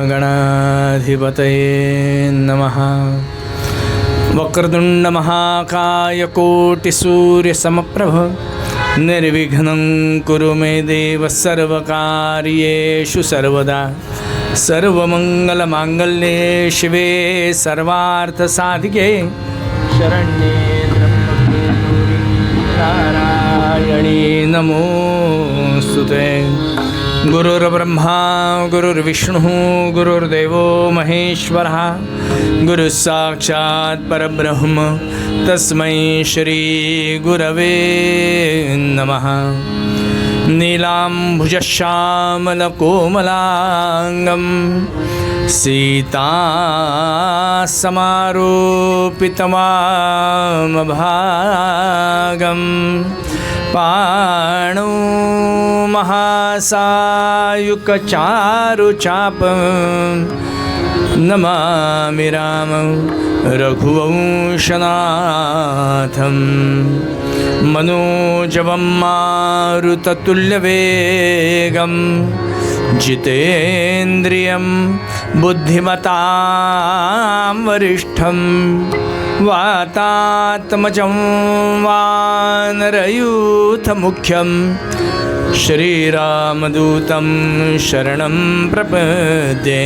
गणाधिपतये नमः। वक्रतुंड महाकाय कोटिसूर्यसमप्रभ निर्विघ्नं कुरु मे देव सर्वकार्येषु सर्वदा। सर्वमंगलमांगल्ये शिवे सर्वार्थसाधिके शरण्ये त्र्यंबके गौरी नारायणी नमोस्तुते। गुरुर्ब्रह्मा गुरुर्विष्णुः गुरुर्देवो महेश्वरः गुरुसाक्षात् परब्रह्म तस्मै श्री गुरवे नमः। नीलाम्भुजश्यामलकोमलाङ्गं सीतासमारोपितवामभागं पाणौ महासायुकचारुचापं नमामि रामं रघुवंशनाथं। मनोजवं मारुततुल्यवेगं जितेन्द्रियं बुद्धिमतां वरिष्ठं वातात्मजं वानरयूथमुख्यं श्रीरामदूतं शरणं प्रपद्ये।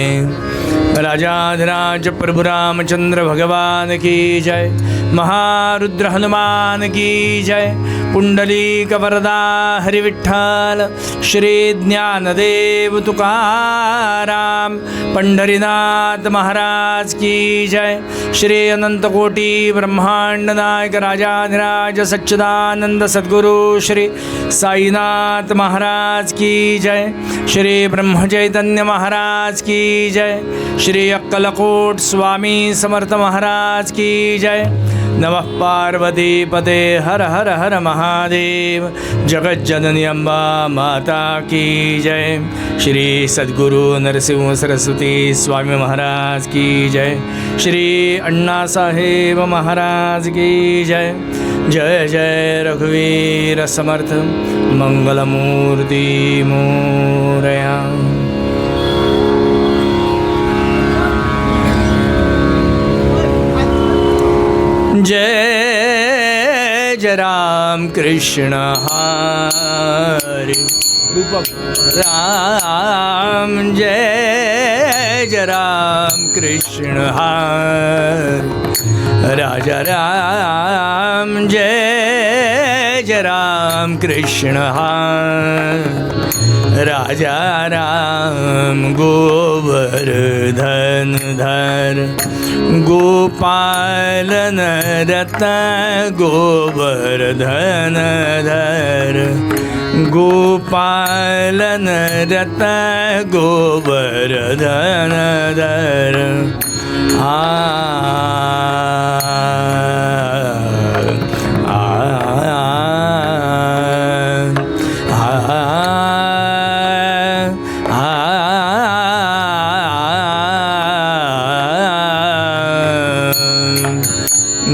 राजाधिराज प्रभु रामचंद्र भगवान की जय। महारुद्र हनुमान की जय। पुंडलीक वरदा हरिविठ्ठल श्री ज्ञानदेव तुकाराम पंढरीनाथ महाराज की जय। श्री अनंतकोटि ब्रह्मांड नायक राजाधिराज सच्चिदानंद सद्गुरु श्री साईनाथ महाराज की जय। श्री ब्रह्म चैतन्य महाराज की जय। श्री अक्कलकोट स्वामी समर्थ महाराज की जय। नमः पार्वती पते हर हर हर महादेव। जगज्जननी अम्बा माता की जय। श्री सद्गुरु नरसिंह सरस्वती स्वामी महाराज की जय। श्री अण्णा साहेब महाराज की जय। जय जय रघुवीर समर्थ मंगलमूर्ति मोरया। जय जय राम कृष्ण हरे राम। जय जय राम कृष्ण हरे राजा राम। जय जय राम कृष्ण हरे राजा राम। गोवर्धन धर गोपालन रत गोवर्धन धर गोपालन रत गोवर्धन धर।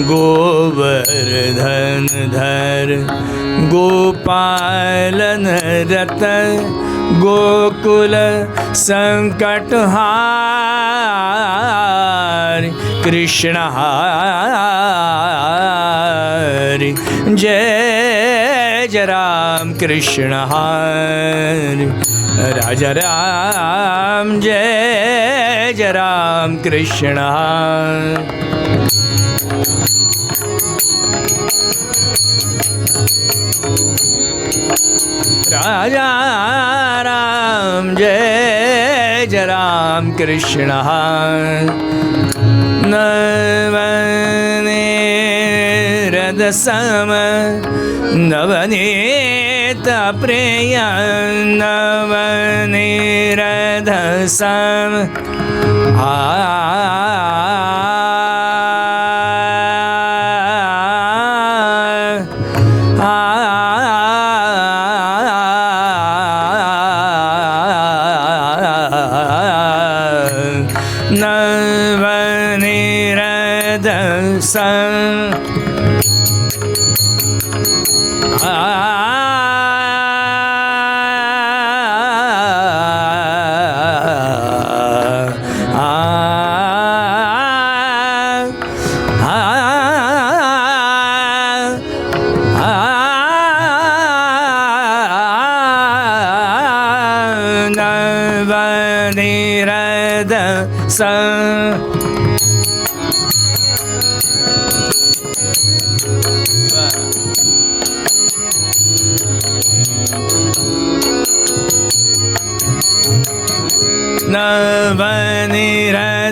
गोवर्धन धर गोपालन रत गोकुल संकटहार कृष्ण हरि। जय जय राम कृष्ण हरि राजा राम। जय जय राम कृष्ण हरि। राजा राम। जय जय राम कृष्ण नवनीरदसम नवनीत प्रिय नवनीरदसम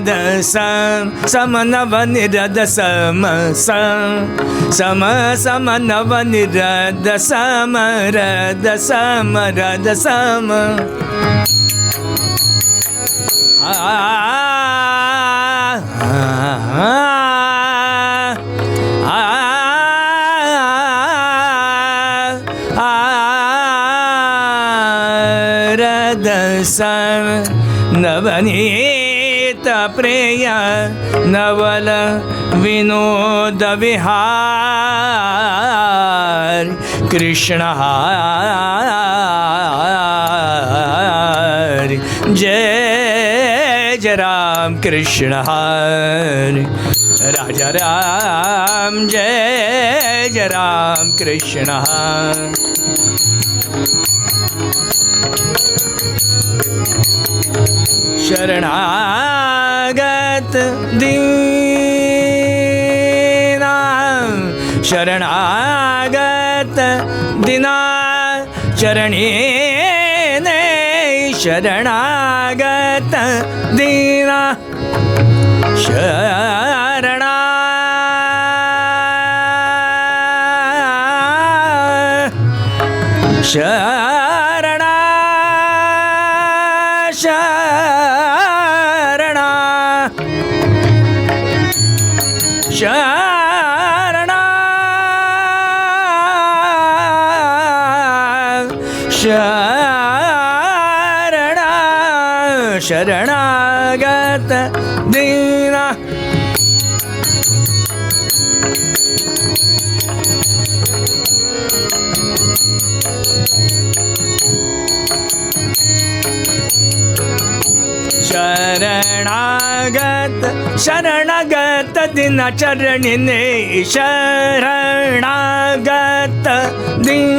रद सम नव निरद सम सम सम नव निरद सम रद सम रद सम रदसम नवनीत प्रेय नवल विनोद विहार कृष्ण हरि जय जय राम कृष्ण हरि राजा राम जय जय राम कृष्ण हरि शरणागत दीना शरणागत दीना चरणी ने शरणागत दीना शरणा शरणा शरणा शरणा शरणा शरणागत दीना शरणागत शरणागत दिनचरणिने शरणागत दिन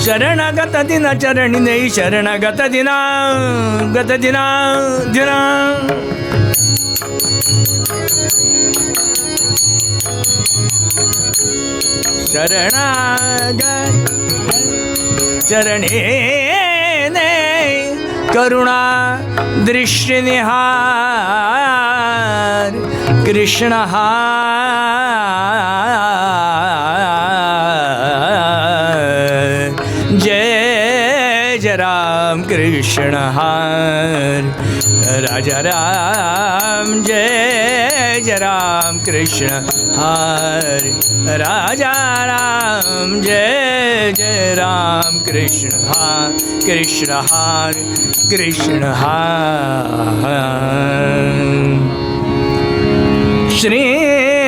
शरणागत दिनचरणिने शरणागत दिना गत दिना दिना शरणागत चरणे ने करुणा दृष्टि निहार कृष्ण हरि जय जय राम कृष्ण हरि राजा राम जय जय राम कृष्ण हरि राजा राम जय जय राम कृष्ण कृष्ण हरि कृष्ण हरि श्री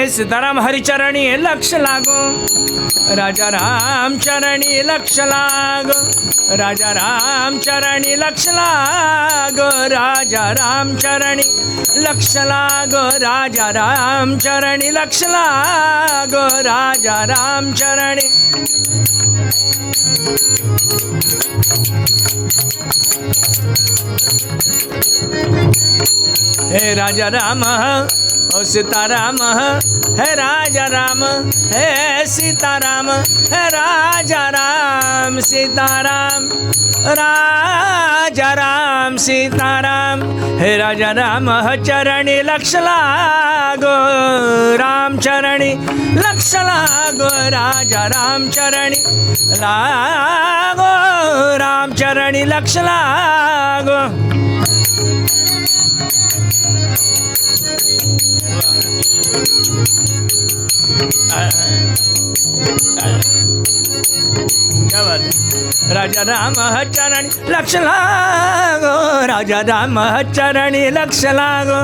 सीताराम हरिचरणी लक्ष लागो राजा राम चरणी लक्ष लागो राजा राम चरणी लक्ष लागो राजा राम चरणी लक्ष लागो राजा राम चरणी लक्ष लागो राजा राम चरणी हे राजा राम ओ सीताराम हे राजा राम हे सीताराम हे राजा राम सीताराम राजा राम सीताराम हे राजा राम चरणी लक्ष लागो राम चरणी लक्ष लागो राजा राम चरणी लागो राम चरणी लक्ष लागो राजा राम चरणी लक्ष लागो राजा राम चरणी लक्ष लागो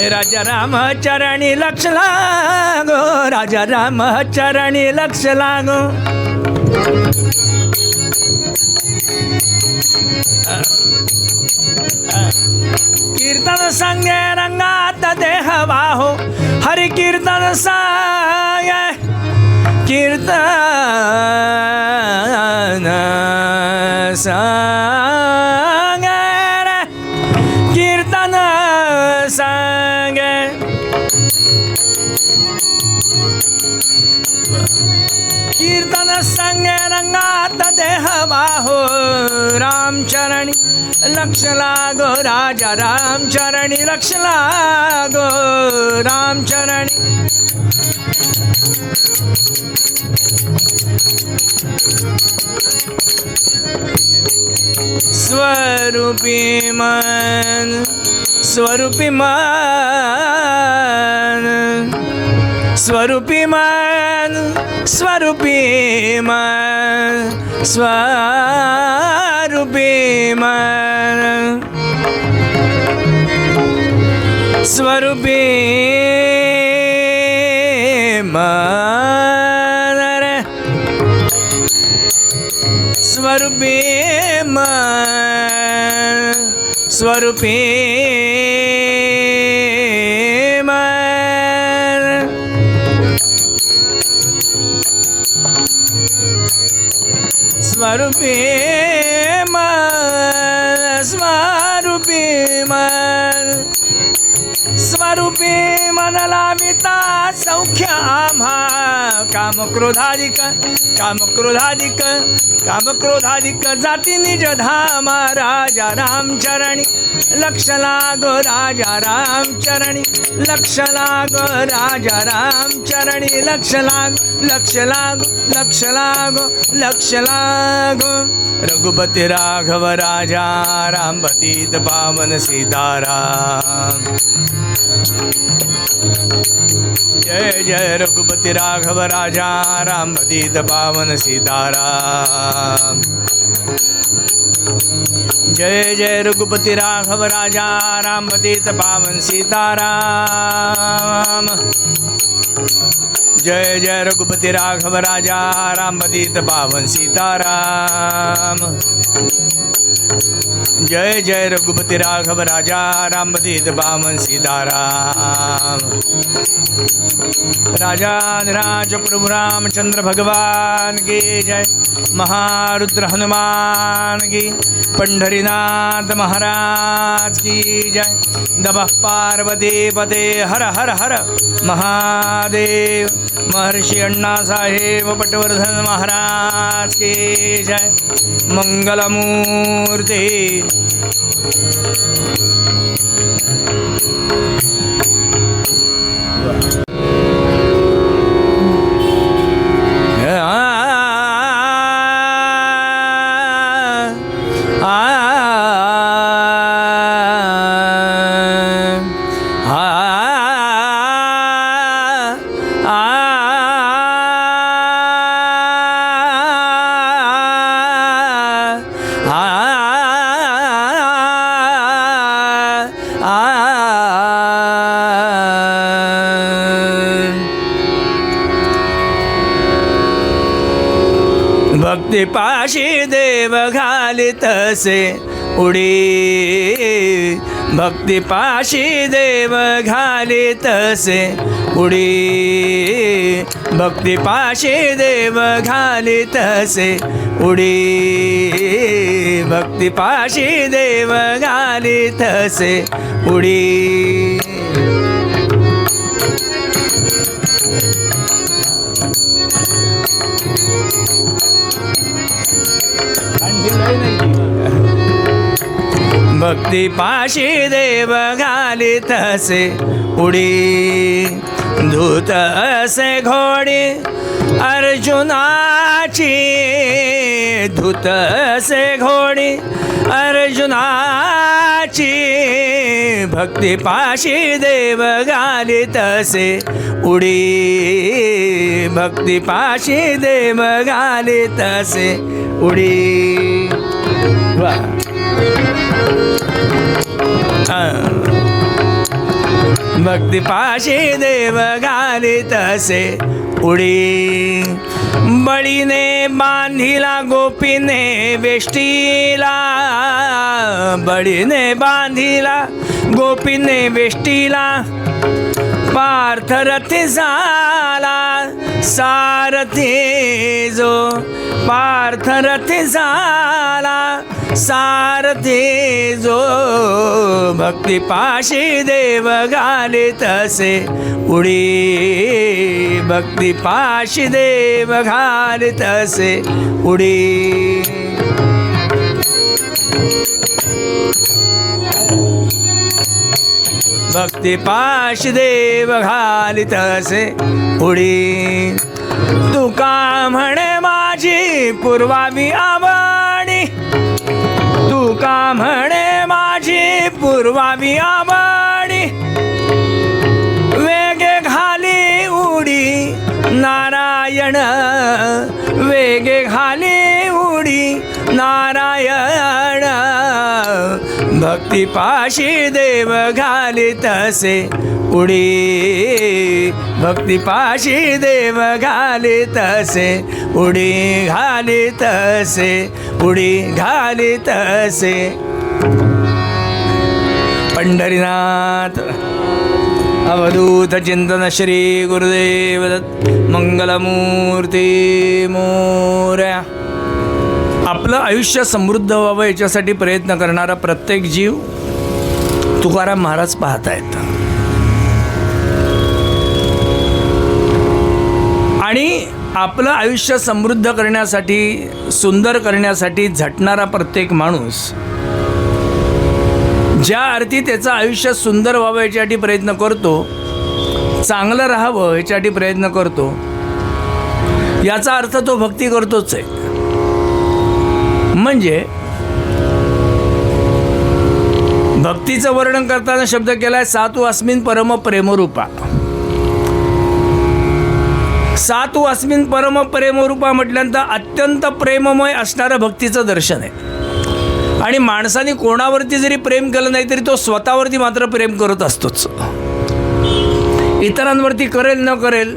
राजा राम चरणी लक्ष लागो राजा राम चरणी लक्ष लागो कीर्तन संगे रंगात देह वाहो हरि कीर्तन संगे कीर्तन संगे कीर्तन संगे रंगे रंगात देह बाहो रामचरणी लक्ष लागो राजा रामचरणी लक्ष लागो रामचरणी स्वरूपी मन स्वरूपी मन स्वरूपी मन स्वरूपी मन स्वरूपी मन स्वरूपी मन रे स्वरूपी मन स्वरूपी मन स्वरूपी मन स्वरूपी मन स्वरूपी मन लाविता सौख्य आम्हा कामक्रोधाधिक कामक्रोधाधिक कामक्रोधाधिक जाती निज धामा राजा रामचरणी लक्ष लागो राजा रामचरणी लक्ष लागो राजा रामचरणी लक्ष लागो लक्ष लागो लक्ष लागो लक्ष लागो रघुपति राघव राजा राम पतित पावन सीताराम जय जय रघुपति राघव राजा राम पतित पावन सीताराम जय जय रघुपति राघव राजा राम पतित पावन सीताराम जय जय रघुपति राघव राजा राम पतित पावन सीताराम जय जय रघुपति राघव राजा राम पतित पावन सीताराम राजाधिराज प्रभु रामचंद्र भगवान की जय महारुद्र हनुमान की पंढरीनाथ महाराज की जय नमः पार्वती पते हर हर हर महादेव महर्षि अण्णा साहेब पटवर्धन महाराज की जय मंगलमूर्ति भक्तिपाशी देव घालितसे उडी भक्तिपाशी देव घालितसे उडी भक्तिपाशी देव घालितसे उडी भक्तिपाशी देव घालितसे उडी भक्तिपाशी देव घालितसे उडी धूत असे घोडी अर्जुनाची धूत असे घोडी अर्जुनाची भक्तिपाशी देव घालितसे उडी भक्तिपाशी देव घालितसे उडी भक्तिपाशी देव घालितसे उडी बळीने बांधिला गोपीने वेष्टीला बळीने बांधिला गोपीने वेष्टीला पार्थरथी झाला सारथी जो पार्थरथी झाला सारथी अर्थी जो भक्ती पाशी देव घाले तसे उडी भक्ती पाशी देव घाले तसे उडी भक्ती पाशी देव घाले तसे उडी तुका म्हणे माझी पूर्वावी आवडी तुका म्हणे माझी पूर्वावी आवडी वेगे घाली उडी नारायण वेगे घाली उडी नारायण भक्ती पाशी देव घाली तसे उडी भक्ती पाशी देव घाली तसे उडी घाली तसे उडी घाली तसे पंढरीनाथ अवधूत चिंतन श्री गुरुदेव दत्त मंगलमूर्ती मोरया. आपलं आयुष्य समृद्ध व्हावं याच्यासाठी प्रयत्न करणारा प्रत्येक जीव तुकाराम महाराज पाहत आहेत. आणि आपलं आयुष्य समृद्ध करण्यासाठी सुंदर करण्यासाठी झटणारा प्रत्येक माणूस ज्या अर्थी त्याचं आयुष्य सुंदर व्हावं याच्यासाठी प्रयत्न करतो, चांगलं राहावं याच्यासाठी प्रयत्न करतो, याचा अर्थ तो भक्ती करतोच आहे. म्हणजे भक्तीचं वर्णन करताना शब्द केलाय सातु अस्मिन् परम प्रेमरूपा. सातु अस्मिन् परम प्रेमरूपा म्हटल्यानंतर अत्यंत प्रेममय असणारं भक्तीचं दर्शन आहे. आणि माणसाने कोणावरती जरी प्रेम केलं नाही तरी तो स्वतःवरती मात्र प्रेम करत असतोच. इतरांवरती करेल न करेल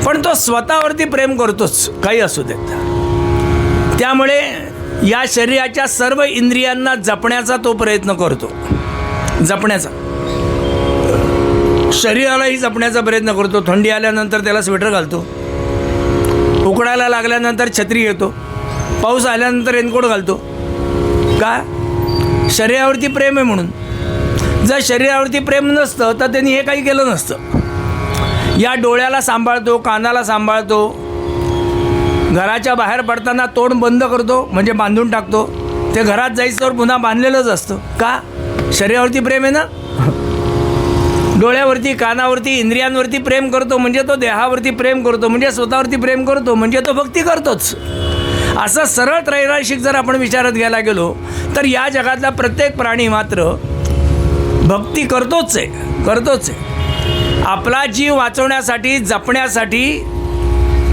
पण तो स्वतःवरती प्रेम करतोच, काही असू देत. त्यामुळे या शरीराच्या सर्व इंद्रियांना जपण्याचा तो प्रयत्न करतो. जपण्याचा, शरीरालाही जपण्याचा प्रयत्न करतो. थंडी आल्यानंतर त्याला स्वेटर घालतो, उकडायला लागल्यानंतर छत्री घेतो, पाऊस आल्यानंतर रेनकोट घालतो. का? शरीरावरती प्रेम आहे म्हणून. जर शरीरावरती प्रेम नसतं तर त्यांनी हे काही केलं नसतं. या डोळ्याला सांभाळतो, कानाला सांभाळतो, घराच्या बाहेर पडताना तोंड बंद करतो म्हणजे बांधून टाकतो. ते घरात जायचं पुन्हा बांधलेलंच असतं. का? शरीरावरती प्रेम आहे ना. डोळ्यावरती, कानावरती, इंद्रियांवरती प्रेम करतो म्हणजे तो देहावरती प्रेम करतो, म्हणजे स्वतःवरती प्रेम करतो म्हणजे तो भक्ती करतोच. असं सरळ त्रैराशिक जर आपण विचारात घ्यायला गेलो तर या जगातला प्रत्येक प्राणी मात्र भक्ती करतोच आहे, करतोच आहे. आपला जीव वाचवण्यासाठी, जपण्यासाठी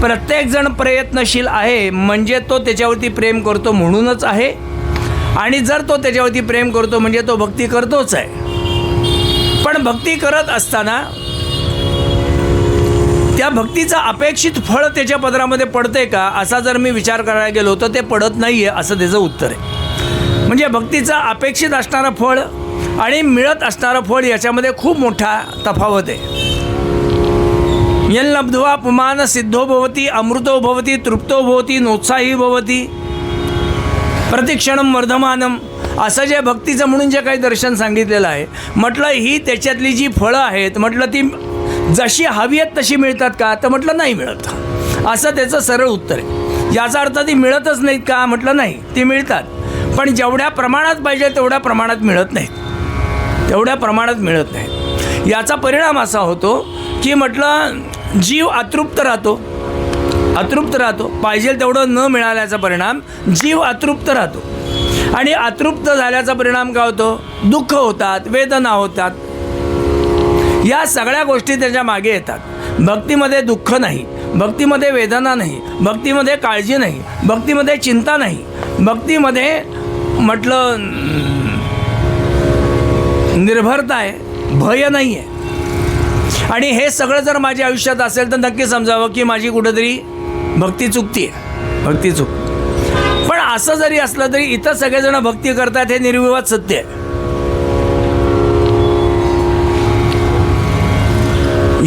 प्रत्येकजण प्रयत्नशील आहे. म्हणजे तो त्याच्यावरती प्रेम करतो म्हणूनच आहे. आणि जर तो त्याच्यावरती प्रेम करतो म्हणजे तो भक्ती करतोच आहे. पण भक्ती करत असताना त्या भक्तीचं अपेक्षित फळ त्याच्या पदरामध्ये पडते का असा जर मी विचार करायला गेलो तर ते पडत नाही आहे असं त्याचं उत्तर आहे. म्हणजे भक्तीचं अपेक्षित असणारं फळ आणि मिळत असणारं फळ याच्यामध्ये खूप मोठा तफावत आहे. यन लब्ध्वा पुमान सिद्धो भवती अमृतो भवती तृप्तो भवती नोत्साही भवती प्रतिक्षणम वर्धमानम. असं जे भक्तीचं म्हणून जे काही दर्शन सांगितलेलं आहे, म्हटलं ही त्याच्यातली जी फळं आहेत म्हटलं ती जशी हवी आहेत तशी मिळतात का? तर म्हटलं नाही मिळत. असं त्याचं सरळ उत्तर आहे. याचा अर्थ ती मिळतच नाहीत का? म्हटलं नाही, ती मिळतात पण जेवढ्या प्रमाणात पाहिजे तेवढ्या प्रमाणात मिळत नाहीत, तेवढ्या प्रमाणात मिळत नाहीत. याचा परिणाम असा होतो की म्हटलं जीव अतृप्त राहतो, अतृप्त राहतो. पाहिजे तेवढं न मिळाल्याचा परिणाम जीव अतृप्त राहतो. आणि अतृप्त झाल्याचा परिणाम काय होतो? दुःख होतात, वेदना होतात. या सगळ्या गोष्टी त्याच्या मागे येतात. भक्तीमध्ये दुःख नाही, भक्तीमध्ये वेदना नाही, भक्तीमध्ये काळजी नाही, भक्तीमध्ये चिंता नाही, भक्तीमध्ये म्हटलं निर्भरता आहे, भय नाही आहे. आणि हे सगळं जर माझ्या आयुष्यात असेल तर नक्की समजावं की माझी कुठंतरी भक्ती चुकती आहे, भक्ती चूक. पण असं जरी असलं तरी इतर सगळेजण भक्ती करतात हे निर्विवाद सत्य आहे.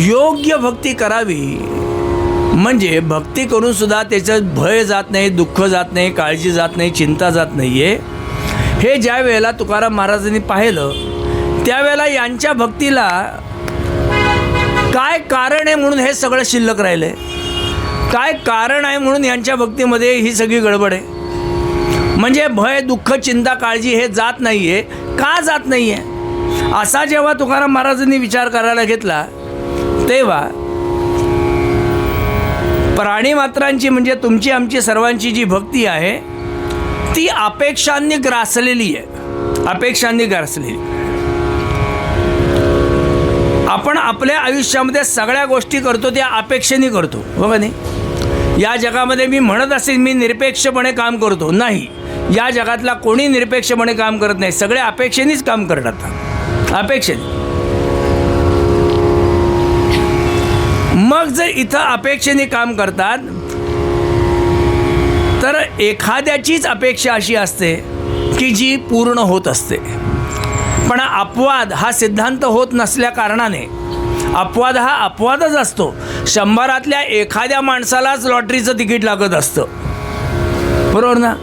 योग्य भक्ती करावी म्हणजे भक्ती करून सुद्धा त्याच्यात भय जात नाही, दुःख जात नाही, काळजी जात नाही, चिंता जात नाही आहे. हे ज्या वेळेला तुकाराम महाराजांनी पाहिलं त्यावेळेला यांच्या भक्तीला काय कारण आहे म्हणून हे सगळं शिल्लक राहिलं आहे, काय कारण आहे म्हणून यांच्या भक्तीमध्ये ही सगळी गडबड आहे. म्हणजे भय दुःख चिंता काळजी हे जात नाही आहे. का जात नाही आहे असा जेव्हा तुकाराम महाराजांनी विचार करायला घेतला तेव्हा प्राणीमात्रांची म्हणजे तुमची आमची सर्वांची जी भक्ती आहे ती अपेक्षांनी ग्रासलेली आहे, अपेक्षांनी ग्रासलेली. आपण आपल्या आयुष्यामध्ये सगळ्या गोष्टी करतो त्या अपेक्षेने करतो, हो का नाही. या जगामध्ये मी म्हणत असेल मी निरपेक्षपणे काम करतो, नाही. या जगातला कोणी निरपेक्षपणे काम करत नाही, सगळे अपेक्षेनेच काम करतात, अपेक्षेने. मग जर इथं अपेक्षेने काम करतात तर एखाद्याचीच अपेक्षा अशी असते की जी पूर्ण होत असते. पण अपवाद हा सिद्धांत होत नसल्या कारणाने अपवाद हा अपवादच असतो. 100तल्या एखाद्या माणसालाच लॉटरीचं तिकीट लागत असतं, बरोबर ना.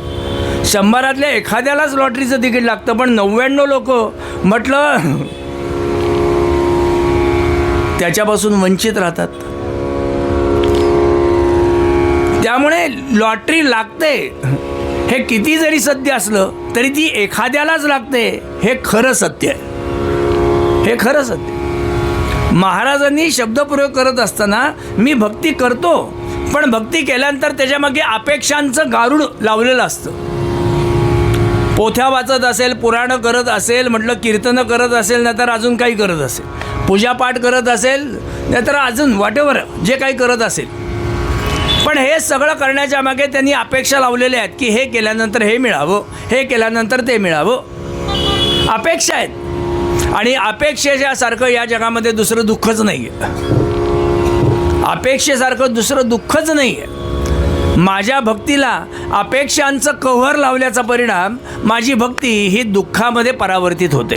100तल्या एखाद्यालाच लॉटरीचं तिकीट लागतं, पण 99 लोक म्हटलं त्याच्यापासून वंचित राहतात. त्यामुळे लॉटरी लागते हे किती जरी सत्य असलं तरी ती एखाद्यालाच लागते हे खरं सत्य आहे, हे खरं सत्य. महाराजांनी शब्दप्रयोग करत असताना मी भक्ती करतो, पण भक्ती केल्यानंतर त्याच्यामागे अपेक्षांचं गारुड लावलेलं असतं. पोथ्या वाचत असेल, पुराणं करत असेल, म्हटलं कीर्तनं करत असेल, नाहीतर अजून काही करत असेल, पूजापाठ करत असेल, नाहीतर अजून वॉटेवर जे काही करत असेल, पण हे सगळं करण्याच्या मागे त्यांनी अपेक्षा लावलेल्या आहेत की हे केल्यानंतर हे मिळावं, हे केल्यानंतर ते मिळावं. अपेक्षा आहेत आणि अपेक्षेच्यासारखं या जगामध्ये दुसरं दुःखच नाही आहे, अपेक्षेसारखं दुसरं दुःखच नाही आहे. माझ्या भक्तीला अपेक्षांचं कव्हर लावल्याचा परिणाम माझी भक्ती ही दुःखामध्ये परावर्तित होते,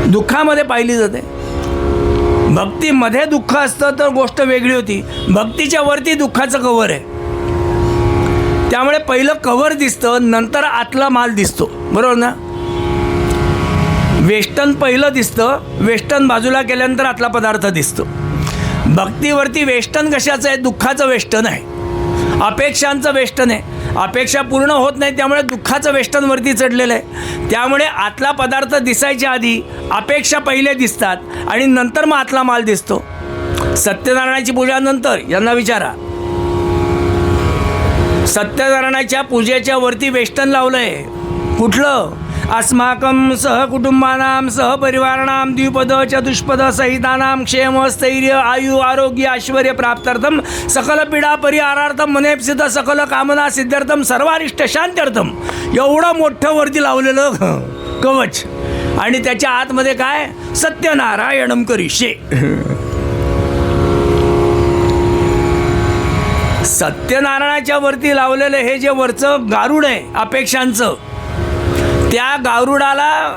दुःखामध्ये पाहिली जाते. भक्तीमध्ये दुःख असतं तर गोष्ट वेगळी होती, भक्तीच्या वरती दुःखाचं कव्हर आहे. त्यामुळे पहिलं कव्हर दिसतं, नंतर आतला माल दिसतो, बरोबर ना. वेष्टन पहिलं दिसतं, वेष्टन बाजूला केल्यानंतर आतला पदार्थ दिसतो. भक्तीवरती वेष्टन कशाचं आहे, दुःखाचं वेष्टन आहे, अपेक्षांचं वेष्टन आहे. अपेक्षा पूर्ण होत नाही त्यामुळे दुःखाचं वेष्टनवरती चढलेलं आहे. त्यामुळे आतला पदार्थ दिसायच्या आधी अपेक्षा पहिले दिसतात आणि नंतर मग आतला माल दिसतो. सत्यनारायणाची पूजा नंतर यांना विचारा, सत्यनारायणाच्या पूजेच्या वरती वेष्टन लावलं आहे कुठलं, अस्माकं सहकुटुंबानां सहपरिवाराणां द्विपद चतुष्पद सहितानां क्षेम स्थैर्य आयु आरोग्य ऐश्वर्य प्राप्त्यर्थम सकल पीडा परिहारार्थम मनेप्सित सकल कामना सिद्ध्यर्थम सर्वारिष्ट शांत्यर्थम. एवढं मोठं वरती लावलेलं कवच आणि त्याच्या आतमध्ये काय, सत्यनारायणम करिष्ये. सत्यनारायणाच्या वरती लावलेलं हे जे वरचं गारुड आहे अपेक्षांचं, त्या गारुडाला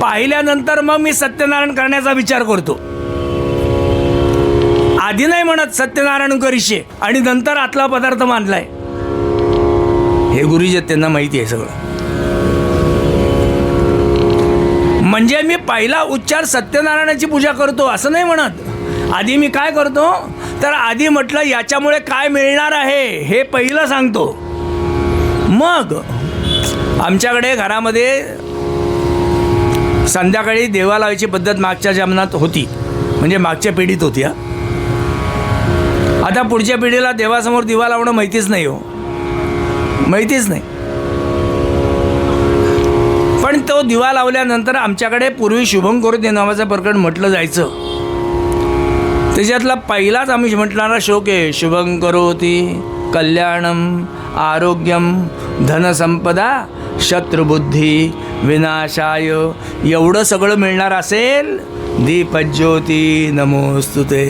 पाहिल्यानंतर मग मी सत्यनारायण करण्याचा विचार करतो. आधी नाही म्हणत सत्यनारायण करिष्ये आणि नंतर आतला पदार्थ मानलाय. हे गुरुजी त्यांना माहिती आहे सगळं. म्हणजे मी पहिला उच्चार सत्यनारायणाची पूजा करतो असं नाही म्हणत. आधी मी काय करतो तर आधी म्हटलं याच्यामुळे काय मिळणार आहे हे पहिलं सांगतो. मग आमच्याकडे घरामध्ये संध्याकाळी देवा लावायची पद्धत मागच्या जन्मात होती, म्हणजे मागच्या पिढीत होती. आता पुढच्या पिढीला देवासमोर दिवा लावणं माहितीच नाही, हो माहितीच नाही. पण तो दिवा लावल्यानंतर आमच्याकडे पूर्वी शुभं करोती नावाचं प्रकरण म्हटलं जायचं. त्याच्यातला पहिलाच आम्ही म्हटणारा श्लोक आहे, शुभं करोती कल्याणम आरोग्यम धनसंपदा शत्रुबुद्धी विनाशाय. एवढं सगळं मिळणार असेल दीपज्योती नमोस्तुते.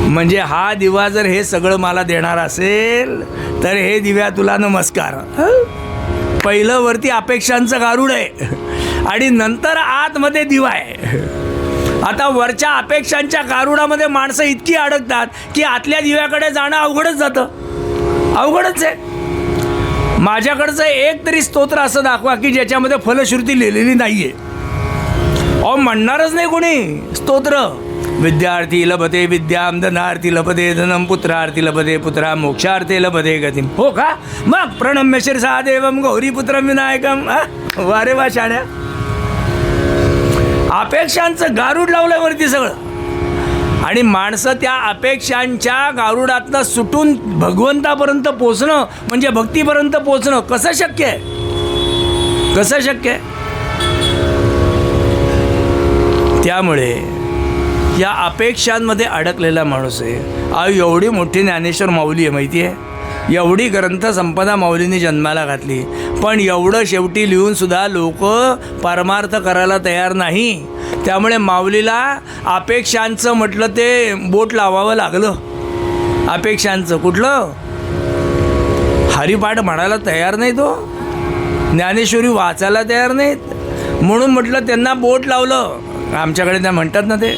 म्हणजे हा दिवा जर हे सगळं मला देणार असेल तर हे दिव्या तुला नमस्कार. पहिलं वरती अपेक्षांचं गारुड आहे आणि नंतर आतमध्ये दिवा आहे. आता वरच्या अपेक्षांच्या गारुडामध्ये माणसं इतकी अडकतात की आतल्या दिव्याकडे जाणं अवघडच जातं, अवघडच आहे. माझ्याकडचं एक तरी स्तोत्र असं दाखवा की ज्याच्यामध्ये फलश्रुती लिहिलेली नाहीये. अहो म्हणणारच नाही कोणी स्तोत्र. विद्यार्थी लभते विद्याम, धनार्थी लभते धनम, पुत्रार्थी लभते पुत्रा, मोक्षार्थी लभते गतिम. हो का? मग प्रणम्य शिरसा देवम गौरीपुत्रम विनायकम. वारे वा शाण्या, अपेक्षांचं गारुड लावलंय वरती सगळं. आणि माणसं त्या अपेक्षांच्या गारुडातनं सुटून भगवंतापर्यंत पोचणं म्हणजे भक्तीपर्यंत पोचणं कसं शक्य आहे? कसं शक्य आहे? त्यामुळे या अपेक्षांमध्ये अडकलेला माणूस आहे. एवढी मोठी ज्ञानेश्वर माऊली आहे माहिती आहे, एवढी ग्रंथसंपदा माऊलीने जन्माला घातली, पण एवढं शेवटी लिहूनसुद्धा लोक परमार्थ करायला तयार नाही. त्यामुळे माऊलीला अपेक्षांचं म्हटलं ते बोट लावावं लागलं. अपेक्षांचं कुठलं? हरिपाठ म्हणायला तयार नाही, तो ज्ञानेश्वरी वाचायला तयार नाहीत, म्हणून म्हटलं त्यांना बोट लावलं. आमच्याकडे त्या म्हणतात ना ते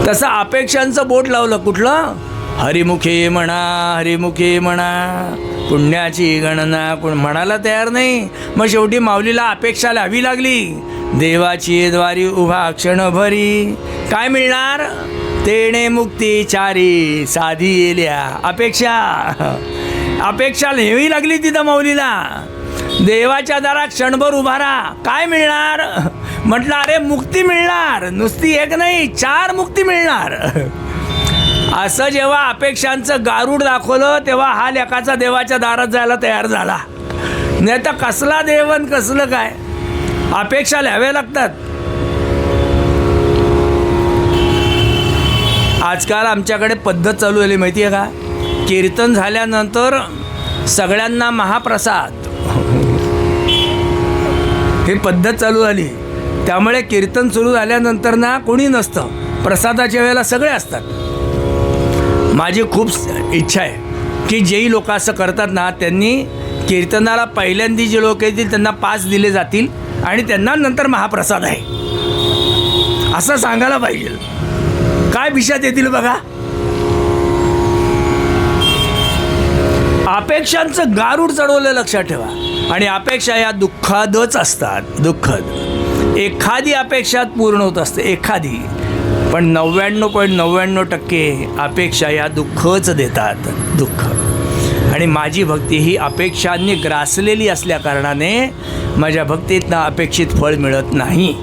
तसं अपेक्षांचं बोट लावलं. कुठलं? हरिमुखे म्हणा, हरिमुखे म्हणा, पुण्याची गणना कोण म्हणायला तयार नाही. मग शेवटी माऊलीला अपेक्षा लावी लागली. देवाची द्वारी उभा क्षणभरी, काय मिळणार? तेणे मुक्ती चारी साधी येल्या. अपेक्षा लिहावी लागली तिथं माऊलीला. देवाच्या दारात क्षणभर उभारा, काय मिळणार? म्हटलं अरे मुक्ती मिळणार, नुसती एक नाही 4 मुक्ती मिळणार. असं जेव्हा अपेक्षांचं गारुड दाखवलं तेव्हा हा लेकाचा देवाच्या दारात जायला तयार झाला. नाही तर कसला देवन कसलं काय, अपेक्षा लिहाव्या लागतात. आजकाल आमच्याकडे पद्धत चालू झाली माहिती आहे का? कीर्तन झाल्यानंतर सगळ्यांना महाप्रसाद, ही पद्धत चालू झाली. त्यामुळे कीर्तन सुरू झाल्यानंतर ना कोणी नसतं, प्रसादाच्या वेळेला सगळे असतात. माझी खूप इच्छा आहे की जेही लोक असं करतात ना त्यांनी कीर्तनाला पहिल्यांदा जे लोक येतील त्यांना 5 दिले जातील आणि त्यांना नंतर महाप्रसाद आहे असं सांगायला पाहिजे. काय विषयात येतील बघा. अपेक्षांचं गारुड चढवलं लक्षात ठेवा. आणि अपेक्षा या दुःखादच असतात, दुःखद. एखादी अपेक्षा पूर्ण होत असते, एखादी, पण 99.99% अपेक्षा या दुःखच देतात, दुःख. आणि माझी भक्ती ही अपेक्षांनी ग्रासलेली असल्या कारणाने माझ्या भक्तीतनं अपेक्षित फळ मिळत नाही.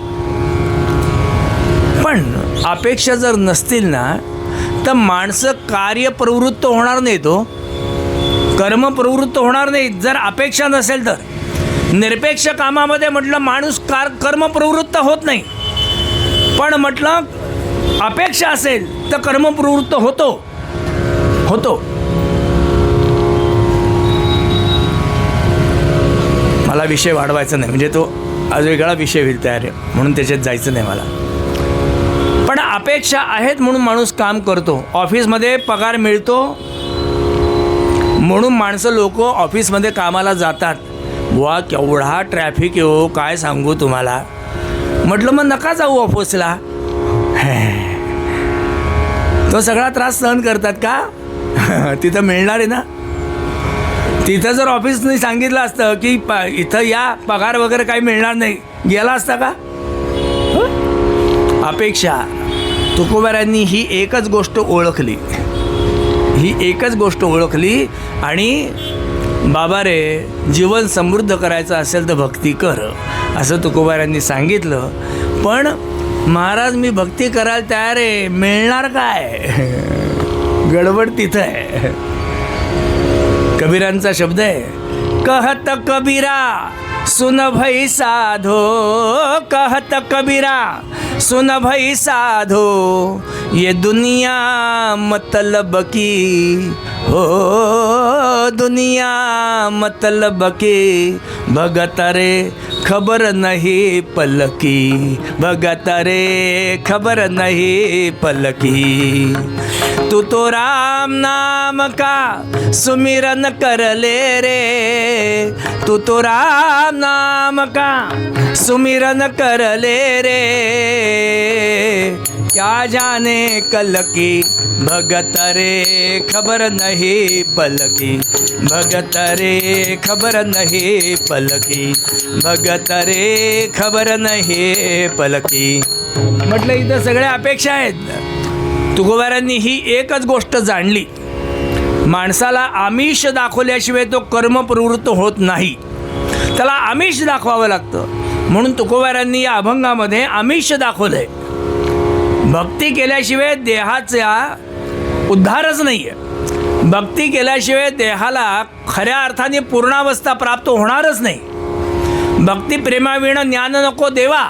पण अपेक्षा जर नसतील ना तर माणसं कार्यप्रवृत्त होणार नाही, तो कर्मप्रवृत्त होणार नाही. जर अपेक्षा नसेल तर निरपेक्ष कामामध्ये म्हटलं माणूस कर्मप्रवृत्त होत नाही, पण म्हटलं अपेक्षा असेल तर कर्मप्रवृत्त होतो. मला विषय वाढवायचा नाही, म्हणजे तो आज वेगळा विषय होईल तयार आहे, म्हणून त्याच्यात जायचं नाही मला. पण अपेक्षा आहेत म्हणून माणूस काम करतो. ऑफिसमध्ये पगार मिळतो म्हणून माणसं लोक ऑफिसमध्ये कामाला जातात. वा केवढा ट्रॅफिक येऊ काय सांगू तुम्हाला. म्हटलं मग नका जाऊ ऑफिसला. तो सगळा त्रास सहन करतात का? तिथं मिळणार आहे ना. तिथं जर ऑफिसने सांगितलं असतं की इथं या पगार वगैरे काही मिळणार नाही, गेला असता का? अपेक्षा. तुकोबारांनी ही एकच गोष्ट ओळखली आणि बाबा रे जीवन समृद्ध करायचं असेल तर भक्ती कर असं तुकोबारांनी सांगितलं. पण महाराज मी भक्ती करायला तयार आहे, मिळणार काय? गडबड तिथं आहे. कबीरांचा शब्द आहे, कहत कबीरा सुन भई साधो, कहत कबीरा सुन भई साधो, ये दुनिया मतलब की हो, दुनिया मतलब की, भगत रे खबर नहीं पलकी, भगत रे खबर नहीं पलकी. तू तो राम नाम का सुमिरन कर ले रे, तू तो राम नाम का सुमिरन कर ले रे, क्या जाने कल की भगत रे खबर नहीं पलकी, भगत रे खबर नहीं पलकी, भगत रे खबर नहीं पलकी. म्हटलं इथं सगळ्या अपेक्षा आहेत. तुकोबारांनी ही एकच गोष्ट जाणली, माणसाला आमिष दाखवल्याशिवाय तो कर्मप्रवृत्त होत नाही, त्याला आमिष दाखवावं लागतं. म्हणून तुकोबारांनी या अभंगामध्ये आमिष दाखवलं आहे. भक्ती केल्याशिवाय देहाचा उद्धारच नाही आहे. भक्ती केल्याशिवाय देहाला खऱ्या अर्थाने पूर्णावस्था प्राप्त होणारच नाही. भक्ती प्रेमाविण ज्ञान नको देवा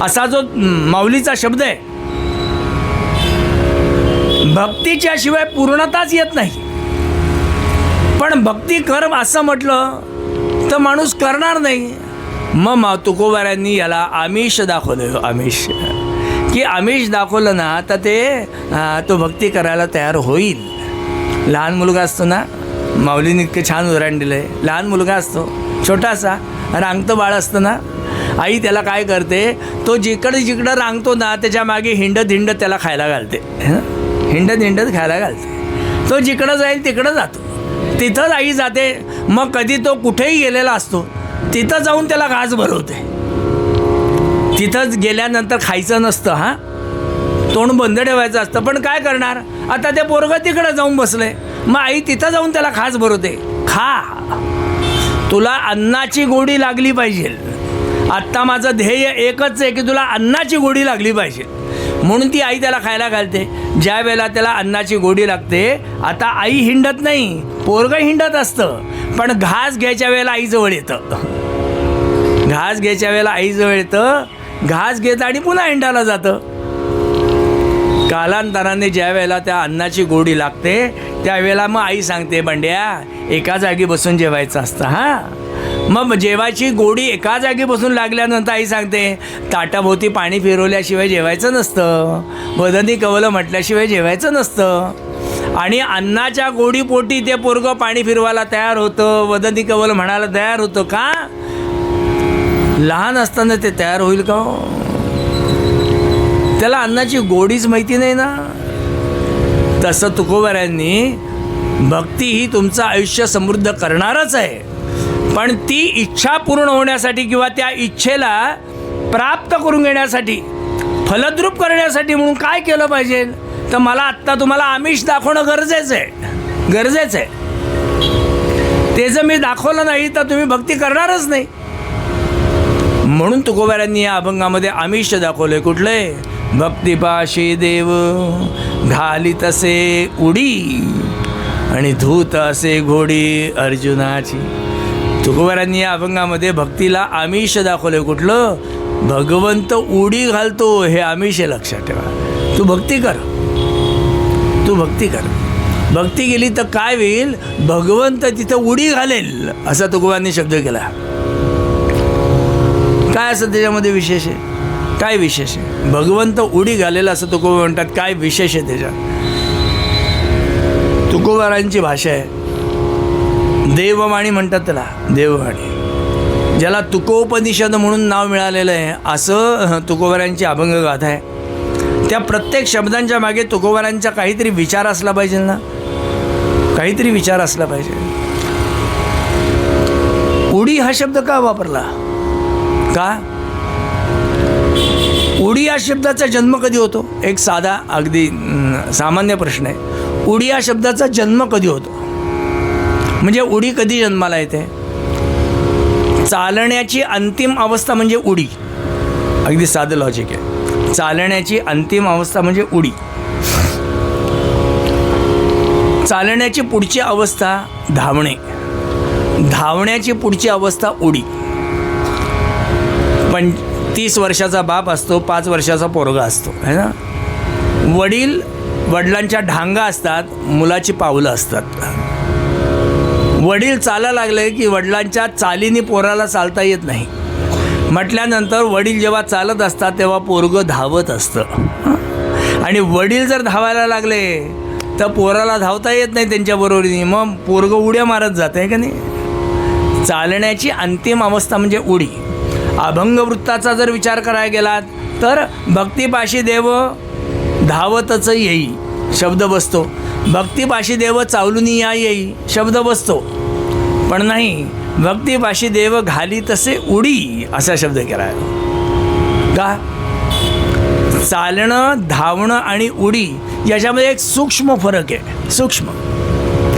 असा जो माऊलीचा शब्द आहे, भक्तीच्या शिवाय पूर्णताच येत नाही. पण भक्ती कर असं म्हटलं तर माणूस करणार नाही. मग तुकोबारांनी याला आमिष दाखवलं. आमिष की आमिष दाखवलं ना तर ते तो भक्ती करायला तयार होईल. लहान मुलगा असतो ना, माऊलीने इतकं छान उदाहरण दिलं आहे. लहान मुलगा असतो छोटासा, रांगतं बाळ असतं ना, आई त्याला काय करते, तो जिकडं रांगतो ना त्याच्या मागे हिंडत त्याला खायला घालते. हिंडत खायला घालते. तो जिकडं जाईल तिकडं जातो, तिथंच आई जाते. मग कधी तो कुठेही गेलेला असतो तिथं जाऊन त्याला घास भरवते. तिथंच गेल्यानंतर खायचं नसतं, हां तोंड बंद ठेवायचं असतं. पण काय करणार, आता ते पोरगं तिकडं जाऊन बसले, मग आई तिथं जाऊन त्याला घास भरवते. खा, तुला अन्नाची गोडी लागली पाहिजे. आत्ता माझं ध्येय एकच आहे की तुला अन्नाची गोडी लागली पाहिजे, म्हणून ती आई त्याला खायला घालते. ज्या वेळेला त्याला अन्नाची गोडी लागते, आता आई हिंडत नाही, पोरगं हिंडत असतं. पण घास घ्यायच्या वेळेला आईजवळ येतं. घास घ्यायच्या वेळेला आईजवळ येतं, घास घेतं आणि पुन्हा हिंडायला जातं. कालांतराने ज्या वेळेला त्या अन्नाची गोडी लागते त्यावेळेला मग आई सांगते, बंड्या एका जागी बसून जेवायचं असतं. हां, मग जेवायची गोडी एका जागी बसून लागल्यानंतर आई सांगते, ताटाभोवती पाणी फिरवल्याशिवाय जेवायचं नसतं, वदनी कवलं म्हटल्याशिवाय जेवायचं नसतं. आणि अन्नाच्या गोडीपोटी ते पोरगं पाणी फिरवायला तयार होतं, वदनी कवलं म्हणायला तयार होतं. का? लहान असताना ते तयार होईल का? त्याला अन्नाची गोडीच माहिती नाही ना. तसं तुकोबारांनी भक्ती ही तुमचं आयुष्य समृद्ध करणारच आहे, पण ती इच्छा पूर्ण होण्यासाठी किंवा त्या इच्छेला प्राप्त करून घेण्यासाठी, फलद्रूप करण्यासाठी म्हणून काय केलं पाहिजे, तर मला आत्ता तुम्हाला आमिष दाखवणं गरजेचं आहे. ते जर मी दाखवलं नाही तर तुम्ही भक्ती करणारच नाही. म्हणून तुकोबारांनी या अभंगामध्ये आमिष दाखवलंय. कुठलंय? भक्तिपाशी देव घाली तसे उडी आणि धूत असे घोडी अर्जुनाची. तुकोबारांनी या अभंगामध्ये भक्तीला आमिष दाखवलंय. कुठलं? भगवंत उडी घालतो हे आमिष लक्षात ठेवा. तू भक्ती कर. भक्ती केली तर काय होईल? भगवंत तिथं उडी घालेल असा तुकोबारांनी शब्द केला. काय असं त्याच्यामध्ये विशेष आहे? काय विशेष आहे? भगवंत उडी घालेल असं तुकोबा म्हणतात. काय विशेष आहे त्याच्यात? तुकोबारांची भाषा आहे, देववाणी म्हणतात त्याला, देववाणी, ज्याला तुकोपनिषद म्हणून नाव मिळालेलं आहे. असं तुकोबारांची अभंग गाथा आहे. त्या प्रत्येक शब्दांच्या मागे तुकोबारांचा काहीतरी विचार असला पाहिजे ना, काहीतरी विचार असला पाहिजे. उडी हा शब्द का वापरला? का? उडी या शब्दाचा जन्म कधी होतो? एक साधा अगदी सामान्य प्रश्न आहे. उडी या शब्दाचा जन्म कधी होतो? म्हणजे उडी कधी जन्माला येते? चालण्याची अंतिम अवस्था म्हणजे उडी. अगदी साधं लॉजिक आहे. चालण्याची अंतिम अवस्था म्हणजे उडी. चालण्याची पुढची अवस्था धावणे. धावण्याची पुढची अवस्था उडी. 30 वर्षाचा बाप असतो, 5 वर्षाचा पोरगा असतो, है ना. वडिलांच्या ढांगा असतात, मुलाची पावलं असतात. वडील चालायला लागले की वडिलांच्या चालीने पोराला चालता येत नाही म्हटल्यानंतर वडील जेव्हा चालत असतात तेव्हा पोरगं धावत असतं. आणि वडील जर धावायला लागले तर पोराला धावता येत नाही त्यांच्याबरोबरीने, मग पोरगं उड्या मारत जातं आहे का नाही. चालण्याची अंतिम अवस्था म्हणजे उडी. अभंगवृत्ताचा जर विचार करायला गेलात तर भक्तिपाशी देव धावतच येई. शब्द बसतो. भक्तिपाशी देव चावलूनी या येई शब्द बसतो, पण नाही भक्तिपाशी देव घाली तसे उडी असा शब्द केला आहे. का? चालणं, धावणं आणि उडी याच्यामध्ये एक सूक्ष्म फरक आहे. सूक्ष्म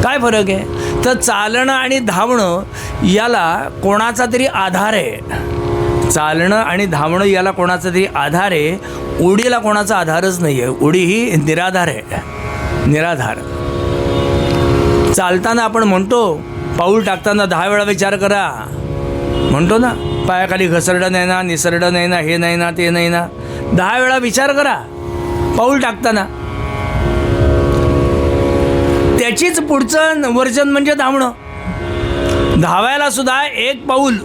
काय फरक आहे? तर चालणं आणि धावणं याला कोणाचा तरी आधार आहे. चालणं आणि धावणं याला कोणाचा तरी आधार आहे. उडीला कोणाचा आधारच नाही आहे. उडी ही निराधार आहे. निराधार. चालताना आपण म्हणतो, पाऊल टाकताना 10 वेळा विचार करा म्हणतो ना. पायाखाली घसरडं नाही ना, निसरडं नाही ना, हे नाही ना, ते नाही ना. 10 वेळा विचार करा पाऊल टाकताना. त्याचीच पुढचं वर्जन म्हणजे धावणं. धावायला सुद्धा एक पाऊल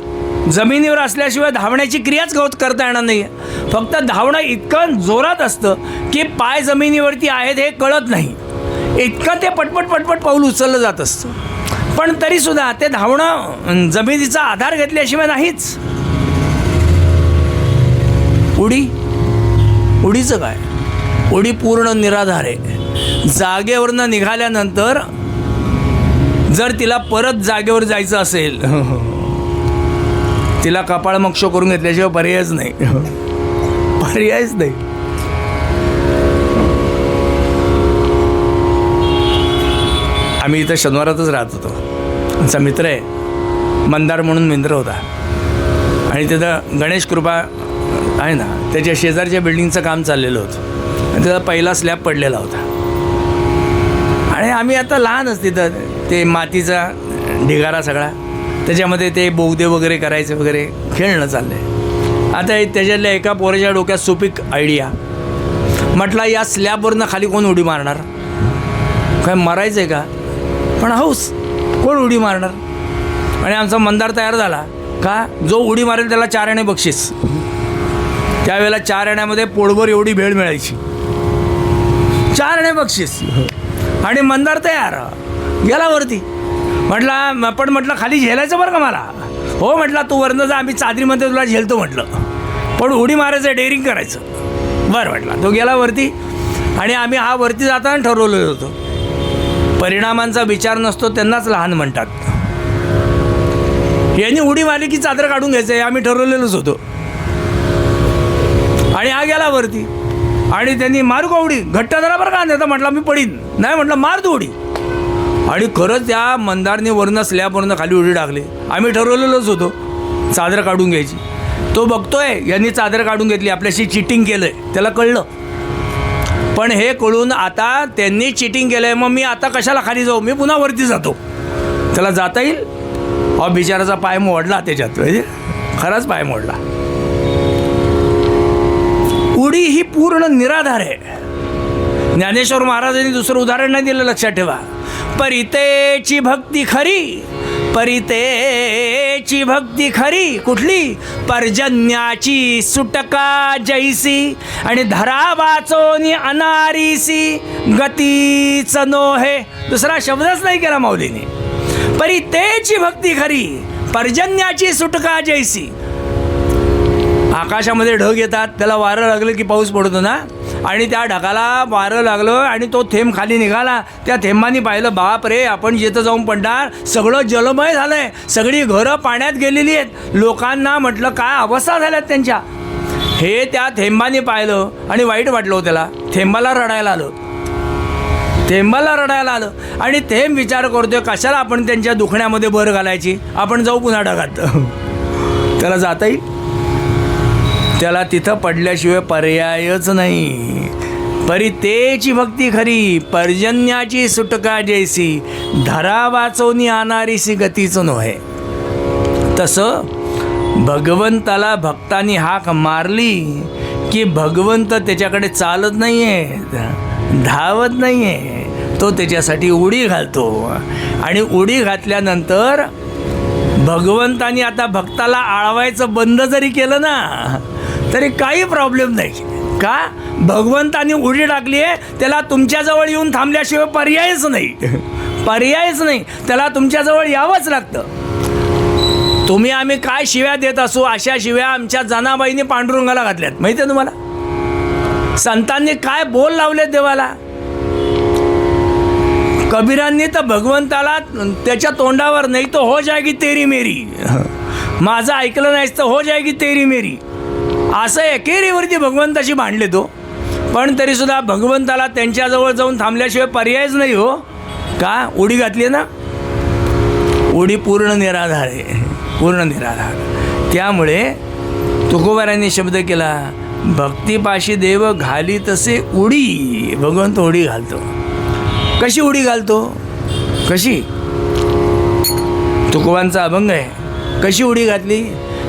जमिनीवर असल्याशिवाय धावण्याची क्रियाच करता येणार नाही आहे. फक्त धावणं इतकं जोरात असतं की पाय जमिनीवरती आहेत हे कळत नाही. इतकं ते पटपट पटपट पाऊल उचललं जात असतं. पण तरीसुद्धा ते धावणं जमिनीचा आधार घेतल्याशिवाय नाहीच. उडीचं काय? उडी पूर्ण निराधार आहे. जागेवरनं निघाल्यानंतर जर तिला परत जागेवर जायचं असेल, तिला कपाळ मोक्ष करून घेतल्याशिवाय पर्यायच नाही. पर्यायच नाही. आम्ही इथं शनिवारातच राहत होतो. आमचा मित्र आहे मंदार म्हणून मित्र होता, आणि तिथं गणेश कृपा आहे ना, त्याच्या शेजारच्या बिल्डिंगचं काम चाललेलं होतं, आणि त्याचा पहिला स्लॅब पडलेला होता. आणि आम्ही आता लहानच तिथं ते मातीचा ढिगारा सगळा, त्याच्यामध्ये ते बोगदे वगैरे करायचे वगैरे खेळणं चाललं आहे. आता त्याच्यातल्या एका पोराच्या डोक्यात सुपीक आयडिया. म्हटलं या स्लॅबवरनं खाली कोण उडी मारणार? काय मरायचं आहे का? पण हौस, कोण उडी मारणार? आणि आमचा मंदार तयार झाला. का? जो उडी मारेल त्याला 4 आणे बक्षीस. त्यावेळेला 4 आण्यामध्ये पोटभर एवढी भेळ मिळायची. 4 आणे बक्षीस. आणि मंदार तयार गेला वरती. म्हटलं खाली झेलायचं बरं का मला? हो म्हटलं, तू वरनं जा, आम्ही चादरीमध्ये तुला झेलतो म्हटलं, पण उडी मारायचं, डेअरिंग करायचं. बरं म्हटलं. तो गेला वरती, आणि आम्ही हा वरती जाताना ठरवलेलं होतं. परिणामांचा विचार नसतो त्यांनाच लहान म्हणतात. यांनी उडी मारली की चादर काढून घ्यायचं आहे, आम्ही ठरवलेलंच होतं. आणि हा गेला वरती, आणि त्यांनी मारू का उडी? घट्ट जरा बरं का? नाही तर म्हटलं मी पडीन. नाही म्हटलं, मार तू उडी. आणि खरंच त्या मंदारने वरनं स्लॅबवरनं खाली उडी टाकली. आम्ही ठरवलेलंच होतो चादर काढून घ्यायची. तो बघतोय यांनी चादर काढून घेतली, आपल्याशी चिटिंग केलं आहे, त्याला कळलं. पण हे कळून आता त्यांनी चिटिंग केलं आहे, मग मी आता कशाला खाली जाऊ? मी पुन्हा वरती जातो. त्याला जाता येईल? बिचाराचा पाय मोडला त्याच्यात, म्हणजे खराच पाय मोडला. उडी ही पूर्ण निराधार आहे. ज्ञानेश्वर महाराजांनी दुसरं उदाहरण नाही दिलं, लक्षात ठेवा. परितेची भक्ती खरी, परितेची भक्ती खरी. कुठली? पर्जन्याची सुटका जैसी, आणि धरा वाचोनी अनारीसी गतीच नोहे. दुसरा शब्दच नाही केला माऊलीने. परितेची भक्ती खरी, पर्जन्याची सुटका जैसी. आकाशामध्ये ढग येतात, त्याला वारं लागलं की पाऊस पडतो ना, आणि त्या ढगाला वारं लागलं आणि तो थेंब खाली निघाला. त्या थेंबानी पाहिलं, बाप रे, आपण जिथं जाऊन पडणार, सगळं जलमय झालं आहे, सगळी घरं पाण्यात गेलेली आहेत. लोकांना म्हटलं काय अवस्था झाल्यात त्यांच्या. हे त्या थेंबानी पाहिलं आणि वाईट वाटलं त्याला. थेंबाला रडायला आलं. आणि थेंब विचार करतोय, कशाला आपण त्यांच्या दुखण्यामध्ये भर घालायची, आपण जाऊ पुन्हा ढगात. त्याला जाता येईल? त्याला तिथं पडल्याशिवाय पर्यायच नाही. परितेची भक्ती खरी, पर्जन्याची सुटका जैसी, धरा वाचवणी आणारीसी गतीच नोहे. तसं भगवंताला भक्तांनी हाक मारली की भगवंत त्याच्याकडे चालत नाही आहे, धावत नाही आहे. तो त्याच्यासाठी उडी घालतो. आणि उडी घातल्यानंतर भगवंतानी आता भक्ताला आळवायचं बंद जरी केलं ना, तरी काही प्रॉब्लेम नाही. का? भगवंतानी उडी टाकली आहे, त्याला तुमच्याजवळ येऊन थांबल्याशिवाय पर्यायच नाही. त्याला तुमच्याजवळ यावंच लागतं. तुम्ही आम्ही काय शिव्या देत असू, अशा शिव्या आमच्या जनाबाईने पांडुरंगाला घातल्यात, माहिती आहे तुम्हाला? संतांनी काय बोल लावलेत देवाला. कबीरांनी तर भगवंताला त्याच्या तोंडावर नाही तो हो जाएगी तेरी मेरी, माझं ऐकलं नाहीस तर हो जाएगी तेरी मेरी, असं एकेरीवरती भगवंताशी भांडले तो. पण तरीसुद्धा भगवंताला त्यांच्याजवळ जाऊन थांबल्याशिवाय पर्यायच नाही हो. का उडी घातली ना, उडी पूर्ण निराधार आहे, पूर्ण निराधार. त्यामुळे तुकोबारांनी शब्द केला, भक्तिपाशी देव घाली तसे उडी. भगवंत उडी घालतो. कशी उडी घालतो? कशी? तुकोबांचा अभंग आहे. कशी उडी घातली?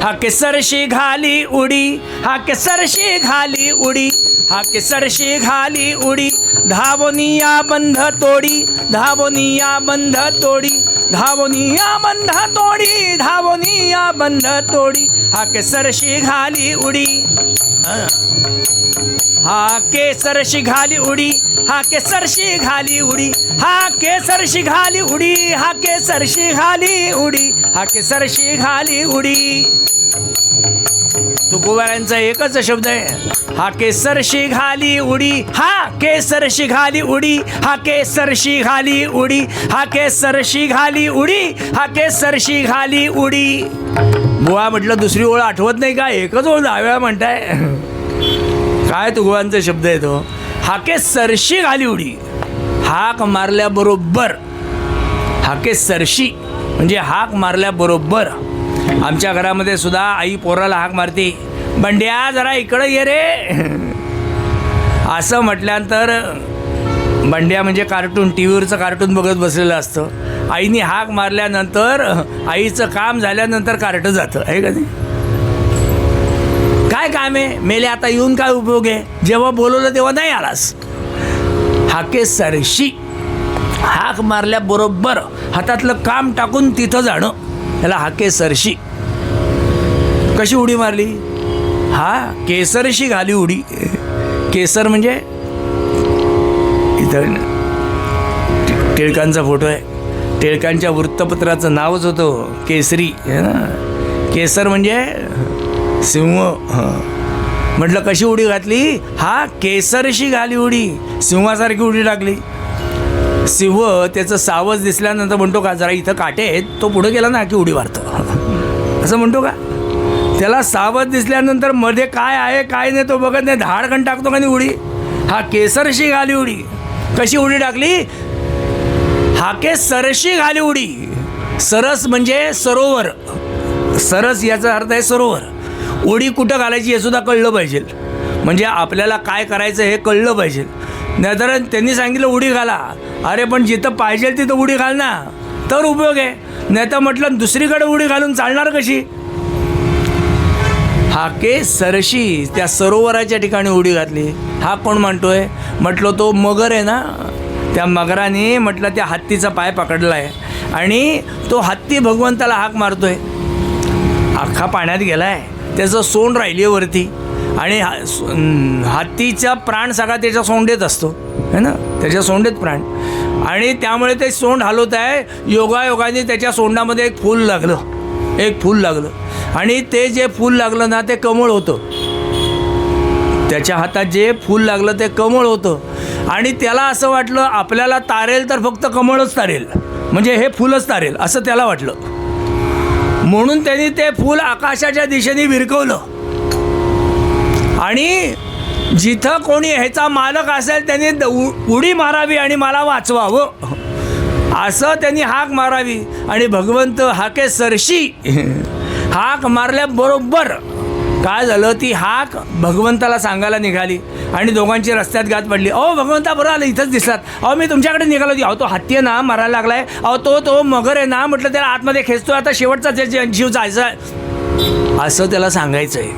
हा केसरशी घाली उडी, हा केसरशी घाली उडी, हा केसरशी घाली उडी, धावोनिया बंध तोडी, धावोनिया बंध तोडी, धावोनिया बंध तोडी, धावोनिया बंध तोडी, हा केसरशी घाली उडी. हा केसरशी घाली उडी, हा केसरशी घाली उडी, हा केसरशी घाली उडी, हा केसरशी घाली उडी, हा केसरशी घाली उडी. तुकोबारांचा एकच शब्द आहे, हा केसरशी घाली उडी, हा केसरशी घाली उडी, हा केसरशी घाली उडी, हा केसरशी घाली उडी, हा केसरशी घाली उडी. बुवा म्हटलं दुसरी ओळ आठवत नाही का? एकच ओळ 10 वेळा म्हणताय. काय तुकोबांचा शब्द आहे तो, हाके सरशी घाली उडी. हाक मारल्याबरोबर, हाके सरशी म्हणजे हाक मारल्याबरोबर. आमच्या घरामध्ये सुद्धा आई पोराला हाक मारते, बंड्या जरा इकडं ये रे, असं म्हटल्यानंतर बंड्या म्हणजे कार्टून, टी व्हीवरचं कार्टून बघत बसलेलं असतं. आईने हाक मारल्यानंतर आईचं काम झाल्यानंतर कार्टून जातं आहे का ते? काय काम आहे मेले, आता येऊन काय उपयोग आहे, जेव्हा बोलवलं तेव्हा नाही आलास. हाके सरशी, हाक मारल्याबरोबर हातातलं काम टाकून तिथं जाणं, याला हाके सरशी. कशी उडी मारली? हा केसरशी घाली उडी. केसर म्हणजे इथं टिळकांचा फोटो आहे, टिळकांच्या वृत्तपत्राचं नावच होतं केसरी. केसर म्हणजे सिंह. म्हटलं कशी उडी घातली? हा केसरशी घाली उडी, सिंहासारखी उडी टाकली. सिंह त्याचं सावज दिसल्यानंतर म्हणतो का जरा इथं काटे आहेत, तो पुढे गेला ना की उडी मारतो, असं म्हणतो का? त्याला सावज दिसल्यानंतर मध्ये काय आहे काय नाही तो बघत नाही, धाडकन टाकतो का नाही उडी. हा केसरशी घाली उडी. कशी उडी टाकली? हाके सरशी घाली उडी. सरस म्हणजे सरोवर, सरस याचा अर्थ आहे सरोवर. उडी कुठं घालायची हे सुद्धा कळलं पाहिजे, म्हणजे आपल्याला काय करायचं हे कळलं पाहिजे. नाहीतर त्यांनी सांगितलं उडी घाला, अरे पण जिथं पाहिजे तिथं उडी घाल ना, तर उपयोग आहे. नाही तर म्हटलं दुसरीकडे उडी घालून चालणार कशी? हाके सरशी, त्या सरोवराच्या ठिकाणी उडी घातली. हा कोण म्हणतोय? म्हटलं तो मगर आहे ना, त्या मगराने म्हटलं त्या हत्तीचा पाय पकडला आहे आणि तो हत्ती भगवंताला हाक मारतोय. अख्खा पाण्यात गेला आहे, त्याचं सोंड राहिली आहे वरती आणि हत्तीचा प्राण सगळा त्याच्या सोंडेत असतो है ना, त्याच्या सोंडेत प्राण. आणि त्यामुळे ते सोंड हलवत आहे. योगायोगाने त्याच्या सोंडामध्ये एक फूल लागलं आणि ते जे फूल लागलं ना ते कमळ होतं. त्याच्या हातात जे फूल लागलं ते कमळ होतं आणि त्याला असं वाटलं आपल्याला तारेल तर फक्त कमळच तारेल, म्हणजे हे फुलच तारेल असं त्याला वाटलं. म्हणून त्यांनी ते फूल आकाशाच्या दिशेने भिरकवलं आणि जिथं कोणी ह्याचा मालक असेल त्यांनी उडी मारावी आणि मला वाचवावं असं त्यांनी हाक मारावी. आणि भगवंत हाके सरशी हाक मारल्याबरोबर काय झालं, ती हाक भगवंताला सांगायला निघाली आणि दोघांची रस्त्यात गाठ पडली. अहो भगवंता बरं आलं, इथंच दिसलात. अहो मी तुमच्याकडे निघालो होती. अहो तो हत्ती आहे ना मारायला लागलाय. अहो तो मगर आहे ना, म्हटलं त्याला आतमध्ये खेचतोय, आता शेवटचा जीव जायचा असं त्याला सांगायचं आहे.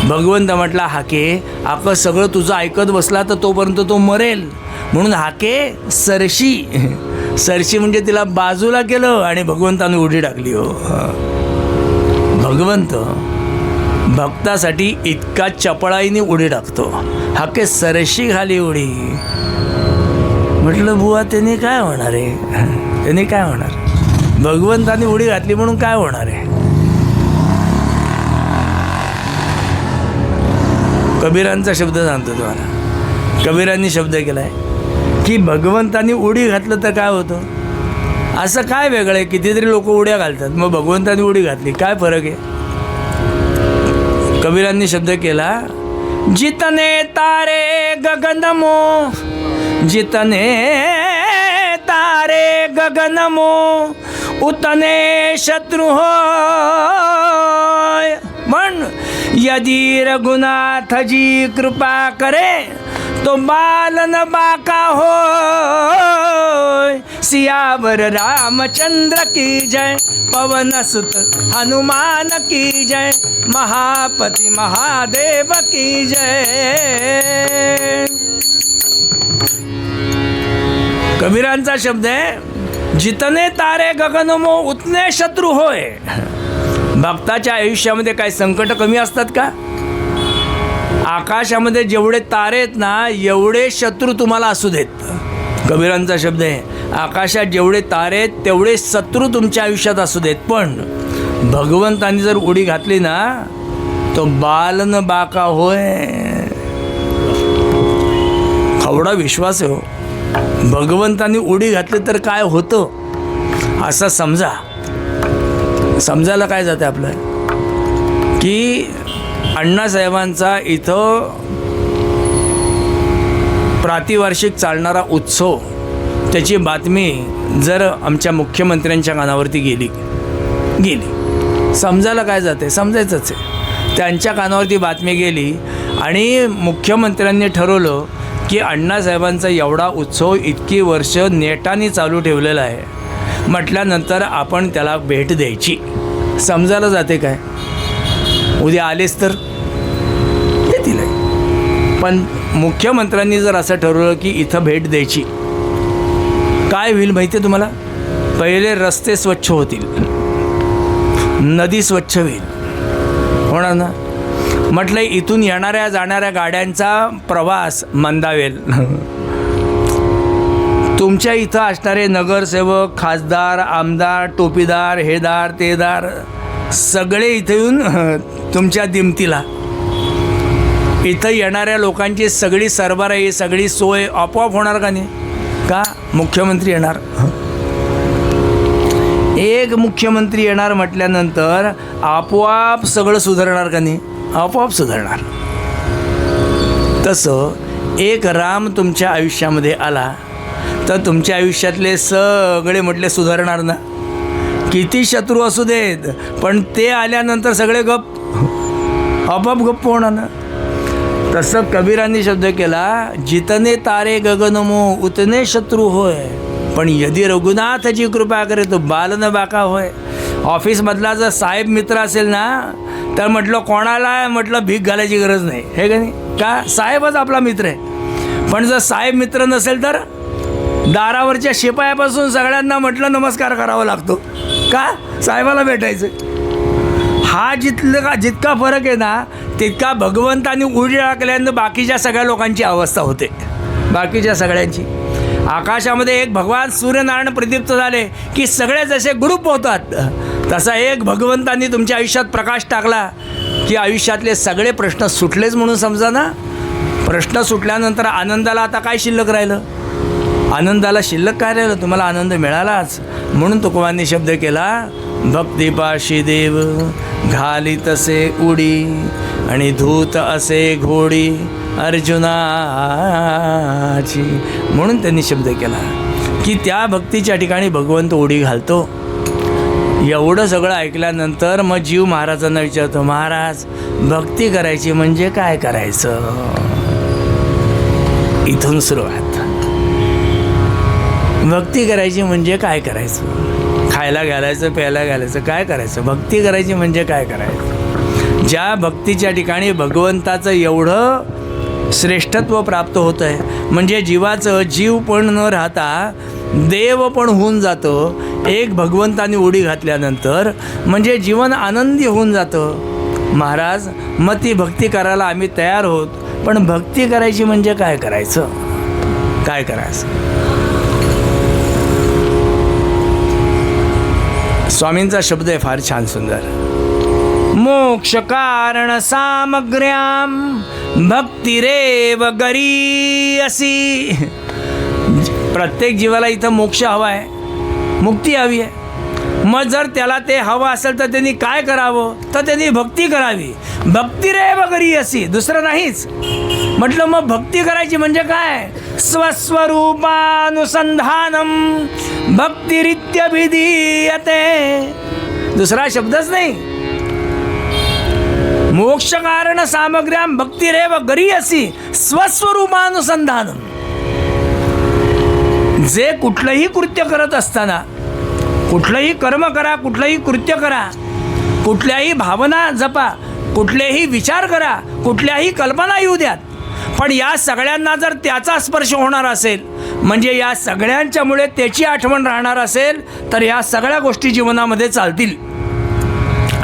भगवंत म्हटला हाके आपण सगळं तुझं ऐकत बसला तर तोपर्यंत तो मरेल, म्हणून हाके सरशी म्हणजे तिला बाजूला केलं आणि भगवंताने उडी टाकली. हो भगवंत भक्तासाठी इतका चपळाईने उडी टाकतो. हाके सरशी घाली उडी. म्हटलं बुवा त्याने काय होणार आहे, त्याने काय होणार? भगवंताने उडी घातली म्हणून काय होणार आहे? कबीरांचा शब्द सांगतो तुम्हाला. कबीरांनी शब्द केला आहे, की भगवंतानी उडी घातलं तर काय होतं? असं काय वेगळं आहे? कितीतरी लोक उड्या घालतात, मग भगवंतानी उडी घातली, काय फरक आहे? कबीरांनी शब्द केला, जितने तारे गगनमो, जितने तारे गगनमो उतने शत्रु होय. पण यदि रघुनाथ जी कृपा करे तो बालन बाका होय. सियावर रामचंद्र की जय, पवन सुत हनुमान की जय, महापति महादेव की जय. कबीरांचा शब्द आहे, जितने तारे गगनमो उतने शत्रू होय. भक्ताच्या आयुष्यामध्ये काय संकट कमी असतात का? आकाशामध्ये जेवढे तारे आहेत ना, एवढे शत्रू तुम्हाला असू देत. कबीरांचा शब्द आहे, आकाशात जेवढे तारे आहेत तेवढे शत्रू तुमच्या आयुष्यात असू देत, पण भगवंतांनी जर उडी घातली ना, तो बालन बाका होय. एवढा विश्वास आहे हो. भगवंतांनी उडी घातली तर काय होतं असं समजा. समजायला काय जाते आपलं की अण्णासाहेबांचा इथं प्रातिवार्षिक चालणारा उत्सव, त्याची बातमी जर आमच्या मुख्यमंत्र्यांच्या कानावरती गेली, समजायला काय जाते? समजायचंच आहे. त्यांच्या कानावरती बातमी गेली आणि मुख्यमंत्र्यांनी ठरवलं की अण्णासाहेबांचा एवढा उत्सव इतकी वर्ष नेटाने चालू ठेवलेला आहे म्हटल्यानंतर आपण त्याला भेट द्यायची. समजायला जाते काय? उद्या आलेच तर येतील. पण मुख्यमंत्र्यांनी जर असं ठरवलं की इथं भेट द्यायची, काय होईल माहिती आहे तुम्हाला? पहिले रस्ते स्वच्छ होतील, नदी स्वच्छ होईल, होणार ना. म्हटलं इथून येणाऱ्या जाणाऱ्या गाड्यांचा प्रवास मंदावेल. तुमच्या इथं असणारे नगरसेवक, खासदार, आमदार, टोपीदार, हेदार, तेदार सगळे इथं येऊन तुमच्या दिमतीला, इथं येणाऱ्या लोकांची सगळी सरबराई, सगळी सोय आपोआप होणार का नाही? का? मुख्यमंत्री येणार. एक मुख्यमंत्री येणार म्हटल्यानंतर आपोआप सगळं सुधारणार का नाही? आपोआप सुधारणार. तसं एक राम तुमच्या आयुष्यामध्ये आला तर तुमच्या आयुष्यातले सगळे म्हटले सुधारणार ना. किती शत्रू असू देत, पण ते आल्यानंतर सगळे गप, आपोआप गप्प होणार ना. तसं कबीरांनी शब्द केला, जितने तारे गगनमो उतने शत्रू होय. पण यदि रघुनाथची कृपा करे तो बालन बाका होय. ऑफिसमधला जर साहेब मित्र असेल ना, तर म्हटलं कोणाला म्हटलं भीक घालायची गरज नाही, हे का नाही? का? साहेबच आपला मित्र आहे. पण जर साहेब मित्र नसेल तर दारावरच्या शिपायापासून सगळ्यांना म्हटलं नमस्कार करावा लागतो. का? साहेबाला भेटायचं. हा जितका फरक आहे ना, तितका भगवंतानी उडी टाकल्यानं बाकीच्या सगळ्या लोकांची अवस्था होते. बाकीच्या सगळ्यांची आकाशामध्ये एक भगवान सूर्यनारायण प्रदीप्त झाले की सगळे जसे ग्रुप होतात, तसा एक भगवंतांनी तुमच्या आयुष्यात प्रकाश टाकला की आयुष्यातले सगळे प्रश्न सुटलेच म्हणून समजा ना. प्रश्न सुटल्यानंतर आनंदाला आता काय शिल्लक राहिलं? आनंदाला शिल्लक काय राहिलं? तुम्हाला आनंद मिळालाच. म्हणून तुकोबांनी शब्द केला, भक्तिपाशी देव घाली तसे उडी आणि धूत असे घोडी अर्जुनाची. म्हणून त्यांनी शब्द केला की त्या भक्तीच्या ठिकाणी भगवंत उडी घालतो. एवढं सगळं ऐकल्यानंतर मग जीव महाराजांना विचारतो, महाराज भक्ती करायची म्हणजे काय करायचं? इथून सुरुवात. भक्ती करायची म्हणजे काय करायचं? खायला घालायचं, प्यायला घालायचं, काय करायचं? भक्ती करायची म्हणजे काय करायचं? ज्या भक्तीच्या ठिकाणी भगवंताचं एवढं श्रेष्ठत्व प्राप्त होतं आहे, म्हणजे जीवाचं जीव पण न राहता देव पण होऊन जातं एक भगवंताने उडी घातल्यानंतर, म्हणजे जीवन आनंदी होऊन जातं. महाराज मग ती भक्ती करायला आम्ही तयार होत, पण भक्ती करायची म्हणजे काय करायचं? काय करायचं? स्वामींचा शब्द आहे फार छान सुंदर. मोक्ष कारण सामग्र्याम भक्तिरेव गरीयसी. प्रत्येक जीवाला इथं मोक्ष हवा आहे, मुक्ती हवी आहे. मग जर त्याला ते हवं असेल तर त्यांनी काय करावं, तर त्यांनी भक्ती करावी. भक्ती रे वगैरे अशी, दुसरं नाहीच. म्हटलं मग भक्ती करायची म्हणजे काय, स्वस्वरूपानुसंधानम भक्तिरित्यभिधीयते, दुसरा शब्दच नाही. मोक्ष कारण सामग्र्याम भक्तिरेव गरीयसी स्वस्वरूपानुसंधानम. जे कुठलंही कृत्य करत असताना, कुठलंही कर्म करा, कुठलंही कृत्य करा, कुठल्याही भावना जपा, कुठलेही विचार करा, कुठल्याही कल्पना येऊ द्यात, पण या सगळ्यांना जर त्याचा स्पर्श होणार असेल, म्हणजे या सगळ्यांच्यामुळे त्याची आठवण राहणार असेल, तर या सगळ्या गोष्टी जीवनामध्ये चालतील.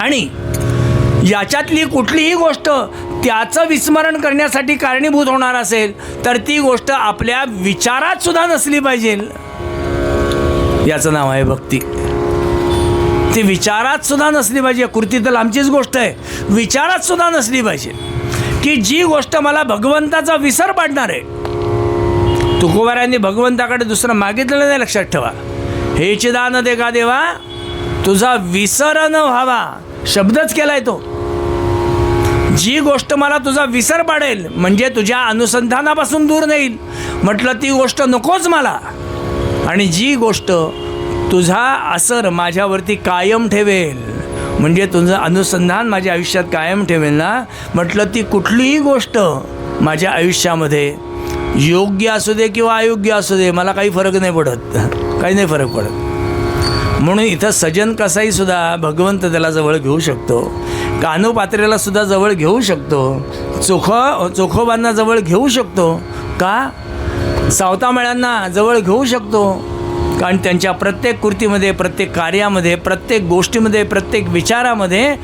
आणि याच्यातली कुठलीही गोष्ट त्याचं विस्मरण करण्यासाठी कारणीभूत होणार असेल, तर ती गोष्ट आपल्या विचारात सुद्धा नसली पाहिजे. याचं नाव आहे भक्ती. ती विचारात सुद्धा नसली पाहिजे. कृती तर आमचीच गोष्ट आहे, विचारात सुद्धा नसली पाहिजे की जी गोष्ट मला भगवंताचा विसर पाडणार आहे. तुकोबारायांनी भगवंताकडे दुसरं मागितलेलं नाही, लक्षात ठेवा. हे चिदान दे का देवा, तुझा विसर न व्हावा, शब्दच केलाय तो. जी गोष्ट मला तुझा विसर पाडेल, म्हणजे तुझ्या अनुसंधानापासून दूर नेईल, म्हटलं ती गोष्ट नकोच मला. आणि जी गोष्ट तुझा असर माझ्यावरती कायम ठेवेल, म्हणजे तुझं अनुसंधान माझ्या आयुष्यात कायम ठेवेल ना, म्हटलं ती कुठलीही गोष्ट माझ्या आयुष्यामध्ये योग्य असू दे किंवा अयोग्य असू दे, मला काही फरक नाही पडत, काही नाही फरक पडत. म्हणून इथं सजन कसाईसुद्धा भगवंत त्याला जवळ घेऊ शकतो, कानोपात्रेला सुद्धा जवळ घेऊ शकतो, चोखोबांना जवळ घेऊ शकतो का, सावतामाळ्यांना जवळ घेऊ शकतो. कारण त्यांच्या प्रत्येक कृतीमध्ये, प्रत्येक कार्यामध्ये, प्रत्येक गोष्टीमध्ये, प्रत्येक विचारामध्ये,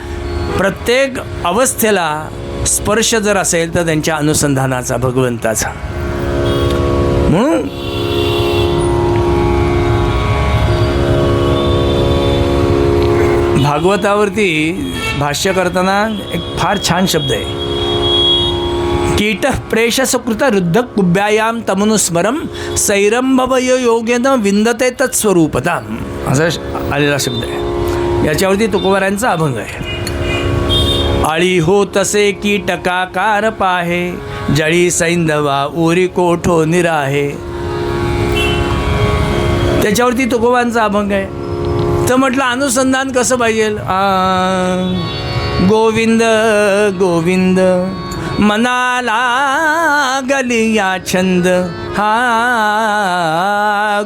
प्रत्येक अवस्थेला स्पर्श जर असेल तर त्यांच्या अनुसंधानाचा, भगवंताचा. म्हणून भागवतावरती भाष्य करताना एक फार छान शब्द आहे, कीट प्रेषसकृत रुद्ध कुब्यायाम तमनुस्मरम सैरंभवय योगेन विंदते तत्स्वरूपता, असा आलेला शब्द आहे. याच्यावरती तुकोबारायांचा अभंग आहे. आळी हो तसे कीटकाकार पाहे, जळी सैंधवा उरी कोठो निराहे. त्याच्यावरती तुकोबांचा अभंग आहे. तर म्हटलं अनुसंधान कसं पाहिजे, गोविंद गोविंद मनाला गलिया छंद, हा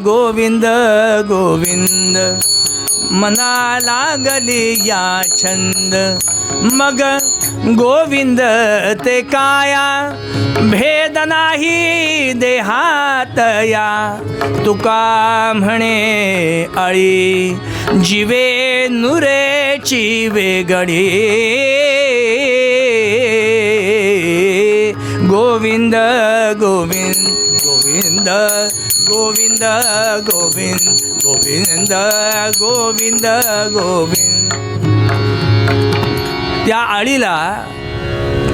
गोविंद गोविंद मनाला गलिया छंद. मग गोविंद ते काया भेद नाही देहात या, तुका म्हणे अळी जीवे नुरेची वेगळी. गोविंद गोविंद गोविंद गोविंद गोविंद गोविंद गोविंद गोविंद. त्या आळीला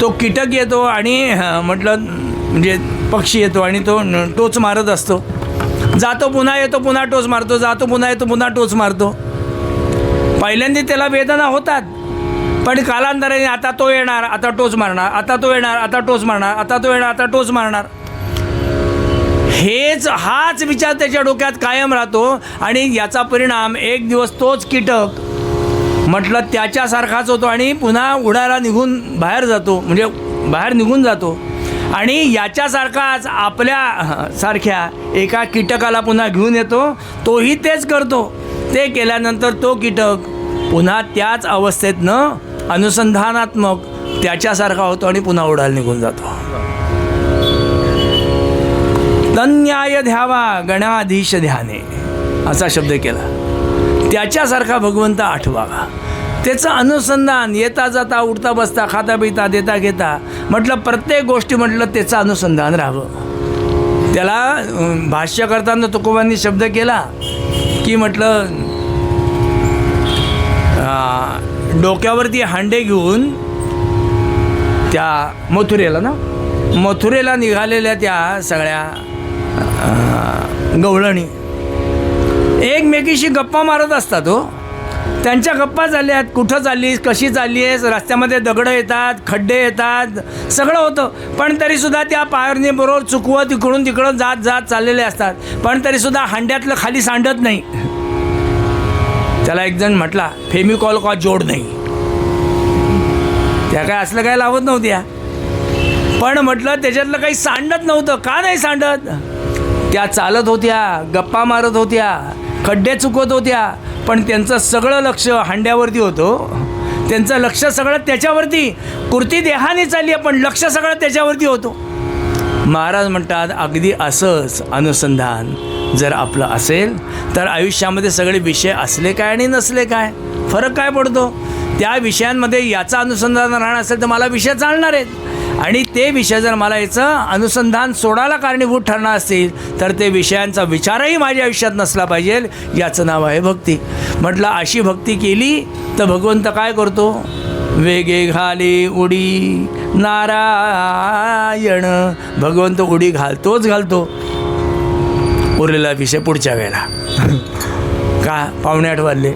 तो कीटक येतो आणि म्हटलं म्हणजे पक्षी येतो आणि तो टोच मारत असतो, जातो पुन्हा येतो, पुन्हा टोच मारतो, जातो पुन्हा येतो, पुन्हा टोच मारतो. पहिल्यांदा त्याला वेदना होतात, पण कालांतराने आता तो येणार, आता टोच मारणार, आता तो येणार, आता टोच मारणार, आता तो येणार, आता टोच मारणार. हाच विचार त्याच्या डोक्यात कायम राहतो. आणि याचा परिणाम एक दिवस तोच कीटक म्हटलं त्याच्यासारखाच होतो आणि पुन्हा उडायला निघून बाहेर जातो, म्हणजे बाहेर निघून जातो. आणि याच्यासारखाच आपल्या सारख्या एका कीटकाला पुन्हा घेऊन येतो, तोही तेच करतो. ते केल्यानंतर तो कीटक पुन्हा त्याच अवस्थेतनं अनुसंधानात्मक त्याच्यासारखा होतो आणि पुन्हा उडायला निघून जातो. तन्याय ध्यावा गणाधीश ध्याने, असा शब्द केला. त्याच्यासारखा भगवंत आठवावा, त्याचं अनुसंधान येता जाता, उठता बसता, खाता पिता, देता घेता, म्हटलं प्रत्येक गोष्टी म्हटलं त्याचं अनुसंधान राहावं. त्याला भाष्य करताना तुकोबांनी शब्द केला की म्हटलं डोक्यावरती हांडे घेऊन त्या मथुरेला निघालेल्या त्या सगळ्या गवळणी एकमेकीशी गप्पा मारत असतात हो. त्यांच्या गप्पा झाल्यात, कुठं चाललीस, कशी चालली आहेस, रस्त्यामध्ये दगडं येतात, खड्डे येतात, सगळं होतं. पण तरीसुद्धा त्या पायरणीबरोबर चुकवत इकडून तिकडं जात जात चाललेले असतात. पण तरीसुद्धा हांड्यातलं खाली सांडत नाही. त्याला एक जण म्हटला फेमिकॉल का जोड नाही. त्या काय असलं काय लावत नव्हत्या, पण म्हटलं त्याच्यातलं काही सांडत नव्हतं. का नाही सांडत? त्या चालत होत्या, गप्पा मारत होत्या, खड्डे चुकवत होत्या, पण त्यांचं सगळं लक्ष हांड्यावरती होतं. त्यांचं लक्ष सगळं त्याच्यावरती. कुर्ती देहाने चालली आहे, पण लक्ष सगळं त्याच्यावरती होतं. महाराज म्हणतात अगदी असंच अनुसंधान जर आपलं असेल तर आयुष्यामध्ये सगळे विषय असले काय आणि नसले काय फरक काय पडतो. त्या विषयांमध्ये याचं अनुसंधान राहणार असेल तर मला विषय चालणार आहेत, आणि ते विषय जर मला याचं अनुसंधान सोडायला कारणीभूत ठरणार असतील तर ते विषयांचा विचारही माझ्या आयुष्यात नसला पाहिजे. याचं नाव आहे भक्ती. म्हटलं अशी भक्ती केली तर भगवंत काय करतो? वेगे घाली उडी नारायण. भगवंत उडी घालतो. उरलेला विषय पुढच्या वेळेला. का? 7:45 वाजले.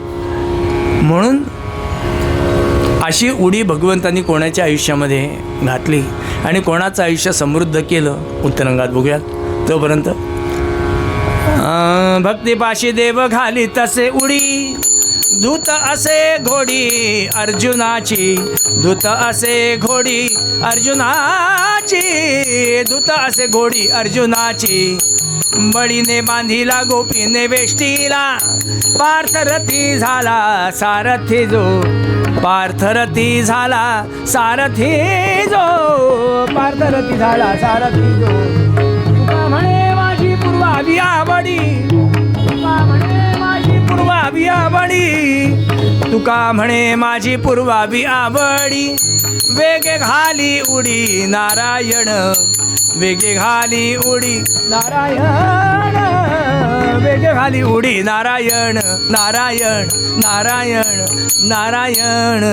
म्हणून अशी उडी भगवंतांनी कोणाच्या आयुष्यामध्ये घातली आणि कोणाचं आयुष्य समृद्ध केलं उत्तरंगात बघूयात. तोपर्यंत भक्तिपाशी देव घाली तसे उडी, धूत असे घोडी अर्जुनाची, धूत असे घोडी अर्जुनाची, धूत असे घोडी अर्जुनाची. बळीने बांधिला गोपीने वेष्टीला, पार्थरथी झाला सारथी जो, पार्थरथी झाला सारथी जो, पार्थरथी झाला सारथी जो. तुका म्हणे माझी पूर्वावी आवडी, तुका म्हणे माझी पूर्वावी आवडी, तुका म्हणे माझी पूर्वावी आवडी. वेगे घाली उडी नारायण, वेगे घाली उडी नारायण, वेगे घाली उडी नारायण, नारायण नारायण नारायण.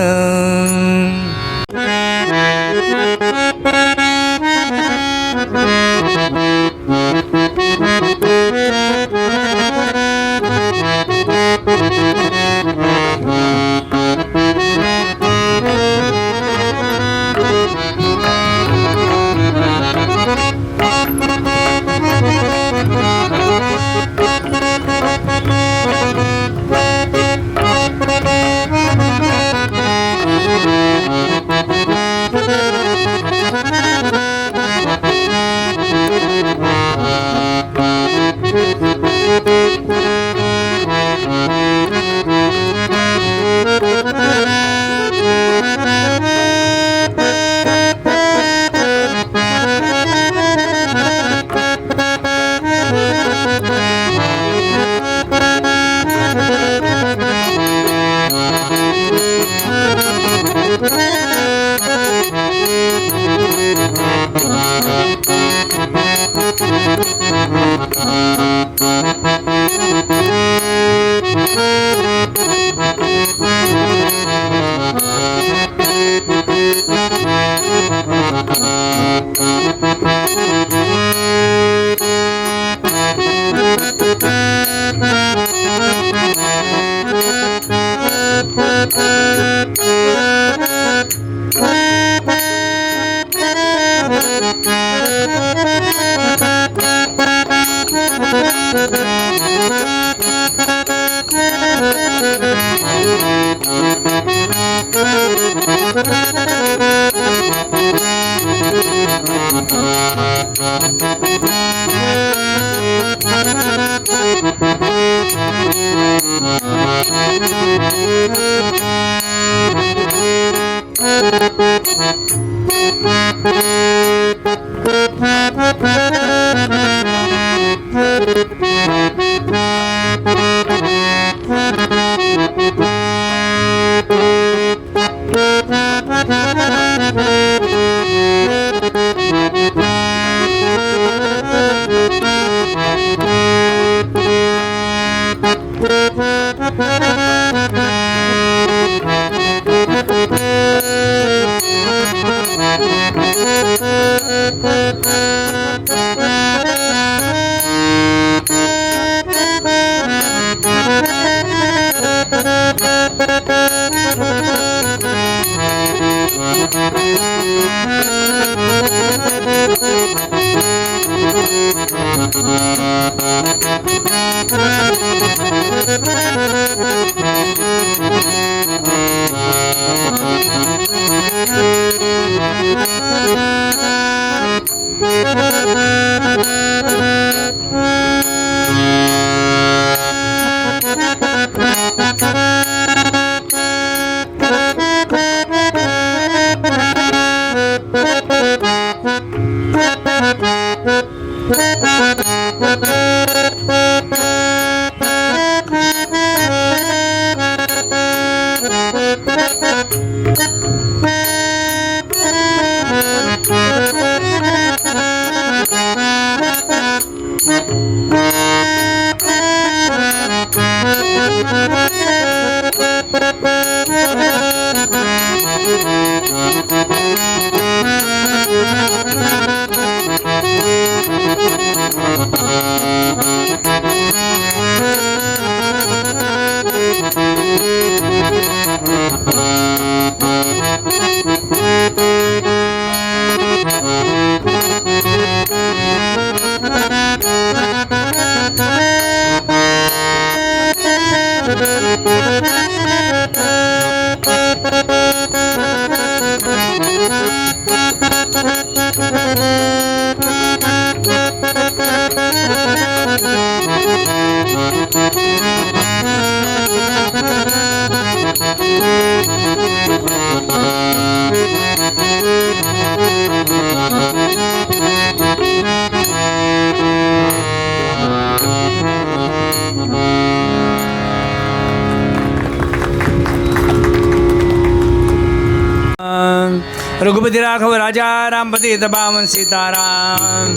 रघुपति राघव राजा राम पतित पावन सीताराम।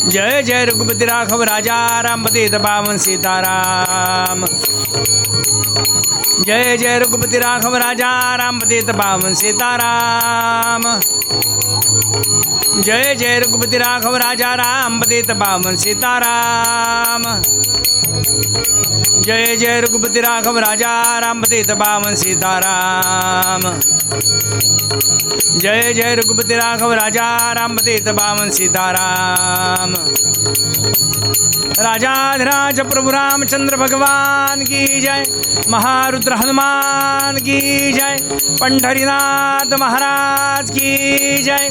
जय जय रघुपति राघव राजा राम पतित पावन सीताराम। जय जय रघुपति राघव राजा राम पतित पावन सीताराम। जय जय रघुपति राघव राजा राम पतित पावन सीताराम। जय जय रघुपति राघव राजा राम पतित पावन सीताराम। जय जय रघुपति राघव राजा राम पतित पावन सीताराम। राजाधिराज प्रभु रामचंद्र भगवान की जय। महारुद्र हनुमान की जय। पंढरीनाथ महाराज की जय।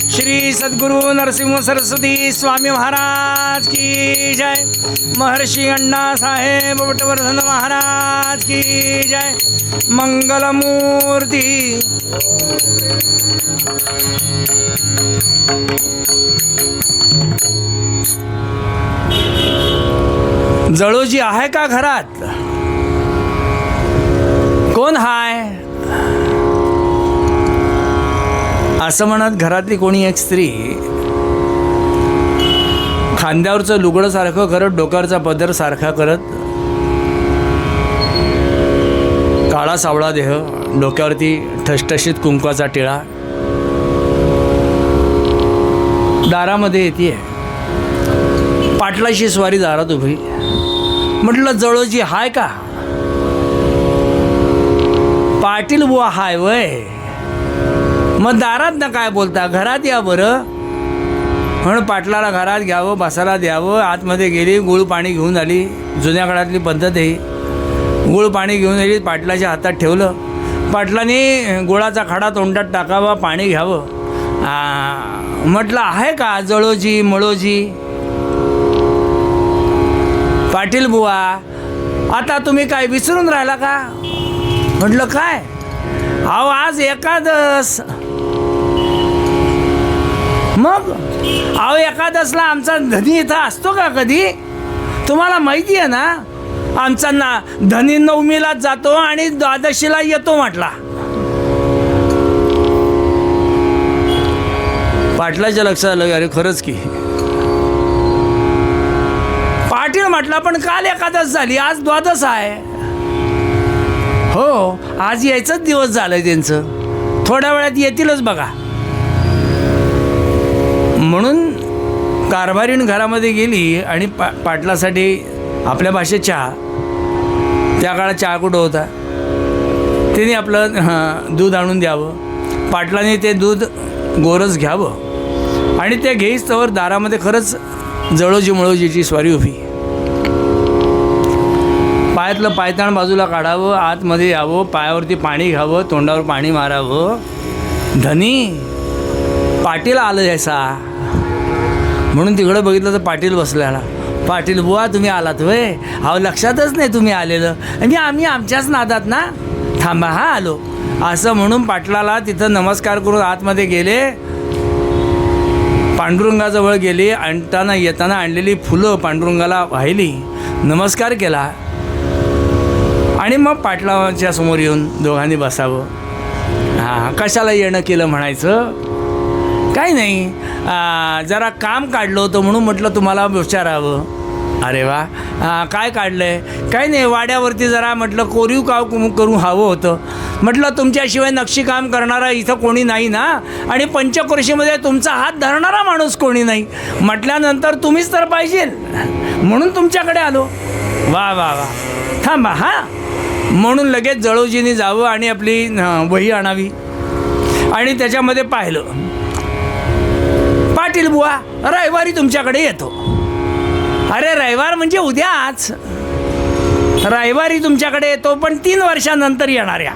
श्री सद्गुरु नरसिंह सरस्वती स्वामी महाराज की जय। महर्षि अण्णा साहेब वटवर्धन महाराज की जय। मंगलमूर्ती। जळोजी आहे का घरात? कोण हाय? असं म्हणत घरातली कोणी एक स्त्री खांद्यावरचं लुगडं सारखं करत, डोक्यावरचा पदर सारखा करत, काळा सावळा देह, डोक्यावरती ठसठशीत कुंकवाचा टिळा, दारामध्ये येते. पाटलाशी स्वारी दारात उभी. म्हटलं जळोजी हाय का? पाटील बुवा हाय वय. मग दारात ना काय बोलता, घरात या बरं. म्हणून पाटलाला घरात घ्यावं, बसायला द्यावं. आतमध्ये गेली, गुळ पाणी घेऊन आली. जुन्या काळातली पद्धत आहे. गुळ पाणी घेऊन आली, पाटलाच्या हातात ठेवलं. पाटलाने गुळाचा खडा तोंडात टाकावा, पाणी घ्यावं. म्हटलं आहे का जळोजी मळोजी? पाटील बुवा आता तुम्ही काय विसरून राहिला का? म्हटलं काय? अहो आज एकादस. मग अहो एकादसला आमचा धनी इथं असतो का कधी? तुम्हाला माहिती आहे ना, आमचा धनी नवमीला जातो आणि द्वादशीला येतो म्हटला. पाटलाच्या लक्षात आलं, अरे खरंच की. पाटील म्हटला पण काल एकादश झाली, आज द्वादश आहे. हो आज यायचंच दिवस झालंय त्यांचं, थोड्या वेळात येतीलच बघा. म्हणून कारभारीण घरामध्ये गेली आणि पाटलासाठी आपल्या भाषेत चहा, त्या काळात चहा कुठं होता, तिने आपलं दूध आणून द्यावं. पाटलाने ते दूध गोरस घ्यावं आणि ते घेईस तवर दारामध्ये खरंच जळोजी मळोजीची स्वारी उभी. पायातलं पायताण बाजूला काढावं, आतमध्ये यावं, पायावरती पाणी घ्यावं, तोंडावर पाणी मारावं. धनी पाटील आलं यायचा म्हणून तिकडं बघितलं तर पाटील बसलेला. पाटील बुवा तुम्ही आलात होय? अहो लक्षातच नाही तुम्ही आलेलं. आणि आम्ही आमच्याच नादात ना, थांबा हा आलो असं म्हणून पाटलाला तिथं नमस्कार करून आतमध्ये गेले. पांडुरंगाजवळ गेली. आणताना येताना आणलेली फुलं पांडुरंगाला वाहिली, नमस्कार केला आणि मग पाटलाच्या समोर येऊन दोघांनी बसावं. हां, कशाला येणं केलं म्हणायचं, काही नाही, जरा काम काढलं होतं म्हणून म्हटलं तुम्हाला विचारावं. अरे वा, काय काढलं आहे? काही नाही, वाड्यावरती जरा म्हटलं कोरीव काम करून हवं होतं. म्हटलं तुमच्याशिवाय नक्षीकाम करणारा इथं कोणी नाही ना, आणि पंचक्रोशीमध्ये तुमचा हात धरणारा माणूस कोणी नाही. म्हटल्यानंतर तुम्हीच तर पाहिजे, म्हणून तुमच्याकडे आलो. वा वा वा, थांबा हां. म्हणून लगेच जळोजीने जावं आणि आपली वही आणावी आणि त्याच्यामध्ये पाहिलं, पाटील बुवा रविवारी तुमच्याकडे येतो. अरे रविवार म्हणजे उद्याच, रविवारी तुमच्याकडे येतो, पण 3 वर्षानंतर येणाऱ्या.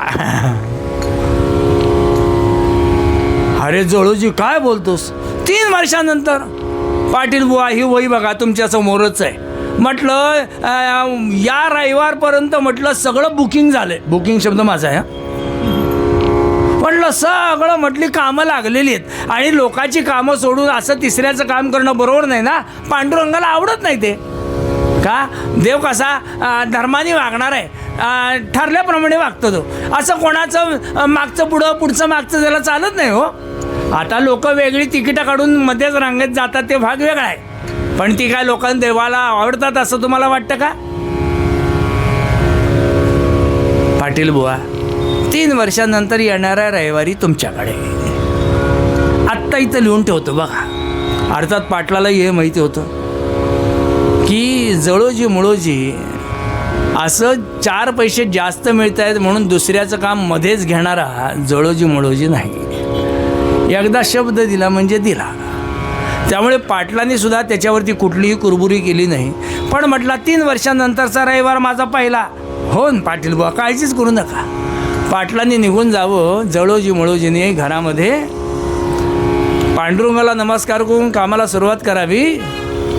अरे जळोजी काय बोलतोस, 3 वर्षानंतर? पाटील बुवा ही वही बघा तुमच्या समोरच आहे. म्हटलं या रविवारपर्यंत म्हटलं सगळं बुकिंग झालं. बुकिंग शब्द माझा आहे. म्हटलं सगळं म्हटली कामं लागलेली आहेत, आणि लोकांची कामं सोडून असं तिसऱ्याचं काम करणं बरोबर नाही ना. पांडुरंगाला आवडत नाही ते. का देव कसा धर्माने वागणार आहे, ठरल्याप्रमाणे वागतो तो. असं कोणाचं मागचं पुढचं मागचं त्याला चालत नाही हो. आता लोक वेगळी तिकीटं काढून मध्येच रांगेत जातात, ते भाग वेगळा आहे. पण ती काय लोकांना देवाला आवडतात असं तुम्हाला वाटतं का? पाटील बुवा 3 वर्षानंतर येणाऱ्या रविवारी तुमच्याकडे. आत्ता इथं लिहून ठेवतो बघा. अर्थात पाटलाला हे माहिती होतं की जळोजी मुळोजी असं 4 पैसे जास्त मिळत आहेत म्हणून दुसऱ्याचं काम मध्येच घेणारा जळोजी मुळोजी नाही. एकदा शब्द दिला म्हणजे दिला. त्यामुळे पाटलांनी सुद्धा त्याच्यावरती कुठलीही कुरबुरी केली नाही. पण म्हटला 3 वर्षानंतरचा रविवार माझा पहिला. हो पाटील बुवा काळजीच करू नका. पाटलांनी निघून जावं. जळोजी मुळोजीने घरामध्ये पांडुरंगाला नमस्कार करून कामाला सुरुवात करावी.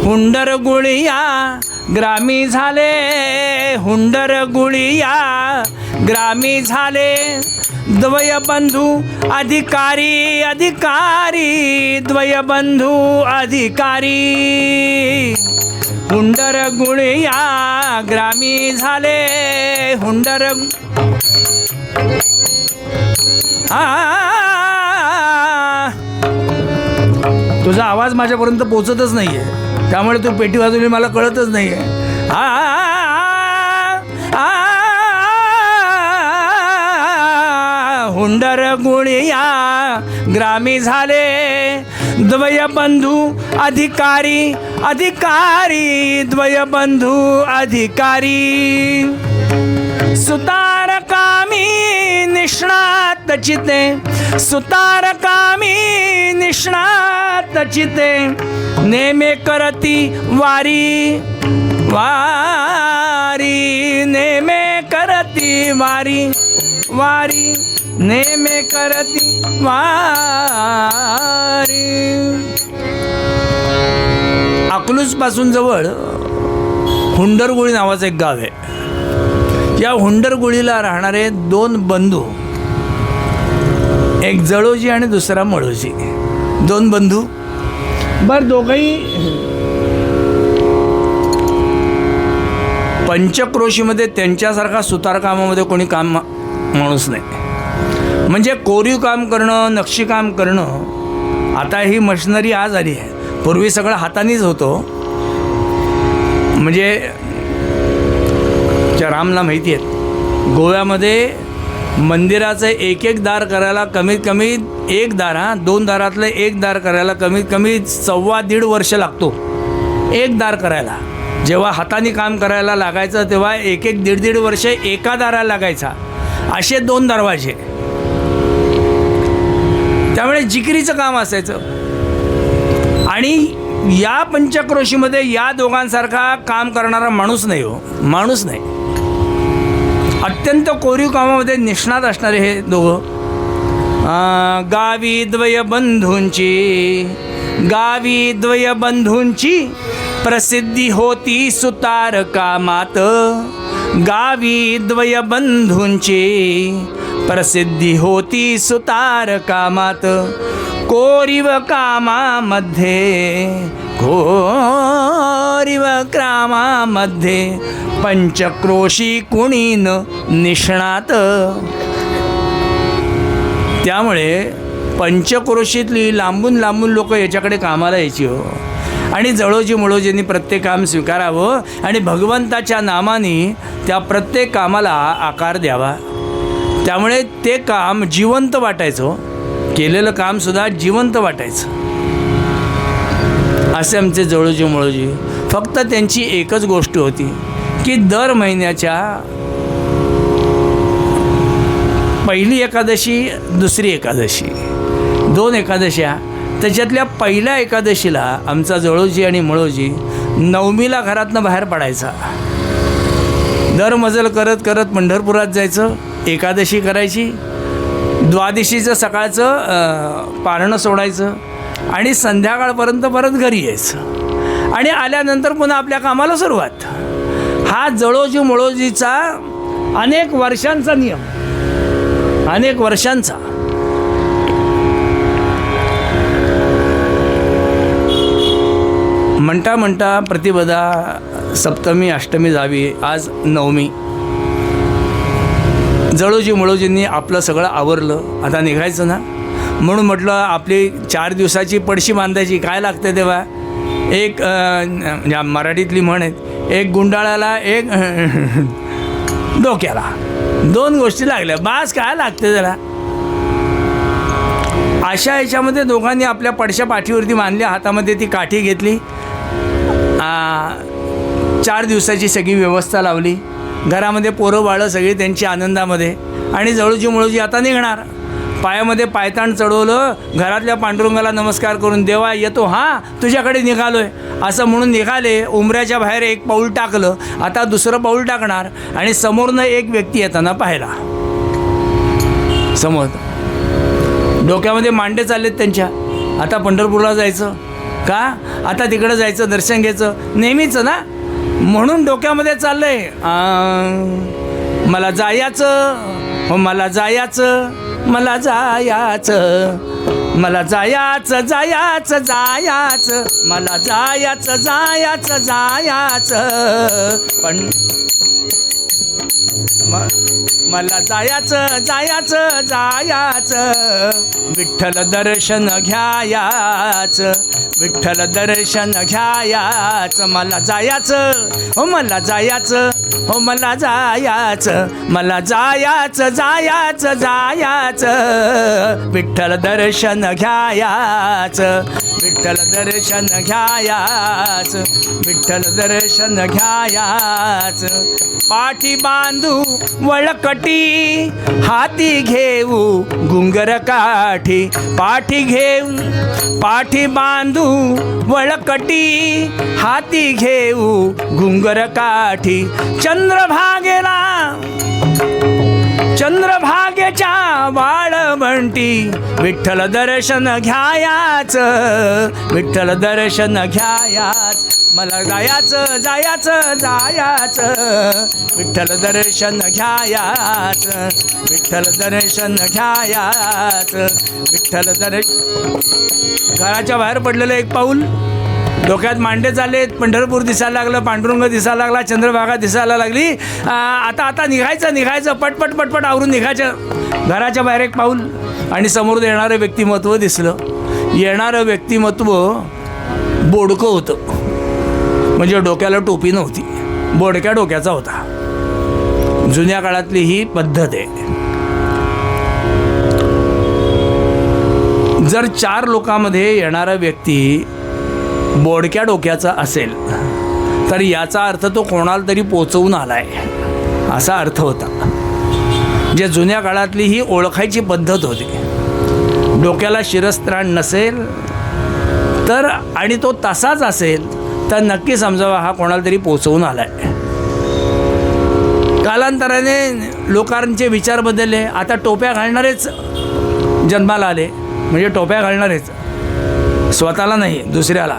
हुंडर गुळिया ग्रामी झाले, हुंडर गुळिया ग्रामी झाले, द्वयबंधू अधिकारी अधिकारी, द्वयबंधू अधिकारी. हुंडर गुळिया ग्रामी झाले, हुंडर तुझा आवाज माझ्यापर्यंत पोचतच नाही आहे, त्यामुळे तू पेटी वाजवली मला कळतच नाही आहे. हुंडर गुळिया ग्रामी झाले, द्वयबंधू अधिकारी अधिकारी, द्वयबंधू अधिकारी. सुतार कामी निष्णात चिते, सुतार कामी निष्णात चिते, नेमे करती वारी वारी, नेमे करती वारी वारी, नेमे करती वारी. अकलूज पासून जवळ हुंडरगुळी नावाचं एक गाव आहे. या हुंडरगुळीला राहणारे 2 बंधू, एक जळोजी आणि दुसरा मळोजी, 2 बंधू. बरं दोघंही पंचक्रोशीमध्ये त्यांच्यासारखा सुतारकामामध्ये कोणी काम माणूस नाही. म्हणजे कोरीव काम करणं, नक्षीकाम करणं, आता ही मशिनरी आज आली आहे. पूर्वी सगळं हातानेच होतं. म्हणजे रामला माहिती आहे गोव्यामध्ये मंदिराचं एक दार करायला कमीत कमी 1 दार, 2 दारातलं 1 दार करायला कमीत कमी 1.25 वर्ष लागतो. 1 दार करायला जेव्हा हाताने काम करायला लागायचं तेव्हा 1-1.5 वर्ष एका दाराला लागायचा. असे 2 दरवाजे. त्यामुळे जिकिरीचं काम असायचं. आणि या पंचक्रोशीमध्ये या दोघांसारखा काम करणारा माणूस नाही हो, माणूस नाही. अत्यंत कोरीव कामामध्ये निष्णात असणारे हे दोघं. गावी द्वयबंधूंची, गावी द्वयबंधूंची प्रसिद्धी होती सुतार कामात, गावी द्वयबंधूंची प्रसिद्धी होती सुतार कामात. कोरीव कामामध्ये कोरीव परिवक्रामामध्ये पंचक्रोशी कुणी न निष्णात. त्यामुळे पंचक्रोशीतली लांबून लांबून लोक याच्याकडे कामाला यायची हो. आणि जळोजी मुळोजींनी प्रत्येक काम स्वीकारावं आणि भगवंताच्या नामाने त्या प्रत्येक कामाला आकार द्यावा. त्यामुळे ते काम जिवंत वाटायचं, केलेलं कामसुद्धा जिवंत वाटायचं. असे आमचे जळोजी मुळोजी. फक्त त्यांची एकच गोष्ट होती की दर महिन्याच्या पहिली एकादशी, दुसरी एकादशी, 2 एकादश्या, त्याच्यातल्या पहिल्या एकादशीला आमचा जळोजी आणि मुळोजी नवमीला घरातनं बाहेर पडायचा. दर मजल करत करत पंढरपुरात जायचं, एकादशी करायची, द्वादशीचं सकाळचं पारणं सोडायचं आणि संध्याकाळपर्यंत परत घरी यायचं आणि आल्यानंतर पुन्हा आपल्या कामाला सुरुवात. हा जळोजी मुळोजीचा अनेक वर्षांचा नियम, अनेक वर्षांचा. म्हणता म्हणता प्रतिपदा सप्तमी अष्टमी जावी, आज नवमी. जळोजी मुळोजींनी आपलं सगळं आवरलं, आता निघायचं ना. म्हणून म्हटलं आपली 4 दिवसाची पडशी बांधायची. काय लागते तेव्हा? एक मराठीतली म्हण आहे, एक गुंडाळाला एक डोक्याला, 2 गोष्टी लागल्या, बास काय लागते त्याला. अशा याच्यामध्ये दोघांनी आपल्या पडशा पाठीवरती बांधल्या, हातामध्ये ती काठी घेतली, 4 दिवसाची सगळी व्यवस्था लावली. घरामध्ये पोरं बाळं सगळी त्यांची आनंदामध्ये. आणि जळोजी मुळोजी आता निघणार. पायामध्ये पायताण चढवलं, घरातल्या पांडुरंगाला नमस्कार करून, देवा येतो हां, तुझ्याकडे निघालो आहे असं म्हणून निघाले. उंबऱ्याच्या बाहेर एक पाऊल टाकलं, आता दुसरं पाऊल टाकणार. आणि समोरनं एक व्यक्ती येताना पाहिला. समोर डोक्यामध्ये मांडे चाललेत त्यांच्या, आता पंढरपूरला जायचं का, आता तिकडं जायचं, दर्शन घ्यायचं, नेहमीचं ना. म्हणून डोक्यामध्ये चाललंय, मला जायाचं, हो मला जायाचं, मला जायाचं, मला जायाचं, जायाचं, जायाचं, मला जायाचं, जायाचं, जायाचं, पण मला जायाचं, जायाचं, जायाचं, विठ्ठल दर्शन घ्यायाचं, विठ्ठल दर्शन घ्यायाचं, मला जायाचं, हो मला जायाचं, हो मला जायाचं, मला जायाचं, जायाचं, जायाचं, विठ्ठल दर्शन घ्यायाचं, विठ्ठल दर्शन घ्यायाचं, विठ्ठल दर्शन घ्यायाचं. पाठी बांधू वळकटी, हाती घेऊ गुंगर काठी, पाठी घेऊ, पाठी बांधू वळकटी, हाती घेऊ गुंगर काठी. चंद्रभागेला, चंद्रभागेच्या वाळवंटी, विठ्ठल दर्शन घ्यायाचं, विठ्ठल दर्शन घ्यायाचं, मला जायाचं, जायाचं, जायाचं, विठ्ठल दर्शन घ्यायाचं, विठ्ठल दर्शन घ्यायाचं, विठ्ठल दर्शन. घराच्या बाहेर पडलेलं एक पाऊल, डोक्यात मांडे चाललेत, पंढरपूर दिसायला लागलं, पांडुरंग दिसायला लागला, चंद्रभागा दिसायला लागली. आता निघायचं, निघायचं, पटपट पटपट आवरून निघायचं. घराच्या बाहेर एक पाऊल आणि समोर येणारं व्यक्तिमत्व दिसलं. येणारं व्यक्तिमत्व बोडकं होतं, म्हणजे डोक्याला टोपी नव्हती, बोडक्या डोक्याचा होता. जुन्या काळातली ही पद्धत आहे. जर 4 लोकांमध्ये येणारा व्यक्ती बोडक्या डोक्याचा असेल तर याचा अर्थ तो कोणाला तरी पोचवून आलाय असा अर्थ होता. जे जुन्या काळातली ही ओळखायची पद्धत होती. डोक्याला शिरस्त्राण नसेल तर आणि तो तसाच असेल तर नक्की समजावा हा कोणाला तरी पोचवून आलाय. कालांतराने लोकांचे विचार बदलले. आता टोप्या घालणारेच जन्माला आले, म्हणजे टोप्या घालणारेच, स्वतःला नाही दुसऱ्याला.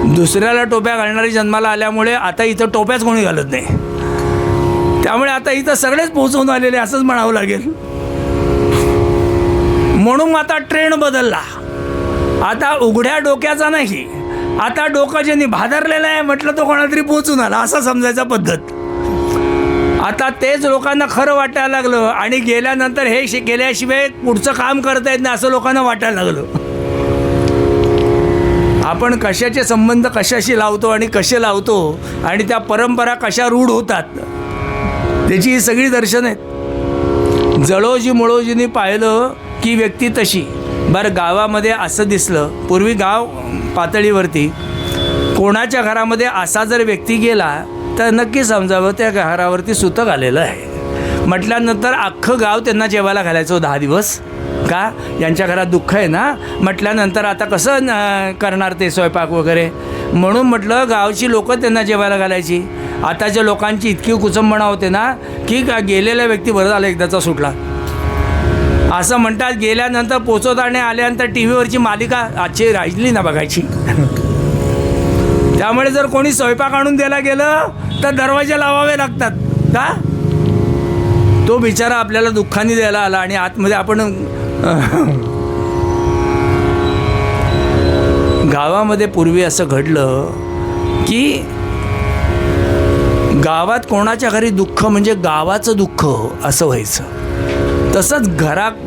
दुसऱ्याला टोप्या घालणारे जन्माला आल्यामुळे आता इथं टोप्याच कोणी घालत नाही. त्यामुळे आता इथं सगळेच पोहोचवून आलेले असंच म्हणावं लागेल. म्हणून आता ट्रेंड बदलला. आता उघड्या डोक्याचा नाही, आता डोकं ज्यांनी भादरलेलं आहे म्हटलं तो कोणाला तरी पोचून आला असं समजायचा पद्धत. आता तेच लोकांना खरं वाटायला लागलं आणि गेल्यानंतर हे केल्याशिवाय पुढचं काम करता येत नाही असं लोकांना वाटायला लागलं. आपण कशाचे संबंध कशाशी लावतो आणि कसे लावतो आणि त्या परंपरा कशा रूढ होतात त्याची ही सगळी दर्शन आहेत. जळोजी मुळोजींनी पाहिलं की व्यक्ती तशी. बरं, गावामध्ये असं दिसलं, पूर्वी गाव पातळीवरती कोणाच्या घरामध्ये असा जर व्यक्ती गेला तर नक्की समजावं त्या घरावरती सुतक आलेलं आहे. म्हटल्यानंतर अख्खं गाव त्यांना जेवायला घालायचं 10 दिवस. का? यांच्या घरात दुःख आहे ना. म्हटल्यानंतर आता कसं करणार ते स्वयंपाक वगैरे, म्हणून म्हटलं गावची लोकं त्यांना जेवायला घालायची. आताच्या लोकांची इतकी कुचंबणा होते ना की गेलेला व्यक्ती बरं झाला एकदाचा सुटला असं म्हणतात. गेल्यानंतर पोचवताना आल्यानंतर टी व्हीवरची मालिका आजची राहिली ना बघायची. त्यामुळे जर कोणी स्वयंपाक आणून द्यायला गेलं तर दरवाजे लावावे लागतात. का? तो बिचारा आपल्याला दुःखाने द्यायला आला आणि आतमध्ये आपण गावामध्ये पूर्वी असं घडलं की गावात कोणाच्या घरी दुःख म्हणजे गावाचं दुःख असं व्हायचं. तसंच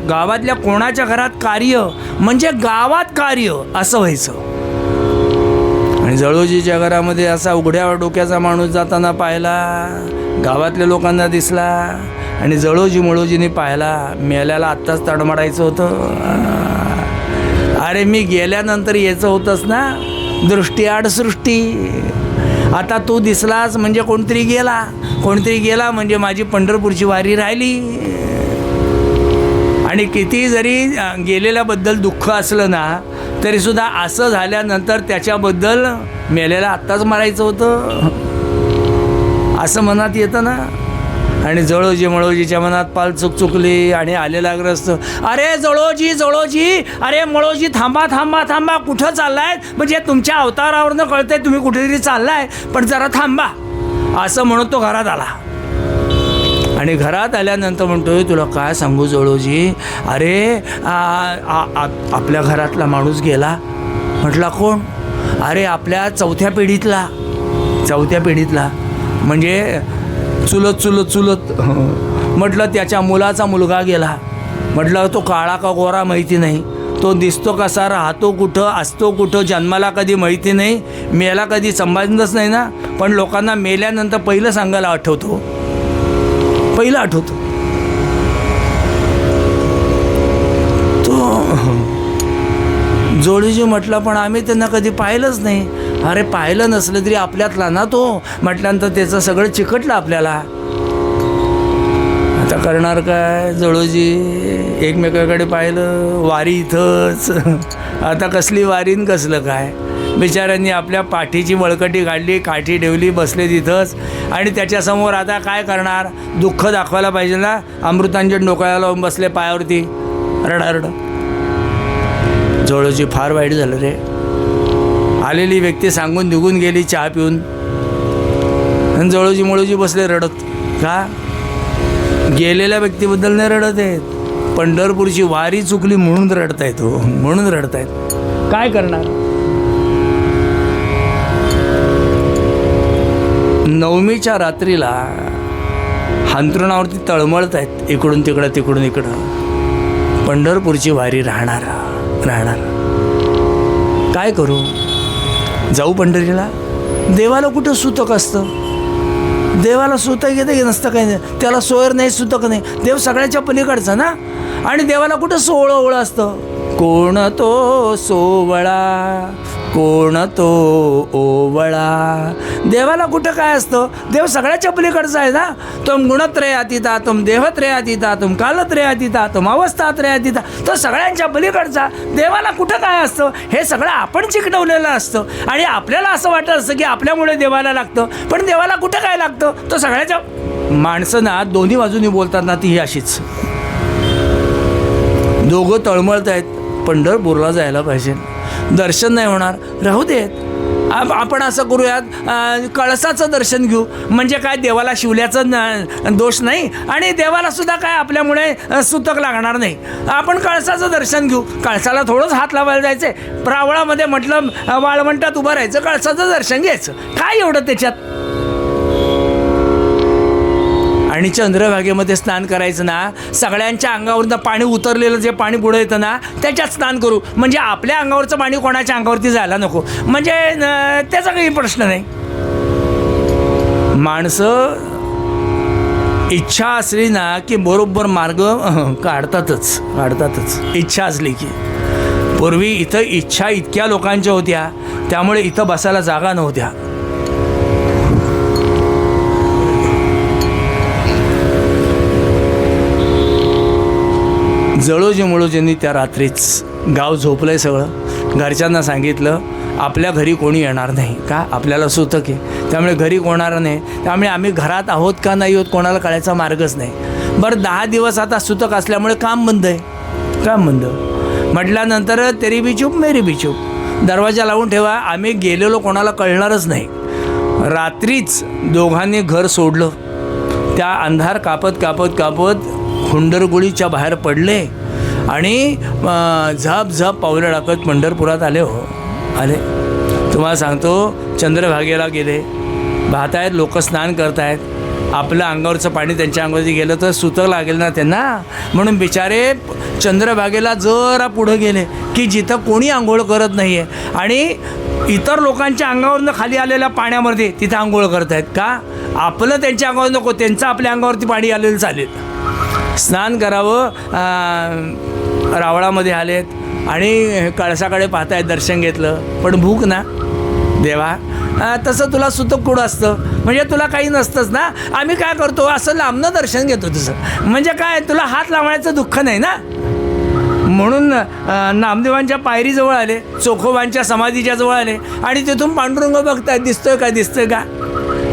गावातल्या कोणाच्या घरात कार्य म्हणजे गावात कार्य असं व्हायचं. आणि जळोजीच्या घरामध्ये असा उघड्या डोक्याचा माणूस जाताना पाहिला, गावातल्या लोकांना दिसला आणि जळोजी मुळोजीने पाहिला. मेल्याला आत्ताच तडमडायचं होतं. अरे मी गेल्यानंतर यायचं होतंच ना, दृष्टी आड सृष्टी. आता तू दिसलास म्हणजे कोणतरी गेला म्हणजे माझी पंढरपूरची वारी राहिली. आणि किती जरी गेलेल्याबद्दल दुःख असलं ना तरीसुद्धा असं झाल्यानंतर त्याच्याबद्दल मेलेला आत्ताच मारायचं होतं असं मनात येतं ना. आणि जळोजी मळोजीच्या मनात पाल चुकली आणि आलेला ग्रस्त, अरे जळोजी, अरे मळोजी, थांबा, कुठं चाललाय? म्हणजे तुमच्या अवतारावरनं कळतंय तुम्ही कुठेतरी चाललाय, पण जरा थांबा असं म्हणत तो घरात आला. आणि घरात आल्यानंतर म्हणतोय, तुला काय सांगू जळोजी, अरे आपल्या घरातला माणूस गेला. म्हटला कोण? अरे आपल्या चौथ्या पिढीतला म्हणजे चुलत. म्हटलं त्याच्या मुलाचा मुलगा गेला. म्हटलं तो काळा का गोरा माहिती नाही, तो दिसतो कसा, राहतो कुठं, असतो कुठं, जन्माला कधी माहिती नाही, मेला कधी संबंधच नाही ना. पण लोकांना मेल्यानंतर पहिलं सांगायला आठवतो. तो जोडीजी म्हटलं पण आम्ही त्यांना कधी पाहिलंच नाही. अरे पाहिलं नसलं तरी आपल्यातला ना तो. म्हटल्यानंतर त्याचं सगळं चिकटलं आपल्याला. आता करणार काय? जळोजी एकमेकाकडे पाहिलं, वारी इथंच. आता कसली वारीन कसलं काय? बिचाऱ्यांनी आपल्या पाठीची बळकटी काढली, काठी ठेवली, बसले तिथंच. आणि त्याच्यासमोर आता काय करणार? दुःख दाखवायला पाहिजे ना. अमृतांजन डोक्याला लावून बसले पायावरती, रडारड. जळोजी फार वाईट झालं रे. आलेली व्यक्ती सांगून निघून गेली चहा पिऊन, आणि जळोजी मुळोजी बसले रडत. का? गेलेल्या व्यक्तीबद्दल नाही रडत आहेत, पंढरपूरची वारी चुकली म्हणून रडतायत. म्हणून रडतायत. काय करणार? नवमीच्या रात्रीला हांतरुणावरती तळमळत आहेत, इकडून तिकडं. पंढरपूरची वारी राहणार. काय करू? जाऊ पंढरीला? देवाला कुठं सुतक असतं? देवाला सुतक येतं नसतं, काही नाही. त्याला सोयर नाही, सुतक नाही. देव सगळ्याच्या पलीकडचा ना. आणि देवाला कुठं सोवळं असतं? कोण तो सोवळा, कोण तो ओवळा. देवाला कुठं काय असतं? देव सगळ्याच्या पलीकडचा आहे ना. तुम गुणत्रयातीता, तुम देहत्रयातीता, तुम कालत्रयातीता, तुम अवस्थात्रयातीता. तो सगळ्यांच्या पलीकडचा. देवाला कुठं काय असतं? हे सगळं आपण चिकटवलेलं असतं. आणि आपल्याला असं वाटत असतं की आपल्यामुळे देवाला लागतं, पण देवाला कुठं काय लागतं? तो सगळ्याच्या. माणसं ना दोन्ही बाजूनी बोलतात ना, ती ही अशीच. दोघं तळमळत आहेत, पंढरपूरला जायला पाहिजे, दर्शन नाही होणार, राहू देत. आपण असं करूयात, कळसाचं दर्शन घेऊ. म्हणजे काय, देवाला शिवल्याचं दोष नाही आणि देवाला सुद्धा काय आपल्यामुळे सुतक लागणार नाही. आपण कळसाचं दर्शन घेऊ. कळसाला थोडंच हात लावायला जायचं, रावळामध्ये म्हटलं वाळवंटात उभं राहायचं, कळसाचं दर्शन घ्यायचं, काय एवढं त्याच्यात. आणि चंद्रभागेमध्ये स्नान करायचं ना, सगळ्यांच्या अंगावरनं पाणी उतरलेलं जे पाणी पुढं येतं ना त्याच्यात स्नान करू. म्हणजे आपल्या अंगावरचं पाणी कोणाच्या अंगावरती जायला नको, म्हणजे त्याचा काही प्रश्न नाही. माणसं इच्छा असली ना की बरोबर मार्ग काढतातच इच्छा असली की. पूर्वी इथं इच्छा इतक्या लोकांच्या होत्या, त्यामुळे इथं बसायला जागा नव्हत्या. जळोजी त्या रात्रीच गाव झोपलंय सगळं. घरच्यांना सांगितलं आपल्या घरी कोणी येणार नाही, का आपल्याला सुतक आहे, त्यामुळे घरी कोणार नाही, त्यामुळे आम्ही घरात आहोत का नाही आहोत कोणाला कळायचा मार्गच नाही. बरं 10 दिवस आता सुतक असल्यामुळे काम बंद आहे. काम बंद म्हटल्यानंतर तेरी बी चूप मेरी बी चूप, दरवाजा लावून ठेवा, आम्ही गेलेलो कोणाला कळणारच नाही. रात्रीच दोघांनी घर सोडलं. त्या अंधार कापत कापत कापत हुंडरगुळीच्या बाहेर पडले आणि झप पावलं टाकत पंढरपुरात आले. आले. तुम्हाला सांगतो, चंद्रभागेला गेले, पाहतायत लोक स्नान करतायत, आपलं अंगावरचं पाणी त्यांच्या अंगावरती गेलं तर सुतक लागेल ना त्यांना, म्हणून बिचारे चंद्रभागेला जरा पुढं गेले की जिथं कोणी आंघोळ करत नाही आहे आणि इतर लोकांच्या अंगावरनं खाली आलेल्या पाण्यामध्ये तिथं आंघोळ करतायत. का आपलं त्यांच्या अंगावर नको, त्यांचं आपल्या अंगावरती पाणी आलेलं चालेल. स्नान करावं, रावळामध्ये आलेत आणि कळसाकडे पाहतायत, दर्शन घेतलं, पण भूक ना देवा, तसं तुला सुतक कुठं असतं, म्हणजे तुला काही नसतंच ना. आम्ही काय करतो, असं लांबनं दर्शन घेतो तुझं, म्हणजे काय तुला हात लावण्याचं दुःख नाही ना. म्हणून नामदेवांच्या पायरीजवळ आले, चोखोबांच्या समाधीच्या जवळ आले आणि तिथून पांडुरंग बघतायत, दिसतोय का.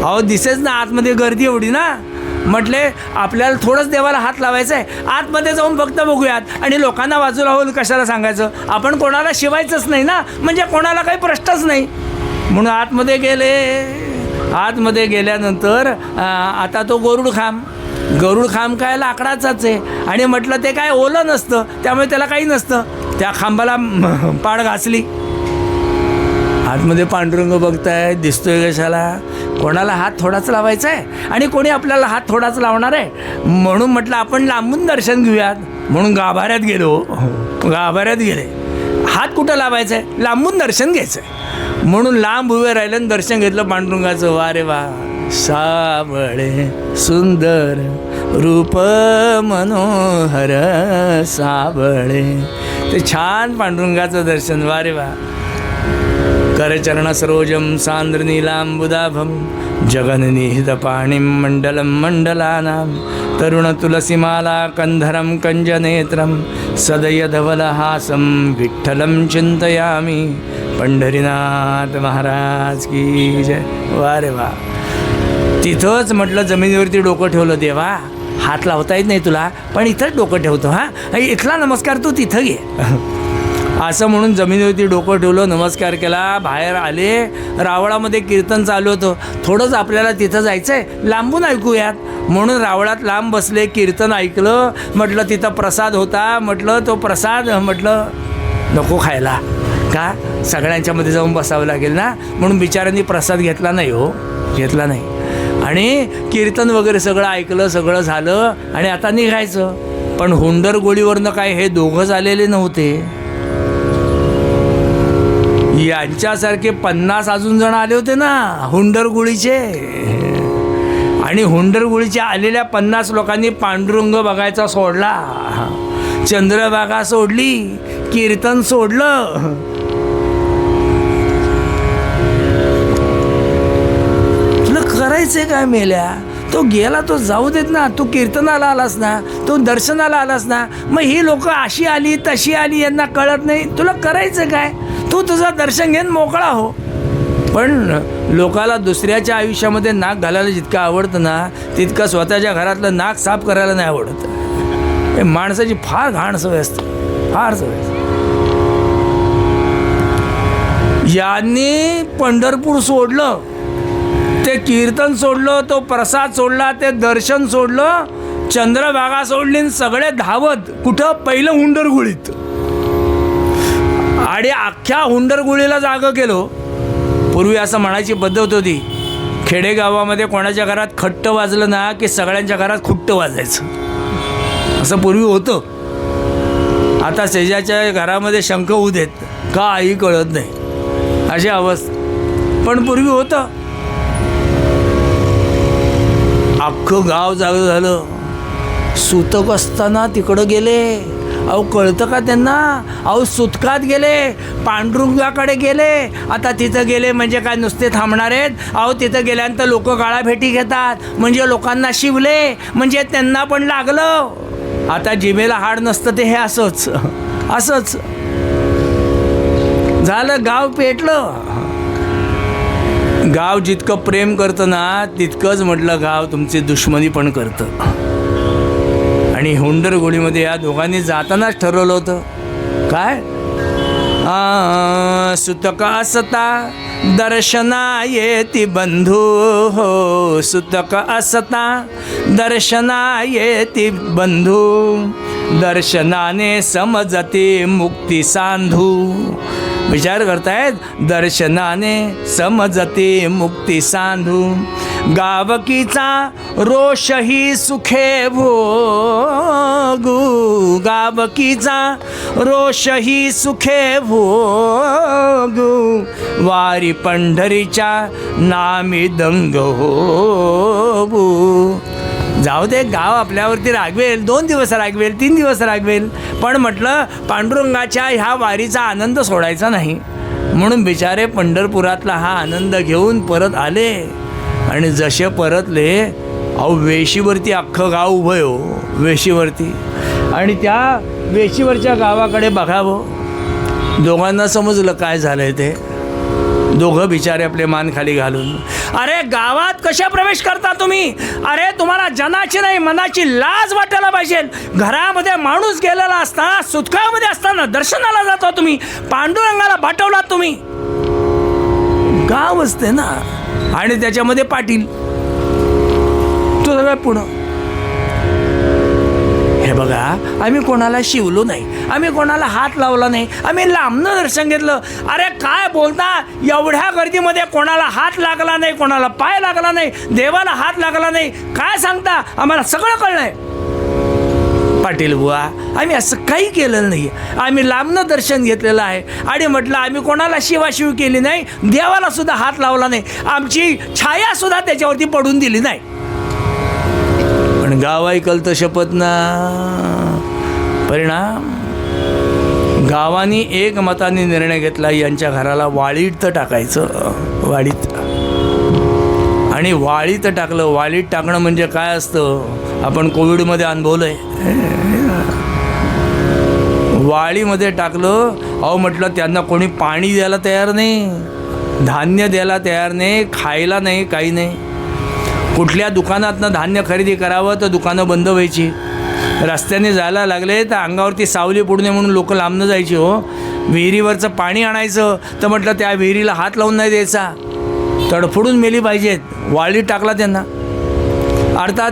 अहो दिसेच ना, आतमध्ये गर्दी एवढी ना. म्हटले आपल्याला थोडंच देवाला हात लावायचं आहे, आतमध्ये जाऊन फक्त बघूयात आणि लोकांना बाजूला होईल कशाला सांगायचं, आपण कोणाला शिवायचंच नाही ना, म्हणजे कोणाला काही प्रश्नच नाही. म्हणून आतमध्ये गेले. आतमध्ये गेल्यानंतर आता तो गरुड खांब काय लाकडाचाच आहे आणि म्हटलं ते काय ओलं नसतं, त्यामुळे त्याला काही नसतं. त्या खांबाला पाड घासली. आतमध्ये पांडुरंग बघताय, दिसतोय कशाला, कोणाला हात थोडाच लावायचा आहे आणि कोणी आपल्याला हात थोडाच लावणार आहे. म्हणून म्हटलं आपण लांबून दर्शन घेऊयात, म्हणून गाभाऱ्यात गेले. हात कुठं लावायचं आहे, लांबून दर्शन घ्यायचं आहे. म्हणून लांब उभे राहिलं आणि दर्शन घेतलं पांडुरंगाचं. वा रे वा, सावळे सुंदर रूप मनोहर सावळे, ते छान पांडुरंगाचं दर्शन. वा रे वा. करचरण सरोजम सांद्र नीलांबुदाभम जगन्निहितपाणिं मंडलं मंडलानां तरुण तुलसीमाला कंधरं कंजनेत्रं सदयधवलहासं विठ्ठलं चिंतयामि. पंढरीनाथ महाराज की जय. वा रे वा. तिथंच म्हटलं जमिनीवरती डोकं ठेवलं. देवा हात लावता येत नाही तुला, पण इथंच डोकं ठेवतो, हां इथला नमस्कार तू तिथं घे. असं म्हणून जमिनीवरती डोकं ठेवलं, नमस्कार केला, बाहेर आले. रावळामध्ये कीर्तन चालू होतं, थोडंच आपल्याला तिथं जायचं आहे, लांबून ऐकूयात. म्हणून रावळात लांब बसले, कीर्तन ऐकलं. म्हटलं तिथं प्रसाद होता, म्हटलं तो प्रसाद म्हटलं नको खायला, का सगळ्यांच्यामध्ये जाऊन बसावं लागेल ना, म्हणून बिचाऱ्यांनी प्रसाद घेतला नाही. आणि कीर्तन वगैरे सगळं ऐकलं, सगळं झालं आणि आता निघायचं. पण हुंडरगोळीवरनं काय हे दोघंच आलेले नव्हते, यांच्यासारखे 50 अजून जण आले होते ना हुंडरगुळीचे. आणि हुंडरगुळीच्या आलेल्या 50 लोकांनी पांडुरंग बघायचा सोडला, चंद्रभागा सोडली, कीर्तन सोडलं. तुला करायचंय काय मेल्या, तो गेला तो जाऊ देत ना, तू कीर्तनाला आलास ना, तू दर्शनाला आलास ना, मग ही लोक अशी आली तशी आली यांना कळत नाही, तुला करायचं काय, तू तुझं दर्शन घेऊन मोकळा हो. पण लोकाला दुसऱ्याच्या आयुष्यामध्ये नाक घालायला जितकं आवडतं ना, तितकं स्वतःच्या घरातलं नाक साफ करायला नाही आवडत. हे माणसाची फार घाण सवय असते, फार सवय. यांनी पंढरपूर सोडलं, ते कीर्तन सोडलं, तो प्रसाद सोडला, ते दर्शन सोडलं, चंद्रभागा सोडली, सगळे धावत कुठं? पहिलं हुंडरगुळीत. आणि अख्ख्या हुंडरगुळीला जागं केलो. पूर्वी असं म्हणायची पद्धत होती, खेडेगावामध्ये कोणाच्या घरात खट्ट वाजलं ना की सगळ्यांच्या घरात खुट्ट वाजायचं, असं पूर्वी होतं. आता शेजाच्या घरामध्ये शंख होऊ देत काही कळत नाही, अशी अवस्था. पण पूर्वी होतं. अख्खं गाव जागं झालं. सुतक असताना तिकडं गेले. अहो कळतं का त्यांना? अहो सुतकात गेले, पांडुरंगाकडे गेले. आता तिथं गेले म्हणजे काय नुसते थांबणार आहेत? अहो तिथं गेल्यानंतर लोक गाळाभेटी घेतात, म्हणजे लोकांना शिवले, म्हणजे त्यांना पण लागलं. आता जिभेला हाड नसतं ते हे असंच असंच झालं. गाव पेटलं. गाव जितकं प्रेम करतं ना तितकंच म्हटलं गाव तुमची दुश्मनी पण करतं. आणि हुंडरगुळीमध्ये या दोघांनी जातानाच ठरवलं होतं काय? सुतक असता दर्शना येती बंधू हो, सुतक असता दर्शना येती बंधू, दर्शनाने समजते मुक्ती सांधू. विचार करतायत, दर्शनाने समजते मुक्ती सांधू. गावकीचा रोषही सुखे भोगू, गावकीचा रोषही सुखे भोगू, वारी पंढरीच्या नामी दंग होऊ. जाऊ दे, गाव आपल्यावरती रागवेल, 2 दिवस रागवेल, 3 दिवस रागवेल, पण म्हटलं पांडुरंगाच्या ह्या वारीचा आनंद सोडायचा नाही. म्हणून बिचारे पंढरपुरातला हा आनंद घेऊन परत आले. आणि जसे परतले, अहो वेशीवरती अख्खं गाव उभं आहे हो, वेशीवरती. आणि त्या वेशीवरच्या गावाकडे बघावं. दोघांना समजलं काय झालंय ते. दोघं बिचारे आपले मान खाली घालून, अरे गावात कशा प्रवेश करता तुम्ही? अरे तुम्हाला जनाची नाही मनाची लाज वाटायला पाहिजे. घरामध्ये माणूस गेलेला असताना, सुतकामध्ये असताना दर्शनाला जाता तुम्ही, पांडुरंगाला पाठवलात तुम्ही. गाव असते ना, आणि त्याच्यामध्ये पाटील तो सगळं पुढं. हे बघा, आम्ही कोणाला शिवलो नाही, आम्ही कोणाला हात लावला नाही, आम्ही लांबनं दर्शन घेतलं. अरे काय बोलता? एवढ्या गर्दीमध्ये कोणाला हात लागला नाही, कोणाला पाय लागला नाही, देवाला हात लागला नाही, काय सांगता? आम्हाला सगळं कळलंय. पाटील बुवा, आम्ही असं काही केलेलं नाही, आम्ही लांबनं दर्शन घेतलेलं आहे. आणि म्हटलं आम्ही कोणाला शिवाशिव केली नाही, देवाला सुद्धा हात लावला नाही, आमची छाया सुद्धा त्याच्यावरती पडून दिली नाही. पण गाव ऐकल तर शपथ ना. परिणाम, गावानी एक मताने निर्णय घेतला, यांच्या घराला वाळीत टाकायचं. वाळीत. आणि वाळीत टाकलं. वाळीत टाकणं म्हणजे काय असतं आपण कोविडमध्ये अनुभवलं आहे. वाळीमध्ये टाकलं. अहो म्हटलं त्यांना कोणी पाणी द्यायला तयार नाही, धान्य द्यायला तयार नाही, खायला नाही, काही नाही. कुठल्या दुकानातनं धान्य खरेदी करावं तर दुकानं बंद व्हायची. रस्त्याने जायला लागले तर अंगावरती सावली पडू नये म्हणून लोक लांबनं जायची हो. विहिरीवरचं पाणी आणायचं तर म्हटलं त्या विहिरीला हात लावून नाही द्यायचा, तडफडून मेली पाहिजेत. वाळीत टाकला त्यांना. अर्थात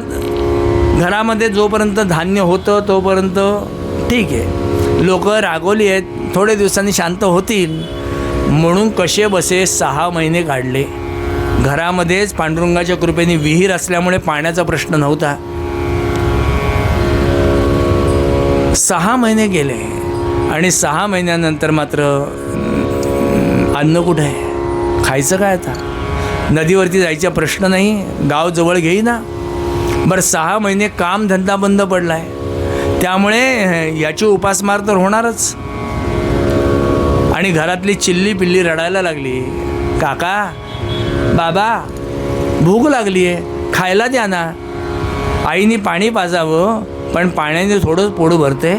घरामध्ये जोपर्यंत धान्य होतं तोपर्यंत ठीक आहे, लोक रागवली आहेत, थोडे दिवसांनी शांत होतील म्हणून कसे बसे 6 महिने काढले. घरामध्येच पांडुरंगाच्या कृपेने विहीर असल्यामुळे पाण्याचा प्रश्न नव्हता. 6 महिने गेले आणि 6 महिन्यानंतर मात्र अन्न कुठे आहे, खायचं काय? आता नदीवरती जायचा प्रश्न नाही, गाव जवळ घेईना. बरं 6 महिने कामधंदा बंद पडला आहे, त्यामुळे याची उपासमार तर होणारच. आणि घरातली चिल्ली पिल्ली रडायला लागली, काका बाबा भूक लागली आहे, खायला द्या ना. आईने पाणी पाजावं, पण पाण्याने थोडं पोट भरते.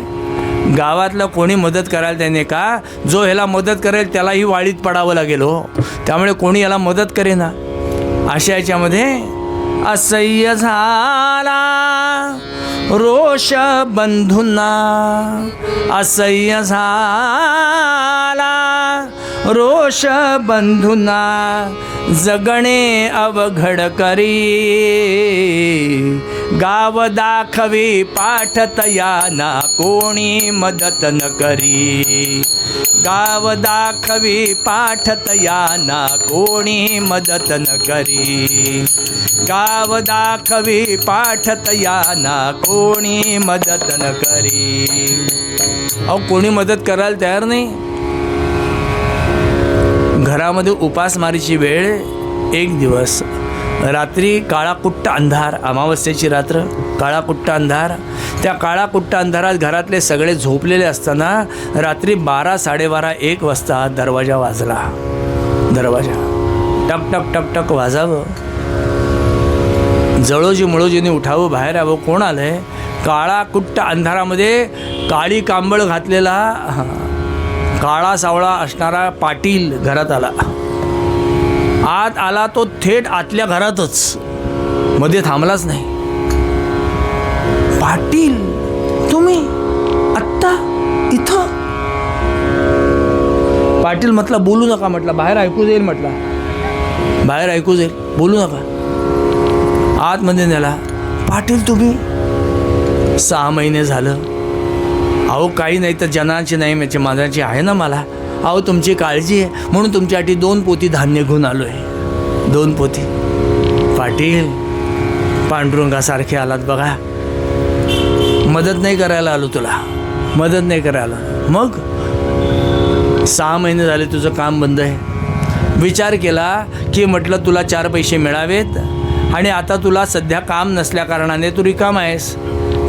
गावातलं कोणी मदत करायला त्याने का? जो ह्याला मदत करेल त्यालाही वाळीत पडावं लागेल हो. त्यामुळे कोणी याला मदत करेना. अशा याच्यामध्ये असह्य झाला रोष बंधूंना, असह्य झाला रोष बंधुना जगणे अवघड करी, गाव दाखवी पाठतयाना कोणी मदत न करी, गाव दाखवी पाठतयाना कोणी मदत न करी, गाव दाखवी पाठतयाना कोणी मदत न करी. अहो कोणी मदत करायला तयार नाही. घरामध्ये उपासमारीची वेळ. एक दिवस रात्री काळाकुट्ट अंधार, अमावस्येची रात्र, काळाकुट्ट अंधार. त्या काळाकुट्ट अंधारात घरातले सगळे झोपलेले असताना रात्री 12, 12:30, 1 वाजता दरवाजा वाजला. दरवाजा टक टक टक टक वाजावं. जळोजी मुळोजीने उठावं, बाहेर यावं. कोण आलंय? काळाकुट्ट अंधारामध्ये काळी कांबळ घातलेला, काळा सावळा असणारा पाटील घरात आला. आत आला तो थेट आतल्या घरातच, मध्ये थांबलाच नाही. पाटील तुम्ही आत्ता इथं? पाटील म्हटलं बोलू नका, म्हटलं बाहेर ऐकू जाईल, म्हटलं बाहेर ऐकू जाईल, बोलू नका. आतमध्ये नेला. पाटील तुम्ही? 6 महिने झालं. अहो काही नाही तर जनाची नाही माझी माझ्याची आहे ना मला. अहो तुमची काळजी आहे म्हणून तुमच्यासाठी 2 पोती धान्य घेऊन आलो आहे. 2 पोती. पाटील पांडुरंगासारखे आलात बघा. मदत नाही करायला आलो तुला, मदत नाही करायला. मग 6 महिने झाले तुझं काम बंद आहे. विचार केला की म्हटलं तुला 4 पैसे मिळावेत आणि आता तुला सध्या काम नसल्या कारणाने तू रिकाम आहेस.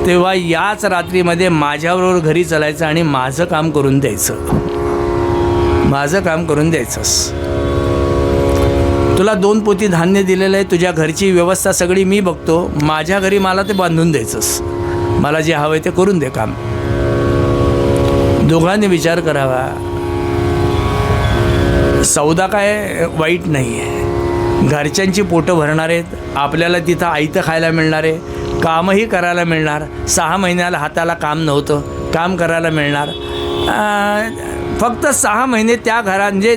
तेव्हा याच रात्रीमध्ये माझ्याबरोबर घरी चालायचं आणि माझं काम करून द्यायचं. माझं काम करून द्यायचंस. तुला 2 पोती धान्य दिलेलं आहे. तुझ्या घरची व्यवस्था सगळी मी बघतो. माझ्या घरी मला ते बांधून द्यायचंस. मला जे हवं आहे ते करून दे काम. दोघांनी विचार करावा. सौदा काय वाईट नाही आहे. घरच्यांची पोटं भरणार आहेत. आपल्याला तिथं आयतं खायला मिळणार आहे. कामही करायला मिळणार. 6 महिन्याला हाताला काम नव्हतं, काम करायला मिळणार. फक्त 6 महिने त्या घरात म्हणजे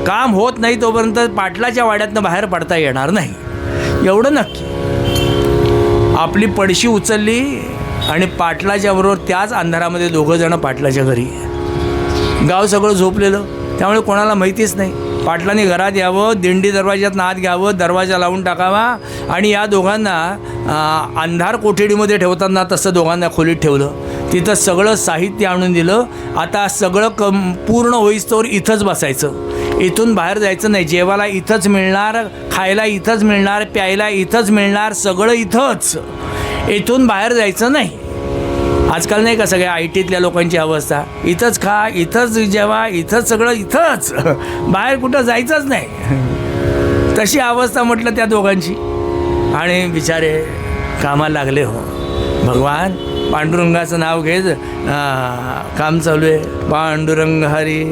काम होत नाही तोपर्यंत पाटलाच्या वाड्यातनं बाहेर पडता येणार नाही, एवढं नक्की. आपली पडशी उचलली आणि पाटलाच्या बरोबर त्याच अंधारामध्ये 2 जण पाटलाच्या घरी. गाव सगळं झोपलेलं, त्यामुळे कोणाला माहितीच नाही. पाटलांनी घरात यावं, दिंडी दरवाज्यात आत घ्यावं, दरवाजा लावून टाकावा आणि या दोघांना अंधार कोठडीमध्ये ठेवताना तसं दोघांना खोलीत ठेवलं. तिथं सगळं साहित्य आणून दिलं. आता सगळं पूर्ण होईस्तोवर इथंच बसायचं, इथून बाहेर जायचं नाही. जेवायला इथंच मिळणार, खायला इथंच मिळणार, प्यायला इथंच मिळणार, सगळं इथंच, इथून बाहेर जायचं नाही. आजकाल नाही का सगळ्या IT-तल्या लोकांची अवस्था, इथंच खा, इथंच जेवा, इथंच सगळं, इथंच, बाहेर कुठं जायचंच नाही. तशी अवस्था म्हटलं त्या दोघांची. आणि बिचारे कामाला लागले. हो भगवान पांडुरंगाचं नाव घेत काम चालू आहे. पांडुरंग हरी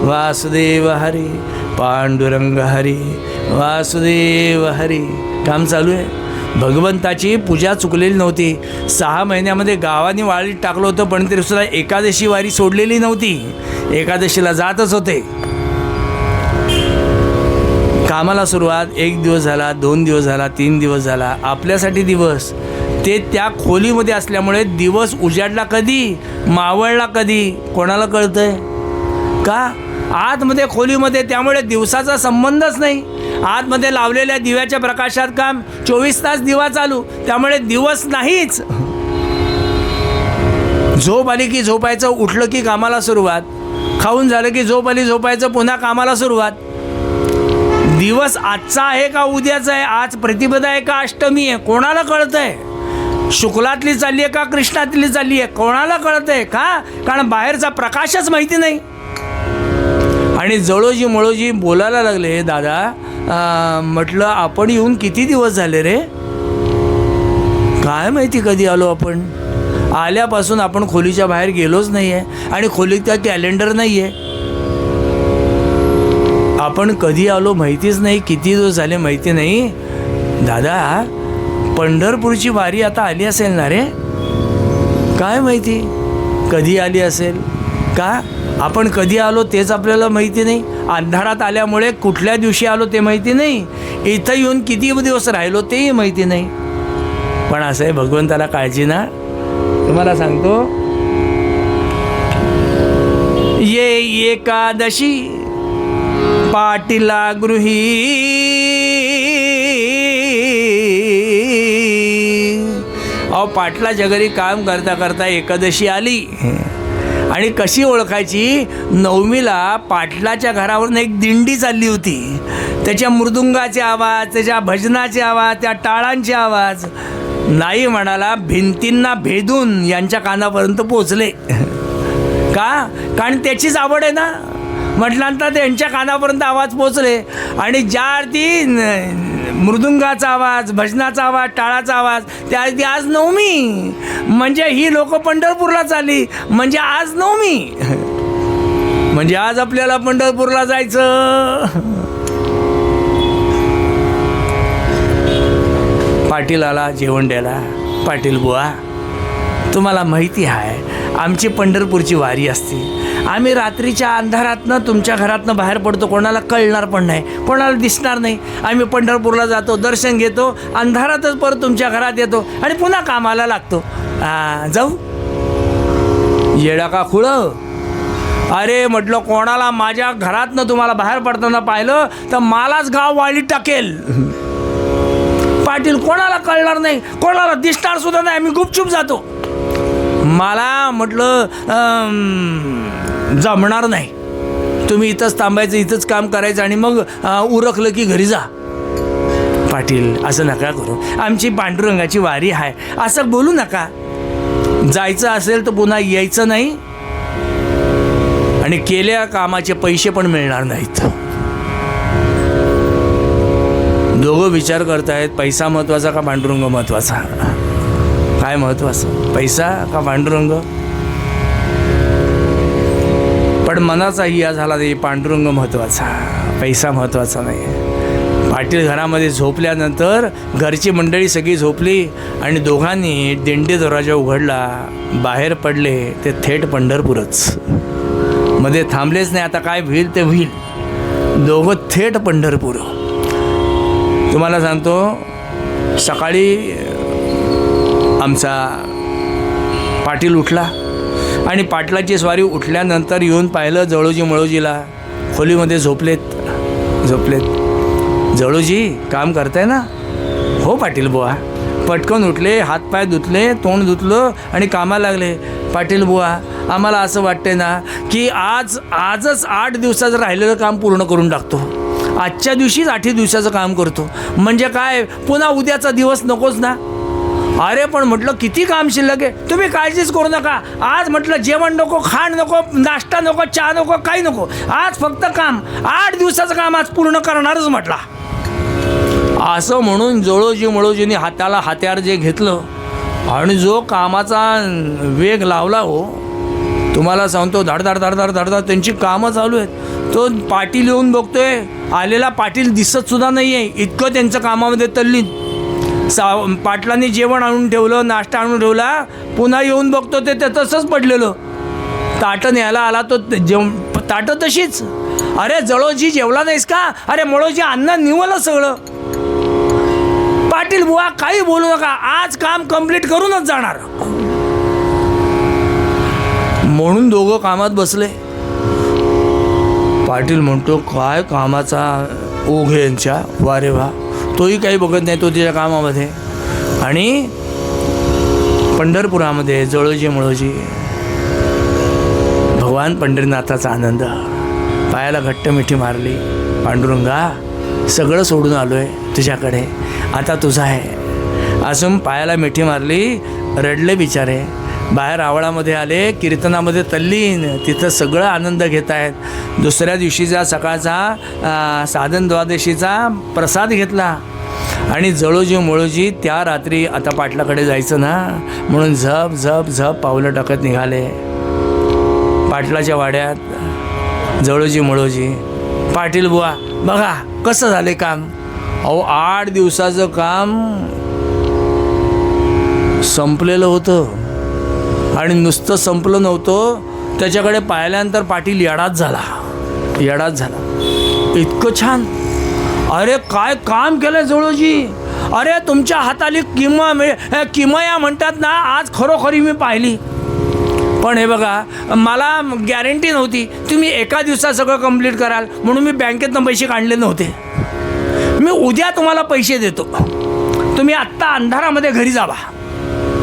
वासुदेव हरी, पांडुरंग हरी वासुदेव हरी, काम चालू आहे. भगवंताची पूजा चुकलेली नव्हती. 6 महिन्यामध्ये गावाने वाळीत टाकलं होतं, पण तरीसुद्धा एकादशी वारी सोडलेली नव्हती. एकादशीला जातच होते. कामाला सुरुवात. 1 दिवस झाला, 2 दिवस झाला, 3 दिवस झाला. आपल्यासाठी दिवस ते त्या खोलीमध्ये असल्यामुळे दिवस उजाडला कधी, मावळला कधी, कोणाला कळतंय का? आतमध्ये खोलीमध्ये, त्यामुळे दिवसाचा संबंधच नाही. आतमध्ये लावलेल्या दिव्याच्या प्रकाशात काम. 24 तास दिवा चालू, त्यामुळे दिवस नाहीच. झोप आली की झोपायचं, उठलं की कामाला सुरुवात, खाऊन झालं की झोप आली झोपायचं, पुन्हा कामाला सुरुवात. दिवस आजचा आहे का उद्याचा आहे, आज प्रतिपदा आहे का अष्टमी आहे, कोणाला कळतंय? शुक्लातली चालली आहे का कृष्णातली चालली आहे, कोणाला कळतंय का? कारण बाहेरचा प्रकाशच माहिती नाही. आणि जळोजी मळोजी बोलायला लागले. दादा म्हटलं आपण येऊन किती दिवस झाले रे? काय माहिती कधी आलो आपण. आल्यापासून आपण खोलीच्या बाहेर गेलोच नाही आहे आणि खोलीत त्या कॅलेंडर नाही आहे. आपण कधी आलो माहितीच नाही, किती दिवस झाले माहिती नाही. दादा पंढरपूरची वारी आता आली असेल ना रे? काय माहिती कधी आली असेल, का? आपण कधी आलो तेच आपल्याला माहिती नाही. अंधारात आल्यामुळे कुठल्या दिवशी आलो ते माहिती नाही. इथं येऊन किती दिवस राहिलो तेही माहिती नाही. पण असं आहे, भगवंताला काळजी ना. तुम्हाला सांगतो, ये एकादशी पाटीला गृही, अहो पाटलाच्या घरी काम करता करता एकादशी आली. आणि कशी ओळखायची? नवमीला पाटलाच्या घरावरून एक दिंडी चालली होती. त्याच्या मृदुंगाचे आवाज, त्याच्या भजनाचे आवाज, त्या टाळांचे आवाज नाही म्हणाला भिंतींना भेदून यांच्या कानापर्यंत पोचले. का? कारण त्याचीच आवड आहे ना. म्हटल्यानंतर त्यांच्या कानापर्यंत आवाज पोचले. आणि ज्या अर्थी मृदुंगाचा आवाज, भजनाचा आवाज, टाळाचा आवाज, त्या अर्थी आज नवमी, म्हणजे ही लोक पंढरपूरला चालली, म्हणजे आज नवमी, म्हणजे आज आपल्याला पंढरपूरला जायचं. पाटील आला जेवण द्यायला. पाटील बुवा, तुम्हाला माहिती आहे आमची पंढरपूरची वारी असते. आम्ही रात्रीच्या अंधारातनं तुमच्या घरातनं बाहेर पडतो, कोणाला कळणार पण नाही, कोणाला दिसणार नाही. आम्ही पंढरपूरला जातो, दर्शन घेतो, अंधारातच परत तुमच्या घरात येतो आणि पुन्हा कामाला लागतो. जाऊ येडा का खुळं? अरे म्हटलं, कोणाला माझ्या घरातनं तुम्हाला बाहेर पडताना पाहिलं तर मलाच गाव वाळीत टाकेल. पाटील, कोणाला कळणार नाही, कोणाला दिसणार सुद्धा नाही, आम्ही गुपचूप जातो. मला म्हटलं जमणार नाही, तुम्ही इथंच थांबायचं, इथंच काम करायचं आणि मग उरकलं की घरी जा. पाटील, असं नका करू, आमची पांडुरंगाची वारी आहे, असं बोलू नका. जायचं असेल तर पुन्हा यायचं नाही आणि केल्या कामाचे पैसे पण मिळणार नाहीत. दोघं विचार करतायत, पैसा महत्त्वाचा का पांडुरंग महत्त्वाचा? काय महत्त्वाचं, पैसा का पांडुरंग? पण मनाचा हिया झाला नाही, पांडुरंग महत्त्वाचा, पैसा महत्त्वाचा नाही. पाटील घरामध्ये झोपल्यानंतर घरची मंडळी सगळी झोपली आणि दोघांनी दिंडी दरवाजा उघडला. बाहेर पडले ते थेट पंढरपूरच. मध्ये थांबलेच नाही, आता काय होईल ते होईल. दोघं थेट पंढरपूर. तुम्हाला सांगतो, सकाळी आमचा पाटील उठला आणि पाटलाची स्वारी उठल्यानंतर येऊन पाहिलं जळोजी मळोजीला खोलीमध्ये झोपलेत. जळोजी काम करताय ना? हो पाटील बुवा. पटकन उठले, हातपाय धुतले, तोंड धुतलं आणि कामाला लागले. पाटील बुवा, आम्हाला असं वाटतंय ना की आजच 8 दिवसाचं राहिलेलं काम पूर्ण करून टाकतो. आजच्या दिवशीच 8 दिवसाचं काम करतो, म्हणजे काय पुन्हा उद्याचा दिवस नकोच ना. अरे पण म्हटलं किती काम शिल्लक आहे, तुम्ही काळजीच करू नका. आज म्हटलं जेवण नको, खाण नको, नाश्ता नको, चहा नको, काही नको. आज फक्त काम, 8 दिवसाचं काम आज पूर्ण करणारच म्हटला. असं म्हणून जळोजी मळोजीने हाताला हात्यार जे घेतलं आणि जो कामाचा वेग लावला, हो तुम्हाला सांगतो, धडधड धडधड धडधड त्यांची कामं चालू आहेत. तो पाटील येऊन बघतोय, आलेला पाटील दिसत सुद्धा नाही आहे, इतकं त्यांचं कामामध्ये तल्लीन. पाटलांनी जेवण आणून ठेवलं, नाश्ता आणून ठेवला, पुन्हा येऊन बघतो ते तसंच पडलेलं. ताटं न्यायला आला तो ताटं तशीच. अरे जळोजी जेवला नाहीस का? अरे मळोजी अन्न निवलं सगळं. पाटील बुवा काही बोलू नका, आज काम कंप्लीट करूनच जाणार. म्हणून दोघं कामात बसले. पाटील म्हणतो, काय कामाचा ओघ यांच्या, वा रे वा. तोही काही बघत नाही, तो तिच्या कामामध्ये. आणि पंढरपुरामध्ये जळोजी मळोजी, भगवान पंढरीनाथाचा आनंद. पायाला घट्ट मिठी मारली. पांडुरंगा, सगळं सोडून आलो आहे तुझ्याकडे, आता तुझा आहे. असून पायाला मिठी मारली. रडले बिचारे. बाहेर आवळामध्ये आले, कीर्तनामध्ये तल्लीन, तिथं सगळं आनंद घेत आहेत. दुसऱ्या दिवशीचा सकाळचा साधन द्वादशीचा प्रसाद घेतला. आणि जळोजी मळोजी त्या रात्री आता पाटलाकडे जायचं ना म्हणून झप झप झप पावलं टाकत निघाले पाटलाच्या वाड्यात. जळोजी मळोजी, पाटील बुवा बघा कसं झाले काम. अहो 8 दिवसाचं काम संपलेलं होतं आणि नुसतं संपलं नव्हतं त्याच्याकडे पाहिल्यानंतर पाटील येडाच झाला. इतकं छान, अरे काय काम केलं जवळजी, अरे तुमच्या हाताली किमया म्हणतात ना, आज खरोखरी मी पाहिली. पण हे बघा, मला गॅरंटी नव्हती तुम्ही एका दिवसात सगळं कंप्लीट कराल, म्हणून मी बँकेतनं पैसे काढले नव्हते. मी उद्या तुम्हाला पैसे देतो, तुम्ही आत्ता अंधारामध्ये घरी जावा,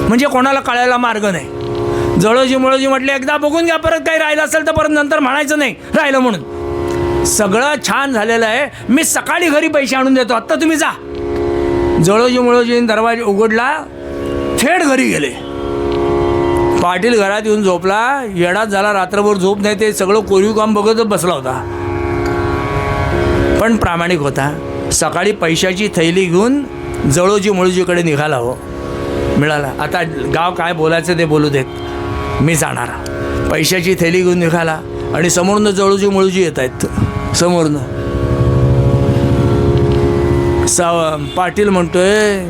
म्हणजे कोणाला कळायला मार्ग नाही. जवळजी म्हटले, एकदा बघून घ्या, परत काही राहिलं असेल तर परत नंतर म्हणायचं नाही राहिलं म्हणून. सगळं छान झालेलं आहे, मी सकाळी घरी पैसे आणून देतो, आत्ता तुम्ही जा. जवळजीने दरवाजा उघडला, थेट घरी गेले. पाटील घरात येऊन झोपला, येडाच झाला, रात्रभर झोप नाही, ते सगळं कोरीव काम बघतच बसला होता. पण प्रामाणिक होता. सकाळी पैशाची थैली घेऊन जवळजीकडे निघाला. हो, मिळाला. आता गाव काय बोलायचं ते बोलू देत, मी जाणार. पैशाची थैली घेऊन निघाला आणि समोरनं जवळजी येत आहेत. समोरनं पाटील म्हणतोय,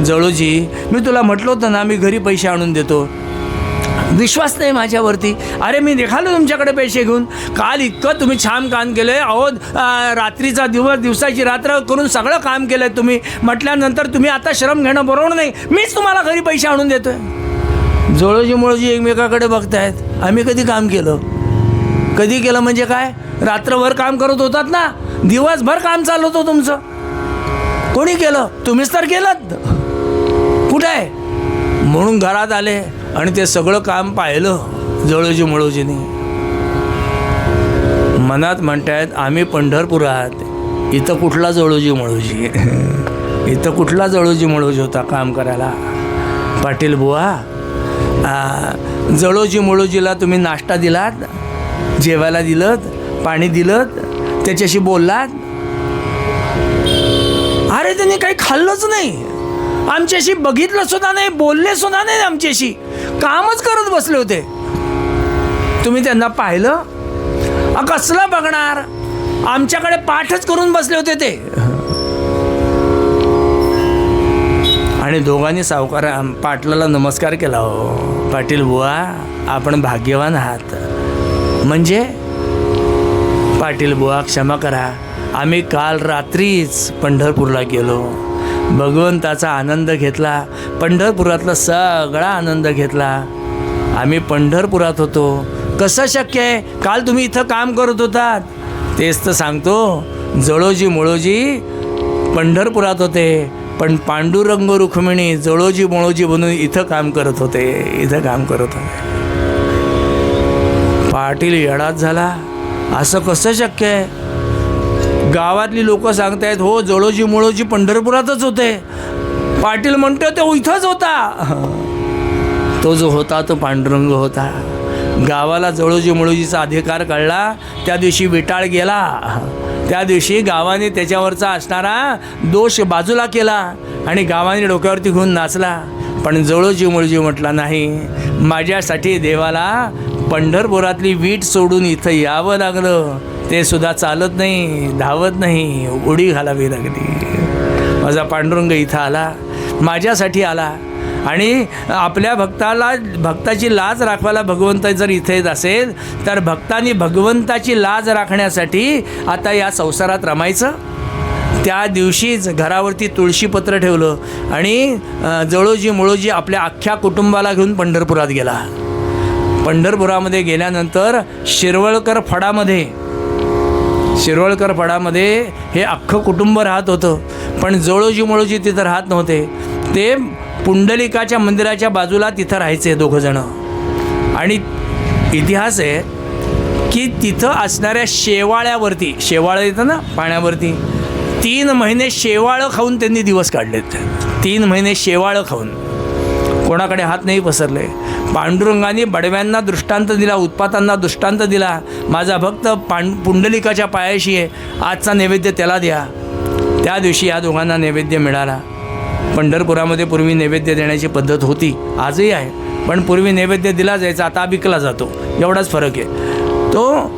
जवळजी मी तुला म्हटलं होतं ना, मी घरी पैसे आणून देतो, विश्वास नाही माझ्यावरती. अरे मी निघालो तुमच्याकडे पैसे घेऊन, काल इतकं तुम्ही छान काम केलं आहे. अहो, रात्रीचा दिवस, दिवसाची रात्र करून सगळं काम केलं आहे तुम्ही. म्हटल्यानंतर तुम्ही आता श्रम घेणं बरोबर नाही, मीच तुम्हाला घरी पैसे आणून देतो आहे. जवळजी एकमेकाकडे बघतायत. आम्ही कधी काम केलं? कधी केलं म्हणजे काय? रात्रभर काम करत होतात ना, दिवसभर काम चालू होतं तुमचं. कोणी केलं? तुम्हीच तर केलं. कुठं आहे? म्हणून घरात आले आणि ते सगळं काम पाहिलं जवळजीने. मनात म्हणतायत, आम्ही पंढरपुरात, इथं कुठला जवळजी इथं कुठला जवळजी होता काम करायला. पाटील बुवा, जवळजीला तुम्ही नाश्ता दिलात, जेवायला दिलं, पाणी दिलं, त्याच्याशी बोललात. अरे त्यांनी काही खाल्लंच नाही, आमच्याशी बघितलं सुद्धा नाही, बोलले सुद्धा नाही आमच्याशी, कामच करत बसले होते. तुम्ही त्यांना पाहिलं? कसलं बघणार, आमच्याकडे पाठच करून बसले होते ते. आणि दोघांनी पाटलाला नमस्कार केला. हो पाटील बुवा, आपण भाग्यवान आहात. म्हणजे पाटील बुवा क्षमा करा, आम्ही काल रात्रीच पंढरपूरला गेलो, भगवंताचा आनंद घेतला, पंढरपुरातला सगळा आनंद घेतला. आम्ही पंढरपुरात होतो. कसं शक्य आहे? काल तुम्ही इथं काम करत होतात. तेच तर सांगतो, जवळजी पंढरपुरात होते, पण पांडुरंग रुक्मिणी जवळजी बनून इथं काम करत होते. पाटील येडाच झाला. असं कसं शक्य आहे? गावातली लोक सांगतायत, हो जवळजी पंढरपुरातच होते. पाटील म्हणतो, तो इथंच होता. तो जो होता तो पांडुरंग होता. गावाला जवळजीचा अधिकार कळला, त्या दिवशी विटाळ गेला. त्या दिवशी गावाने त्याच्यावरचा असणारा दोष बाजूला केला आणि गावाने डोक्यावरती घेऊन नाचला. पण जवळजी म्हटला, नाही, माझ्यासाठी देवाला पंढरपुरातली वीट सोडून इथं यावं लागलं. ते सुद्धा चालत नाही, धावत नाही, उडी घालावी लागली. माझा पांडुरंग इथं आला, माझ्यासाठी आला. आणि आपल्या भक्ताची लाज राखवायला भगवंत जर इथे येत असेल, तर भक्तांनी भगवंताची लाज राखण्यासाठी आता या संसारात रमायचं. त्या दिवशीच घरावरती तुळशीपत्र ठेवलं आणि जवळजी आपल्या अख्ख्या कुटुंबाला घेऊन पंढरपुरात गेला. पंढरपुरामध्ये गेल्यानंतर शिरवळकर फडामध्ये हे अख्खं कुटुंब राहत होतं. पण जवळजी तिथं राहत नव्हते. ते पुंडलिकाच्या मंदिराच्या बाजूला तिथं राहायचे दोघंजणं. आणि इतिहास आहे की तिथं असणाऱ्या शेवाळ्यावरती, शेवाळं येतं ना पाण्यावरती, 3 महिने शेवाळं खाऊन त्यांनी दिवस काढलेत. 3 महिने शेवाळं खाऊन कोणाकडे हात नाही पसरले. पांडुरंगाने बडव्यांना दृष्टांत दिला, उत्पातांना दृष्टांत दिला, माझा भक्त पुंडलिकाच्या पायाशी आहे, आजचा नैवेद्य त्याला द्या. त्या दिवशी या दोघांना नैवेद्य मिळाला. पंढरपुरामध्ये पूर्वी नैवेद्य देण्याची पद्धत होती, आजही आहे, पण पूर्वी नैवेद्य दिला जायचा, आता विकला जातो, एवढाच फरक आहे. तो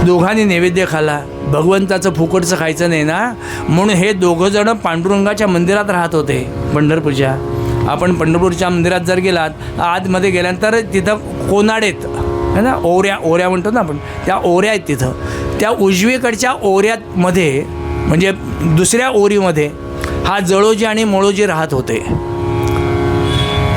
दोघांनी नैवेद्य खाल्ला. भगवंताचं फुकटचं खायचं नाही ना, म्हणून हे दोघंजणं पांडुरंगाच्या मंदिरात राहत होते पंढरपूरच्या. आपण पंढरपूरच्या मंदिरात जर गेलात आतमध्ये गेल्यानंतर तिथं कोनाडेत है ना, ओऱ्या म्हणतो ना आपण, त्या ओऱ्या आहेत तिथं. त्या उजवीकडच्या ओऱ्यामध्ये म्हणजे दुसऱ्या ओरीमध्ये हा जळोजी आणि मळोजी राहत होते.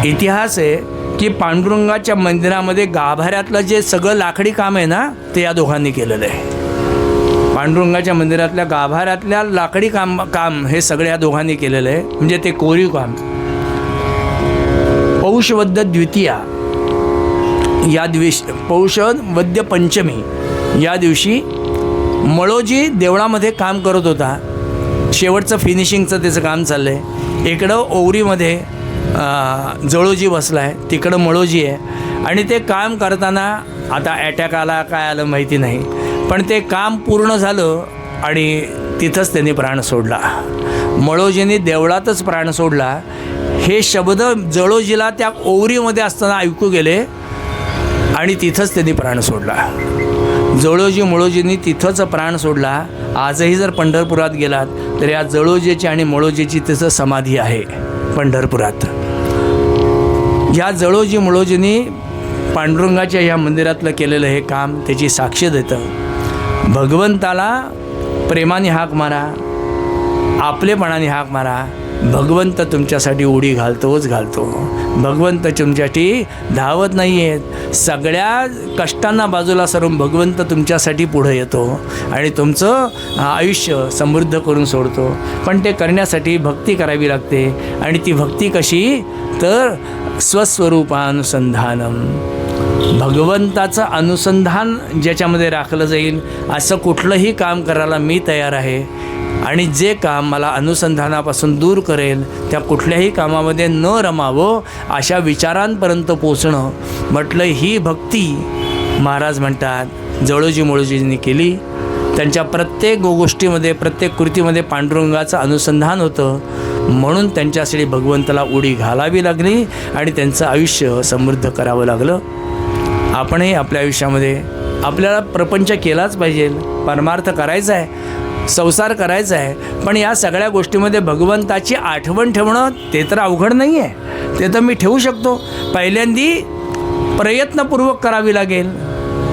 इतिहास आहे की पांडुरंगाच्या मंदिरामध्ये गाभाऱ्यातलं जे सगळं लाकडी काम आहे ना ते या दोघांनी केलेलं आहे. पांडुरंगाच्या मंदिरातल्या गाभाऱ्यातल्या लाकडी काम हे सगळं या दोघांनी केलेलं आहे. म्हणजे ते कोरीव काम. पौषवद्य द्वितीया या दिवशी, पौषवद्य पंचमी या दिवशी मळोजी देवळामध्ये काम करत होता. शेवटचं फिनिशिंगचं त्याचं काम चाललं आहे. इकडं ओवरीमध्ये जळोजी बसला आहे, तिकडं मळोजी आहे. आणि ते काम करताना आता अटॅक आला काय आलं माहिती नाही, पण ते काम पूर्ण झालं आणि तिथंच त्यांनी प्राण सोडला. मळोजींनी देवळातच प्राण सोडला. हे शब्द जळोजीला त्या ओवरीमध्ये असताना ऐकू गेले आणि तिथंच त्यांनी प्राण सोडला. जळोजी मळोजींनी तिथंच प्राण सोडला. आजही जर पंढरपुरात गेलात तर या जळोजीची आणि मळोजीची तिथं समाधी आहे पंढरपुरात. या जळोजी मळोजींनी पांडुरंगाच्या ह्या मंदिरातलं केलेलं हे काम त्याची साक्ष देतं. भगवंताला प्रेमाने हाक मारा, आपलेपणाने हाक मारा. भगवंत तुमच्यासाठी उडी घालतोच घालतो. भगवंत तुमच्यासाठी धावत नाही आहेत. सगळ्या कष्टांना बाजूला सारून भगवंत तुमच्यासाठी पुढं येतो आणि तुमचं आयुष्य समृद्ध करून सोडतो. पण ते करण्यासाठी भक्ती करावी लागते. आणि ती भक्ती कशी तर स्वस्वरूपानुसंधानम, भगवंताचं अनुसंधान ज्याच्यामध्ये राखलं जाईल असं कुठलंही काम करायला मी तयार आहे. आणि जे काम मला अनुसंधानापासून दूर करेल त्या कुठल्याही कामामध्ये न रमावं अशा विचारांपर्यंत पोचणं म्हटलं ही भक्ती महाराज म्हणतात जळोजी मळोजींनी केली. त्यांच्या प्रत्येक गोष्टीमध्ये प्रत्येक कृतीमध्ये पांडुरंगाचं अनुसंधान होतं. म्हणून त्यांच्यासाठी भगवंताला उडी घालावी लागली आणि त्यांचं आयुष्य समृद्ध करावं लागलं. आपणही आपल्या आयुष्यामध्ये आपल्याला प्रपंच केलाच पाहिजे, परमार्थ करायचा आहे, संसार करायचा आहे. पण या सगळ्या गोष्टीमध्ये भगवंताची आठवण ठेवणं ते तर अवघड नाही आहे. ते तर मी ठेवू शकतो. पहिल्यांदी प्रयत्नपूर्वक करावी लागेल,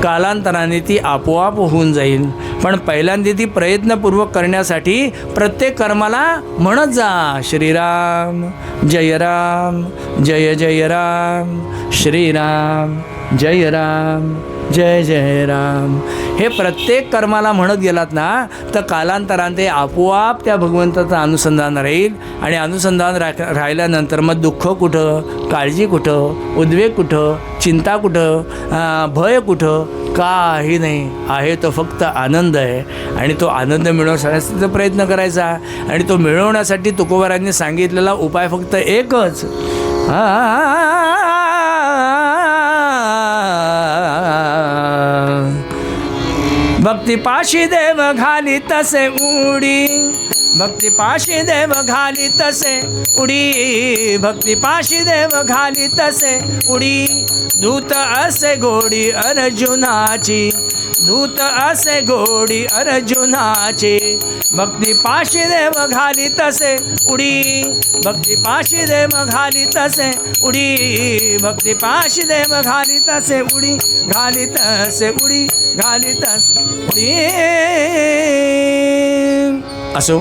कालांतराने ती आपोआप होऊन जाईल. पण पहिल्यांदा ती प्रयत्नपूर्वक करण्यासाठी प्रत्येक कर्माला म्हणत जा श्रीराम जय राम जय जय राम, श्रीराम जय राम जय जय राम. हे प्रत्येक कर्माला म्हणत गेलात ना तर कालांतराने ते आपोआप त्या भगवंताचं अनुसंधान राहील. आणि अनुसंधान राहिल्यानंतर मग दुःख कुठं, काळजी कुठं, उद्वेग कुठं, चिंता कुठं, भय कुठं, काही नाही. आहे तो फक्त आनंद आहे. आणि तो आनंद मिळवण्यासाठी प्रयत्न करायचा. आणि तो मिळवण्यासाठी तुकोबारांनी सांगितलेला उपाय फक्त एकच, भक्तिपाशी देव घाली तसे उडी, भक्तिपाशी देव घाली तसे उडी, भक्तिपाशी देव घाली तसे उडी. दूत असे गोडी अर्जुनाची, दूत असे गोडी अर्जुनाची, भक्तिपाशी देव घाली तसे उडी, भक्तिपाशी देव घाली तसे उडी, भक्तिपाशी देव घाली तसे उडी, घाली तसे उडी, घाली तसे उडी. असो,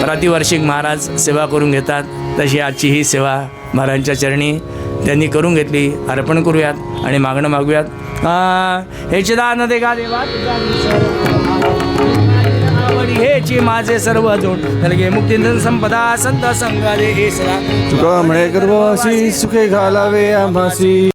प्रतिवार्षिक महाराज सेवा करून घेतात तशी आजची ही सेवा महाराजांच्या चरणी त्यांनी करून घेतली. अर्पण करूयात आणि मागणं मागूयात. हेचे दान दे गा देवा आवडी हेची माझे सर्व जोड, नलगे मुक्ती संपदा संत संगा दे हे सदा. तुका म्हणे गर्भवासी सुखे घालावे आम्हासी.